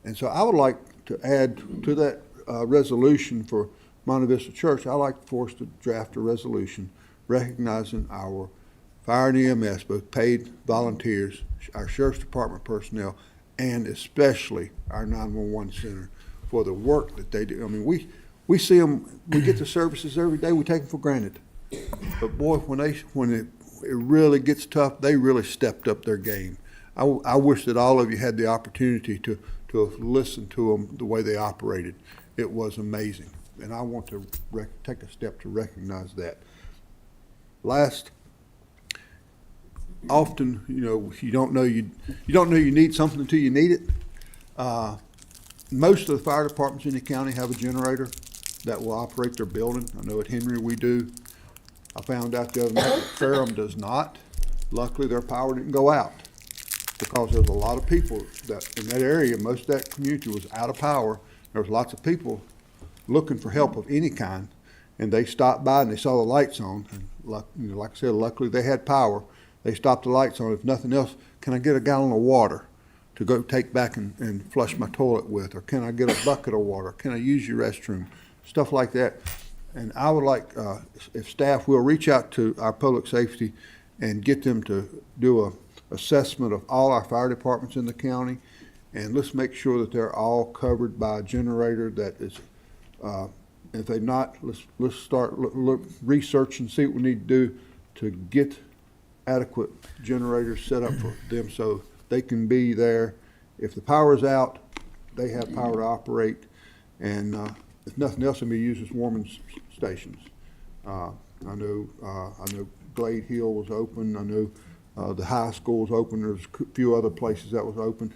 And so I would like to add to that resolution for Monte Vista Church, I'd like for us to draft a resolution recognizing our fire and EMS, both paid volunteers, our sheriff's department personnel, and especially our 911 center for the work that they do. I mean, we see them, we get the services every day, we take them for granted. But boy, when it really gets tough, they really stepped up their game. I wish that all of you had the opportunity to listen to them the way they operated. It was amazing, and I want to take a step to recognize that. Often, you don't know you need something until you need it. Most of the fire departments in the county have a generator that will operate their building. I know at Henry we do. I found out the other night that Ferrum does not. Luckily, their power didn't go out because there's a lot of people that in that area, most of that community was out of power. There was lots of people looking for help of any kind, and they stopped by and they saw the lights on. And like I said, luckily they had power. They stopped the lights on. If nothing else, can I get a gallon of water to go take back and flush my toilet with? Or can I get a bucket of water? Can I use your restroom? Stuff like that. And I would like, if staff will reach out to our public safety and get them to do a assessment of all our fire departments in the county, and let's make sure that they're all covered by a generator that is, if they're not, let's start research and see what we need to do to get adequate generators set up for them so they can be there. If the power is out, they have power to operate, and if nothing else, they'll be used as warming stations. I know Glade Hill was open. I know the high school was open. There's a few other places that was open.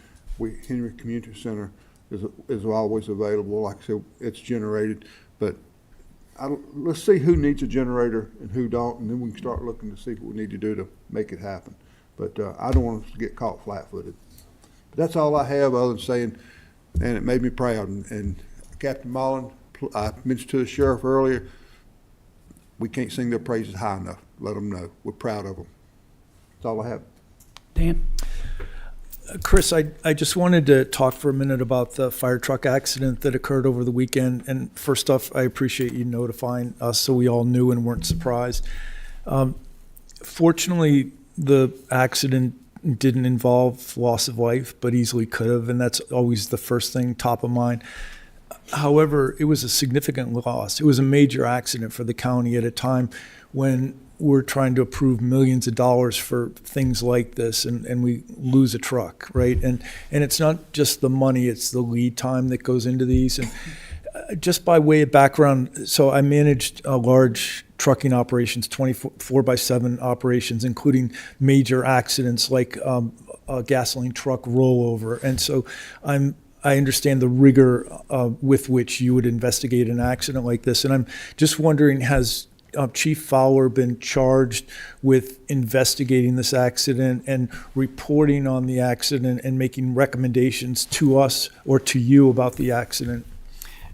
Henry Community Center is always available. Like I said, it's generated, but let's see who needs a generator and who don't, and then we can start looking to see what we need to do to make it happen. But I don't want us to get caught flat-footed. But that's all I have other than saying, and it made me proud. And Captain Mullen, I mentioned to the sheriff earlier, we can't sing their praises high enough. Let them know. We're proud of them. That's all I have. Dan? Chris, I just wanted to talk for a minute about the fire truck accident that occurred over the weekend. And first off, I appreciate you notifying us so we all knew and weren't surprised. Fortunately, the accident didn't involve loss of life, but easily could have, and that's always the first thing top of mind. However, it was a significant loss. It was a major accident for the county at a time when we're trying to approve millions of dollars for things like this, and we lose a truck, right? And it's not just the money, it's the lead time that goes into these. And just by way of background, so I managed a large trucking operations, 24/7 operations, including major accidents like a gasoline truck rollover. And so I understand the rigor with which you would investigate an accident like this. And I'm just wondering, has Chief Fowler been charged with investigating this accident and reporting on the accident and making recommendations to us or to you about the accident?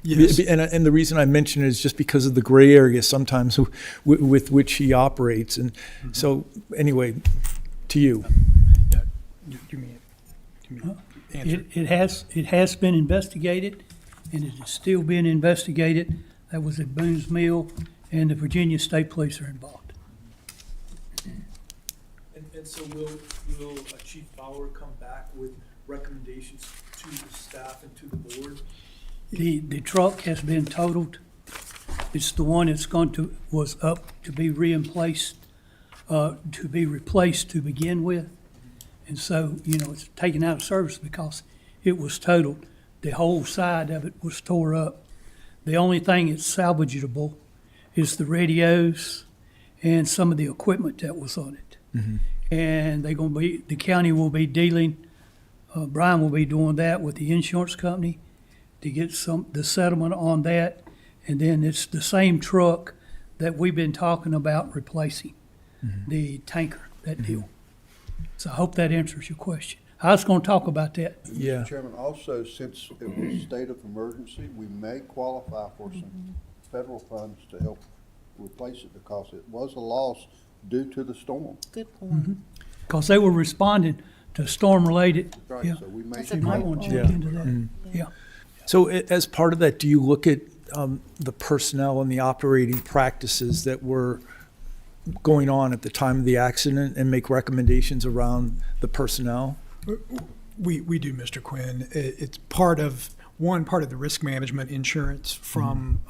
Yes. And the reason I mention it is just because of the gray area sometimes with which he operates. And so, anyway, to you. It has been investigated, and it is still being investigated. That was at Boone's Mill, and the Virginia State Police are involved. And so will Chief Fowler come back with recommendations to the staff and to the board? The truck has been totaled. It's the one that's was up to be replaced to begin with. And so, it's taken out of service because it was totaled. The whole side of it was tore up. The only thing that's salvageable is the radios and some of the equipment that was on it. Mm-hmm. And the county will be dealing, Brian will be doing that with the insurance company to get the settlement on that. And then it's the same truck that we've been talking about replacing, the tanker, that deal. So I hope that answers your question. I was going to talk about that. Yeah. Mr. Chairman, also, since it was a state of emergency, we may qualify for some federal funds to help replace it because it was a loss due to the storm. Good point. Because they were responding to storm-related. Right, Yeah. so we may. You might want to check into that. Mm-hmm. Yeah. So as part of that, do you look at the personnel and the operating practices that were going on at the time of the accident and make recommendations around the personnel? We do, Mr. Quinn. It's part of one, part of the risk management insurance from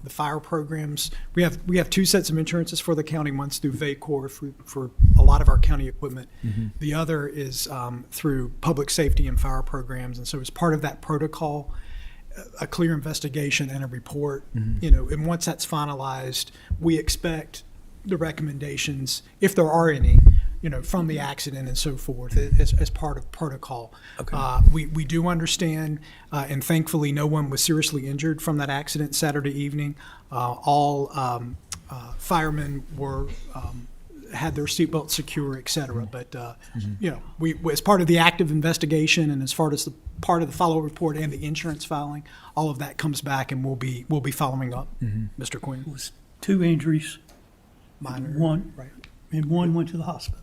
the fire programs. We have two sets of insurances for the county. One's through VACOR for a lot of our county equipment. The other is through public safety and fire programs. And so as part of that protocol, a clear investigation and a report, and once that's finalized, we expect the recommendations, if there are any, from the accident and so forth, as part of protocol. We do understand, and thankfully no one was seriously injured from that accident Saturday evening. All firemen had their seatbelts secure, et cetera. But, we, as part of the active investigation and as far as the part of the follow-up report and the insurance filing, all of that comes back and we'll be following up, Mr. Quinn. It was 2 injuries. Minor. One, Right. and one went to the hospital.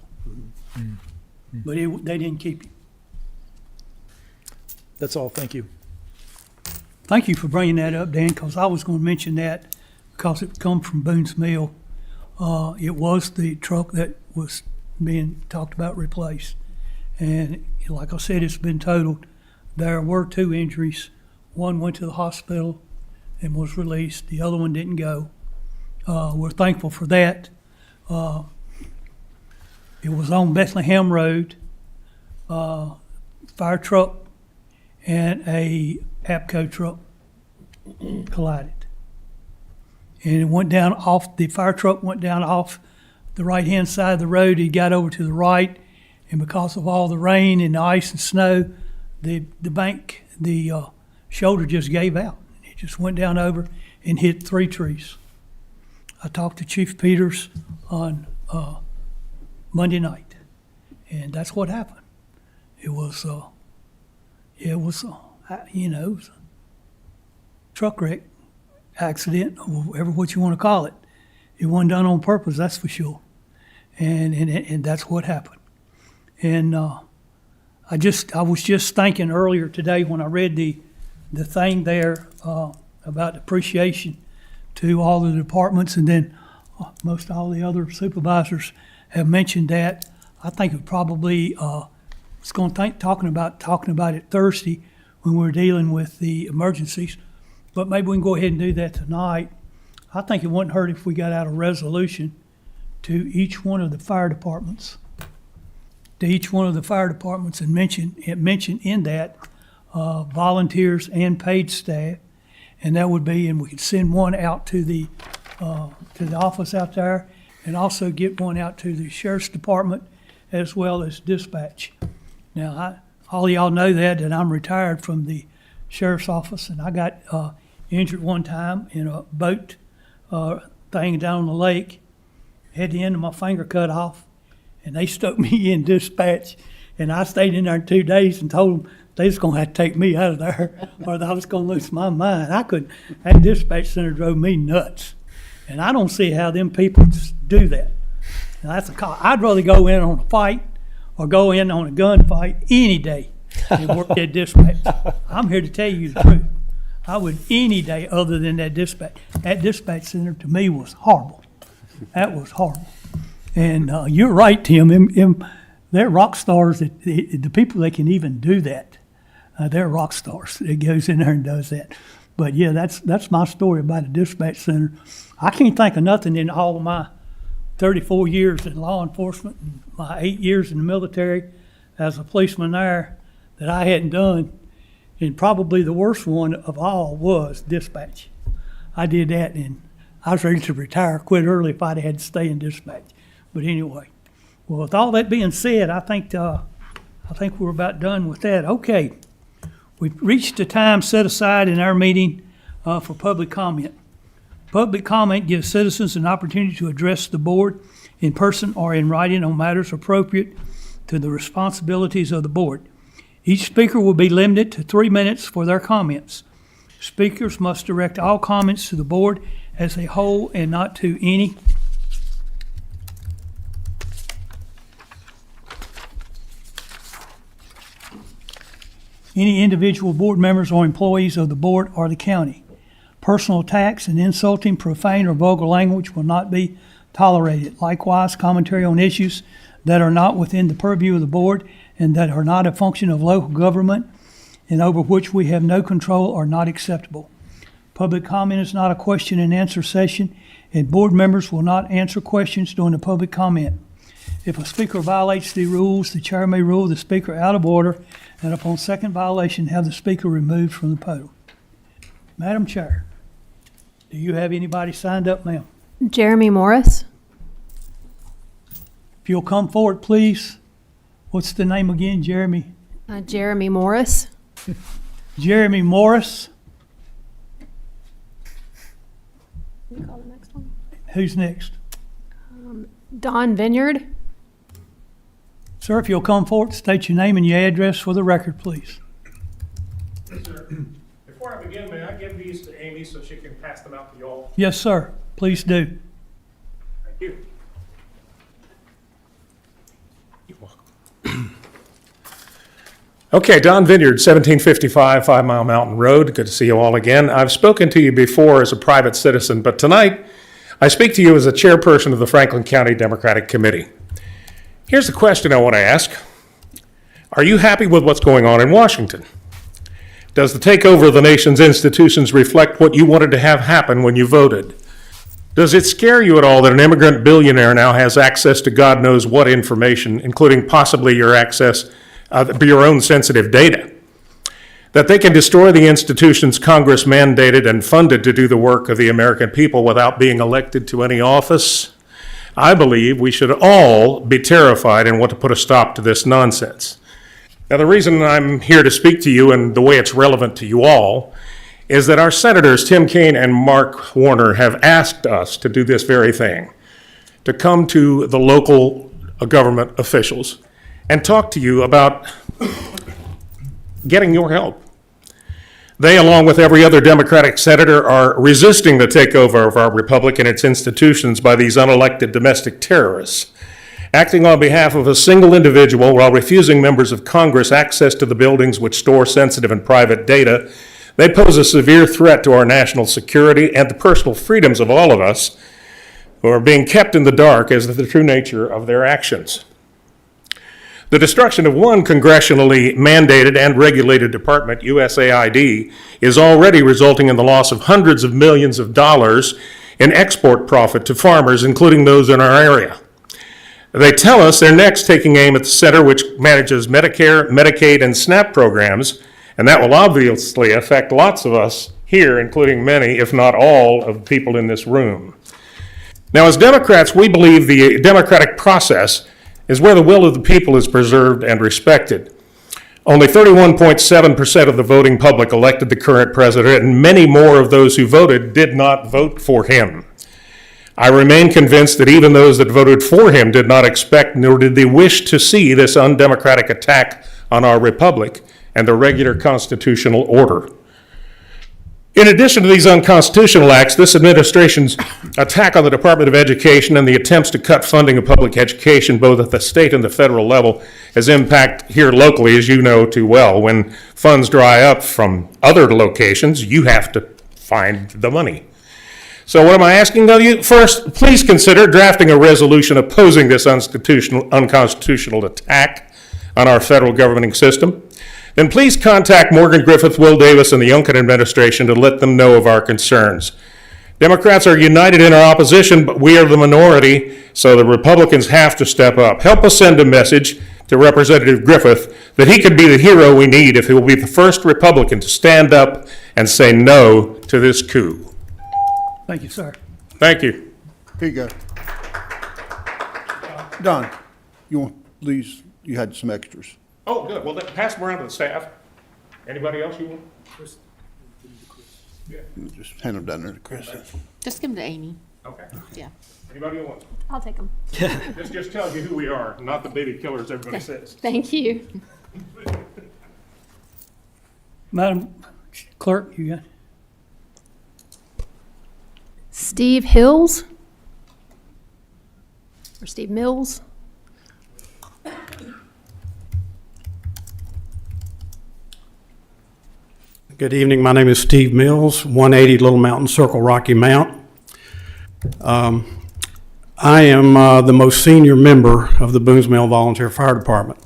But they didn't keep you. That's all. Thank you. Thank you for bringing that up, Dan, because I was going to mention that because it comes from Boone's Mill. It was the truck that was being talked about replaced. And like I said, it's been totaled. There were 2 injuries. One went to the hospital and was released. The other one didn't go. We're thankful for that. It was on Bethlehem Road. Fire truck and a APCO truck collided. And it went down off, the fire truck went down off the right-hand side of the road. He got over to the right, and because of all the rain and the ice and snow, the shoulder just gave out. It just went down over and hit 3 trees. I talked to Chief Peters on Monday night, and that's what happened. It was a truck wreck, accident, or whatever what you want to call it. It wasn't done on purpose, that's for sure. And that's what happened. And I was just thinking earlier today when I read the thing there about appreciation to all the departments, and then most all the other supervisors have mentioned that. I think it probably was going to talking about it Thursday when we were dealing with the emergencies, but maybe we can go ahead and do that tonight. I think it wouldn't hurt if we got out a resolution to each one of the fire departments, and mention in that volunteers and paid staff, and that would be, and we could send one out to the office out there, and also get one out to the sheriff's department as well as dispatch. Now, all of y'all know that I'm retired from the sheriff's office, and I got injured one time in a boat thing down on the lake. Had the end of my finger cut off, and they stuck me in dispatch, and I stayed in there 2 days and told them they was going to have to take me out of there or I was going to lose my mind. That dispatch center drove me nuts, and I don't see how them people just do that. Now, that's a call. I'd rather go in on a fight or go in on a gunfight any day than work at dispatch. I'm here to tell you the truth. I would any day other than that dispatch. That dispatch center to me was horrible. That was horrible. And you're right, Tim. They're rock stars. The people that can even do that, they're rock stars. It goes in there and does that. But yeah, that's my story about the dispatch center. I can't think of nothing in all of my 34 years in law enforcement and my 8 years in the military as a policeman there that I hadn't done. And probably the worst one of all was dispatch. I did that, and I was ready to retire, quit early if I'd had to stay in dispatch. But anyway, well, with all that being said, I think we're about done with that. Okay, we've reached the time set aside in our meeting for public comment. Public comment gives citizens an opportunity to address the board in person or in writing on matters appropriate to the responsibilities of the board. Each speaker will be limited to 3 minutes for their comments. Speakers must direct all comments to the board as a whole and not to any individual board members or employees of the board or the county. Personal attacks and insulting, profane, or vulgar language will not be tolerated. Likewise, commentary on issues that are not within the purview of the board and that are not a function of local government and over which we have no control are not acceptable. Public comment is not a question and answer session, and board members will not answer questions during the public comment. If a speaker violates the rules, the chair may rule the speaker out of order, and upon second violation, have the speaker removed from the podium. Madam Chair, do you have anybody signed up, ma'am? Jeremy Morris. If you'll come forward, please. What's the name again, Jeremy? Jeremy Morris. Jeremy Morris. Can you call the next one? Who's next? Don Vineyard. Sir, if you'll come forward, state your name and your address for the record, please. Yes, sir. Before I begin, may I give these to Amy so she can pass them out to y'all? Yes, sir. Please do. Thank you. You're welcome. Okay, Don Vineyard, 1755 5 Mile Mountain Road. Good to see you all again. I've spoken to you before as a private citizen, but tonight I speak to you as a chairperson of the Franklin County Democratic Committee. Here's the question I want to ask. Are you happy with what's going on in Washington? Does the takeover of the nation's institutions reflect what you wanted to have happen when you voted? Does it scare you at all that an immigrant billionaire now has access to God knows what information, including possibly your access, your own sensitive data? That they can destroy the institutions Congress mandated and funded to do the work of the American people without being elected to any office? I believe we should all be terrified and want to put a stop to this nonsense. Now, the reason I'm here to speak to you and the way it's relevant to you all is that our senators, Tim Kaine and Mark Warner, have asked us to do this very thing, to come to the local government officials and talk to you about getting your help. They, along with every other Democratic senator, are resisting the takeover of our republic and its institutions by these unelected domestic terrorists. Acting on behalf of a single individual while refusing members of Congress access to the buildings which store sensitive and private data, they pose a severe threat to our national security and the personal freedoms of all of us who are being kept in the dark as to the true nature of their actions. The destruction of one congressionally mandated and regulated department, USAID, is already resulting in the loss of hundreds of millions of dollars in export profit to farmers, including those in our area. They tell us they're next taking aim at the center which manages Medicare, Medicaid, and SNAP programs, and that will obviously affect lots of us here, including many, if not all, of the people in this room. Now, as Democrats, we believe the democratic process is where the will of the people is preserved and respected. Only 31.7% of the voting public elected the current president, and many more of those who voted did not vote for him. I remain convinced that even those that voted for him did not expect nor did they wish to see this undemocratic attack on our republic and the regular constitutional order. In addition to these unconstitutional acts, this administration's attack on the Department of Education and the attempts to cut funding of public education, both at the state and the federal level, has impact here locally, as you know too well. When funds dry up from other locations, you have to find the money. So what am I asking of you? First, please consider drafting a resolution opposing this unconstitutional attack on our federal governing system. Then please contact Morgan Griffith, Will Davis, and the Youngkin administration to let them know of our concerns. Democrats are united in our opposition, but we are the minority, so the Republicans have to step up. Help us send a message to Representative Griffith that he could be the hero we need if he will be the first Republican to stand up and say no to this coup. Thank you, sir. Thank you. Here you go. Don, you want these? You had some extras. Oh, good. Well, then pass them around to the staff. Anybody else you want? Yeah. Just hand them down there to Chris. Just give them to Amy. Okay. Yeah. Anybody you want? I'll take them. This just tells you who we are, not the baby killers everybody says. Thank you. Madam Clerk, you got? Steve Hills. Or Steve Mills. Good evening. My name is Steve Mills, 180 Little Mountain Circle, Rocky Mount. I am the most senior member of the Boonesville Volunteer Fire Department.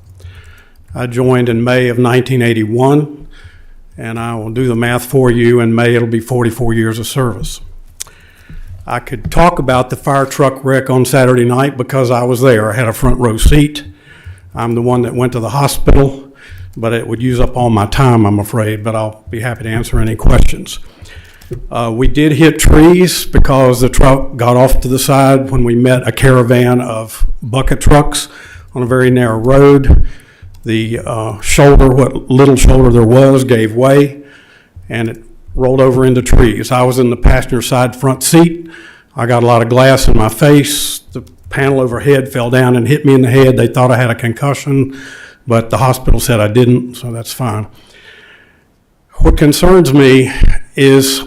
I joined in May of 1981. And I will do the math for you. In May, it'll be 44 years of service. I could talk about the fire truck wreck on Saturday night because I was there. I had a front row seat. I'm the one that went to the hospital, but it would use up all my time, I'm afraid, but I'll be happy to answer any questions. We did hit trees because the truck got off to the side when we met a caravan of bucket trucks on a very narrow road. The shoulder, what little shoulder there was, gave way, and it rolled over into trees. I was in the passenger side front seat. I got a lot of glass in my face. The panel overhead fell down and hit me in the head. They thought I had a concussion, but the hospital said I didn't, so that's fine. What concerns me is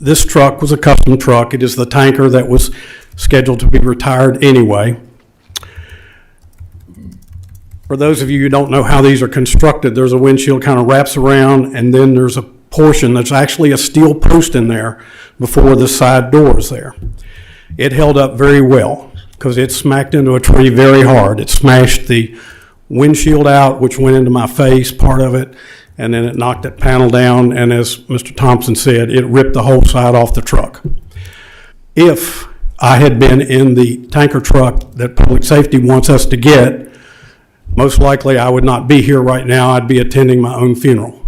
this truck was a custom truck. It is the tanker that was scheduled to be retired anyway. For those of you who don't know how these are constructed, there's a windshield kind of wraps around, and then there's a portion that's actually a steel post in there before the side door is there. It held up very well because it smacked into a tree very hard. It smashed the windshield out, which went into my face, part of it, and then it knocked that panel down, and as Mr. Thompson said, it ripped the whole side off the truck. If I had been in the tanker truck that public safety wants us to get, most likely I would not be here right now. I'd be attending my own funeral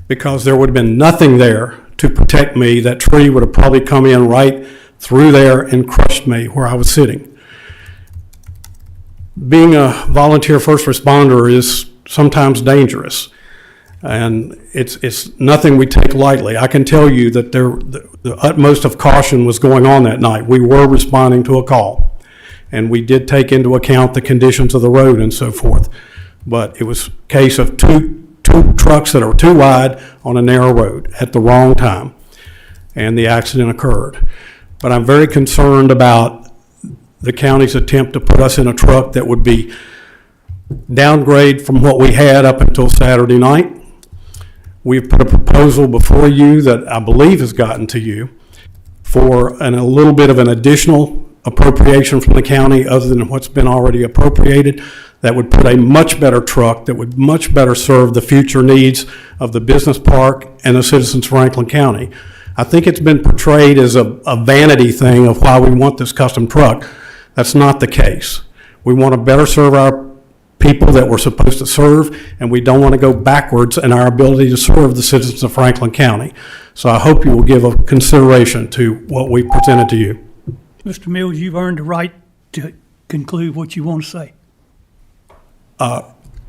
because there would have been nothing there to protect me. That tree would have probably come in right through there and crushed me where I was sitting. Being a volunteer first responder is sometimes dangerous, and it's nothing we take lightly. I can tell you that the utmost of caution was going on that night. We were responding to a call, and we did take into account the conditions of the road and so forth. But it was a case of two trucks that are too wide on a narrow road at the wrong time, and the accident occurred. But I'm very concerned about the county's attempt to put us in a truck that would be downgrade from what we had up until Saturday night. We've put a proposal before you that I believe has gotten to you for a little bit of an additional appropriation from the county other than what's been already appropriated that would put a much better truck that would much better serve the future needs of the business park and the citizens of Franklin County. I think it's been portrayed as a vanity thing of why we want this custom truck. That's not the case. We want to better serve our people that we're supposed to serve, and we don't want to go backwards in our ability to serve the citizens of Franklin County. So I hope you will give a consideration to what we presented to you. Mr. Mills, you've earned the right to conclude what you want to say.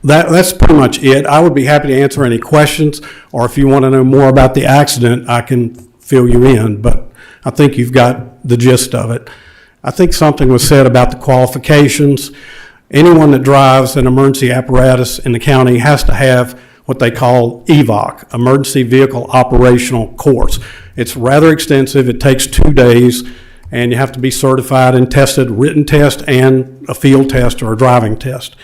That's pretty much it. I would be happy to answer any questions, or if you want to know more about the accident, I can fill you in, but I think you've got the gist of it. I think something was said about the qualifications. Anyone that drives an emergency apparatus in the county has to have what they call EVOC, Emergency Vehicle Operational Course. It's rather extensive. It takes 2 days, and you have to be certified and tested, written test and a field test or a driving test.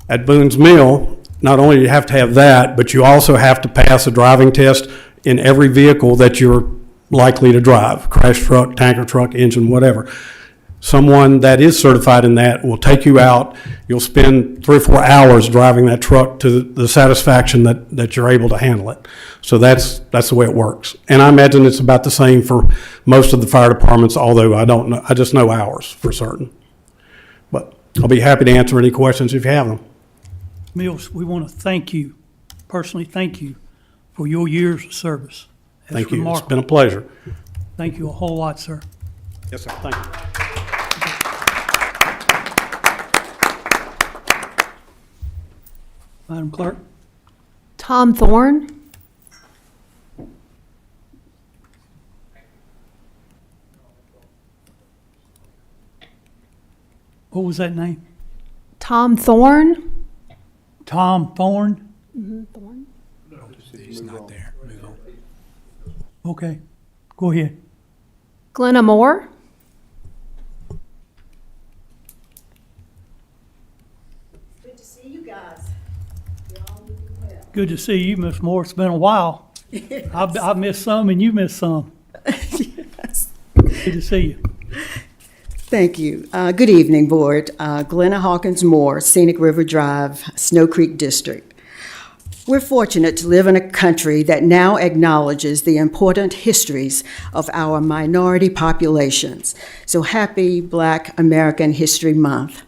At Boone's Mill, not only do you have to have that, but you also have to pass a driving test in every vehicle that you're likely to drive, crash truck, tanker truck, engine, whatever. Someone that is certified in that will take you out. You'll spend 3 or 4 hours driving that truck to the satisfaction that you're able to handle it. So that's the way it works. And I imagine it's about the same for most of the fire departments, although I don't know, I just know ours for certain. But I'll be happy to answer any questions if you have them. Mills, we want to thank you, personally thank you for your years of service. That's Thank you. remarkable. It's been a pleasure. Thank you a whole lot, sir. Yes, sir. Thank you. Madam Clerk? Tom Thorne. What was that name? Tom Thorne. Tom Thorne? Thorne. He's not there. Move on. Okay, go ahead. Glenna Moore. Good to see you guys. Good to see you, Miss Moore. It's been a while. I missed some and you missed some. Yes. Good to see you. Thank you. Good evening, Board. Glenna Hawkins Moore, Scenic River Drive, Snow Creek District. We're fortunate to live in a country that now acknowledges the important histories of our minority populations. So happy Black American History Month.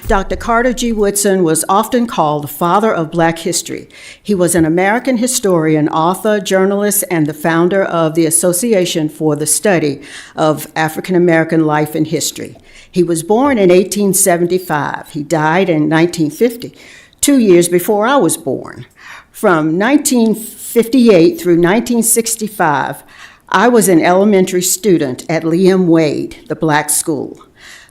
Dr. Carter G. Woodson was often called the father of Black history. He was an American historian, author, journalist, and the founder of the Association for the Study of African American Life and History. He was born in 1875. He died in 1950, 2 years before I was born. From 1958 through 1965, I was an elementary student at Liam Wade, the black school.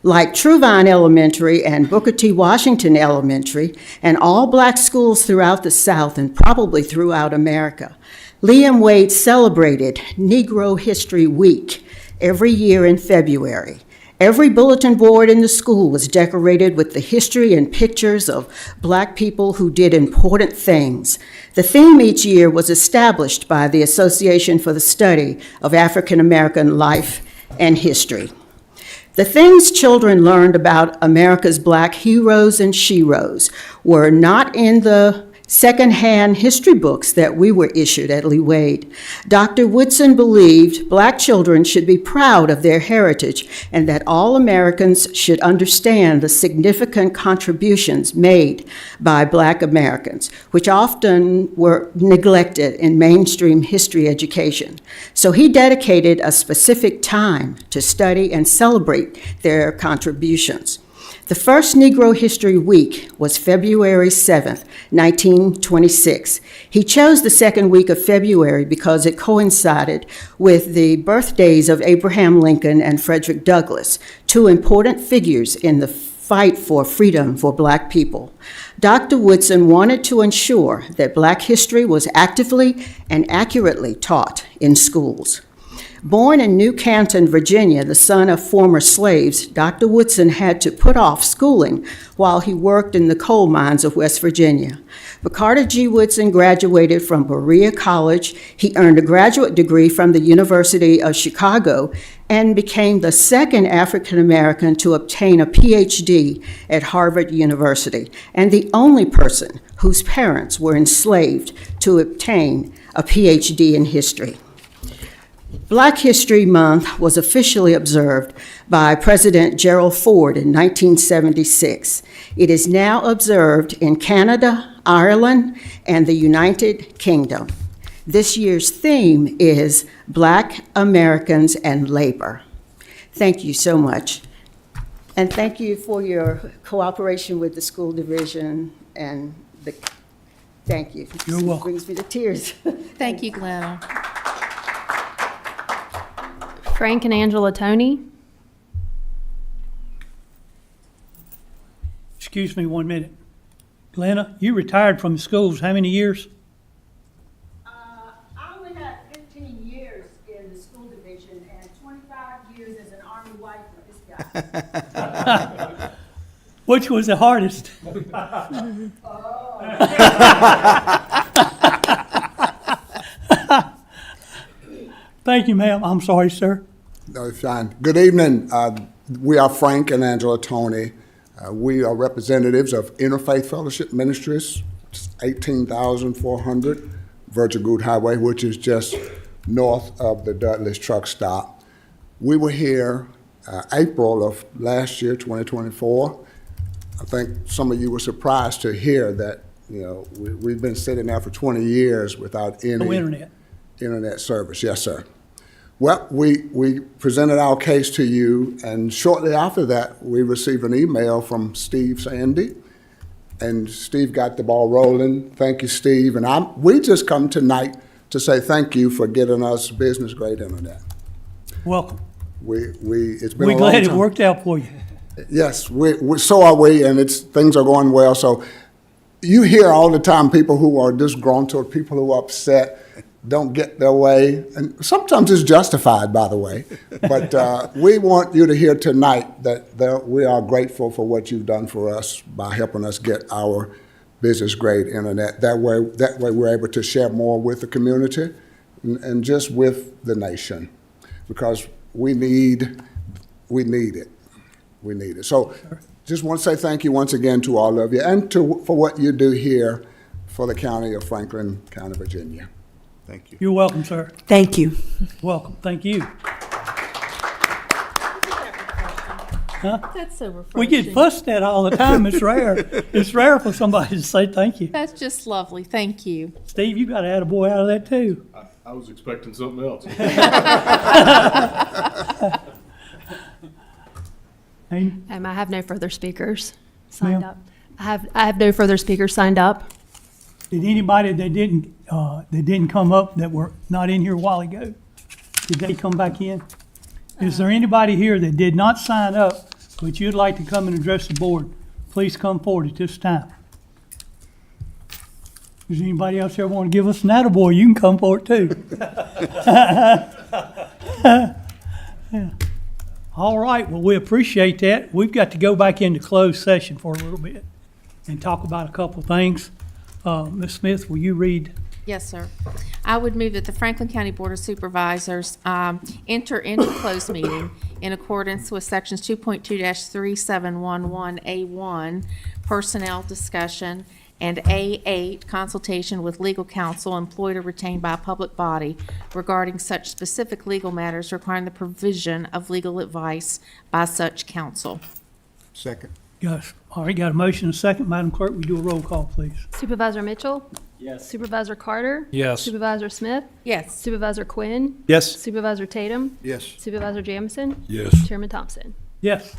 Like Truvine Elementary and Booker T. Washington Elementary, and all black schools throughout the South and probably throughout America, Liam Wade celebrated Negro History Week every year in February. Every bulletin board in the school was decorated with the history and pictures of Black people who did important things. The theme each year was established by the Association for the Study of African American Life and History. The things children learned about America's Black heroes and sheroes were not in the secondhand history books that we were issued at Lee Wade. Dr. Woodson believed Black children should be proud of their heritage and that all Americans should understand the significant contributions made by Black Americans, which often were neglected in mainstream history education. So he dedicated a specific time to study and celebrate their contributions. The first Negro History Week was February 7th, 1926. He chose the second week of February because it coincided with the birthdays of Abraham Lincoln and Frederick Douglass, two important figures in the fight for freedom for Black people. Dr. Woodson wanted to ensure that Black history was actively and accurately taught in schools. Born in New Canton, Virginia, the son of former slaves, Dr. Woodson had to put off schooling while he worked in the coal mines of West Virginia. But Carter G. Woodson graduated from Berea College. He earned a graduate degree from the University of Chicago and became the second African American to obtain a PhD at Harvard University, and the only person whose parents were enslaved to obtain a PhD in history. Black History Month was officially observed by President Gerald Ford in 1976. It is now observed in Canada, Ireland, and the United Kingdom. This year's theme is Black Americans and Labor. Thank you so much. And thank you for your cooperation with the school division and thank you. You're welcome. It brings me to tears. Thank you, Glenna. Frank and Angela Tony. Excuse me 1 minute. Glenna, you retired from the schools how many years? I only had 15 years in the school division and 25 years as an Army wife for this guy. Which was the hardest? Thank you, ma'am. I'm sorry, sir. No, it's fine. Good evening. We are Frank and Angela Tony. We are representatives of Interfaith Fellowship Ministries, 18,400 Virgil Goode Highway, which is just north of the Dudley's truck stop. We were here April of last year, 2024. I think some of you were surprised to hear that, you know, we've been sitting there for 20 years without any No internet service. Yes, sir. Well, we presented our case to you, and shortly after that, we received an email from Steve Sandy, and Steve got the ball rolling. Thank you, Steve. And we just come tonight to say thank you for getting us business-grade internet. Welcome. It's been We're a long glad it time. worked out for you. Yes, so are we, and things are going well. So you hear all the time people who are disgruntled, or people who are upset, don't get their way, and sometimes it's justified, by the way. But we want you to hear tonight that we are grateful for what you've done for us by helping us get our business-grade internet. That way we're able to share more with the community and just with the nation, because we need it. We need it. So just want to say thank you once again to all of you, and for what you do here for the county of Franklin, County, Virginia. Thank you. You're welcome, sir. Thank you. Welcome. Thank you. That's so refreshing. We get fussed at all the time. It's rare. It's rare for somebody to say thank you. That's just lovely. Thank you. Steve, you got to add a boy out of that too. I was expecting something else. I have no further speakers signed Ma'am? up. I have no further speakers signed up. Did anybody that didn't come up that were not in here a while ago, did they come back in? Is there anybody here that did not sign up, but you'd like to come and address the board? Please come forward at this time. Does anybody else here want to give us an attaboy? You can come forward too. Yeah. All right, well, we appreciate that. We've got to go back into closed session for a little bit and talk about a couple things. Ms. Smith, will you read? Yes, sir. I would move that the Franklin County Board of Supervisors enter into closed meeting in accordance with sections 2.2-3711A1, personnel discussion, and A8, consultation with legal counsel employed or retained by a public body regarding such specific legal matters requiring the provision of legal advice by such counsel. Second. Yes. All right, got a motion and a second. Madam Clerk, we do a roll call, please. Supervisor Mitchell? Yes. Supervisor Carter? Yes. Supervisor Smith? Yes. Supervisor Quinn? Yes. Supervisor Tatum? Yes. Supervisor Jamison? Yes. Chairman Thompson? Yes.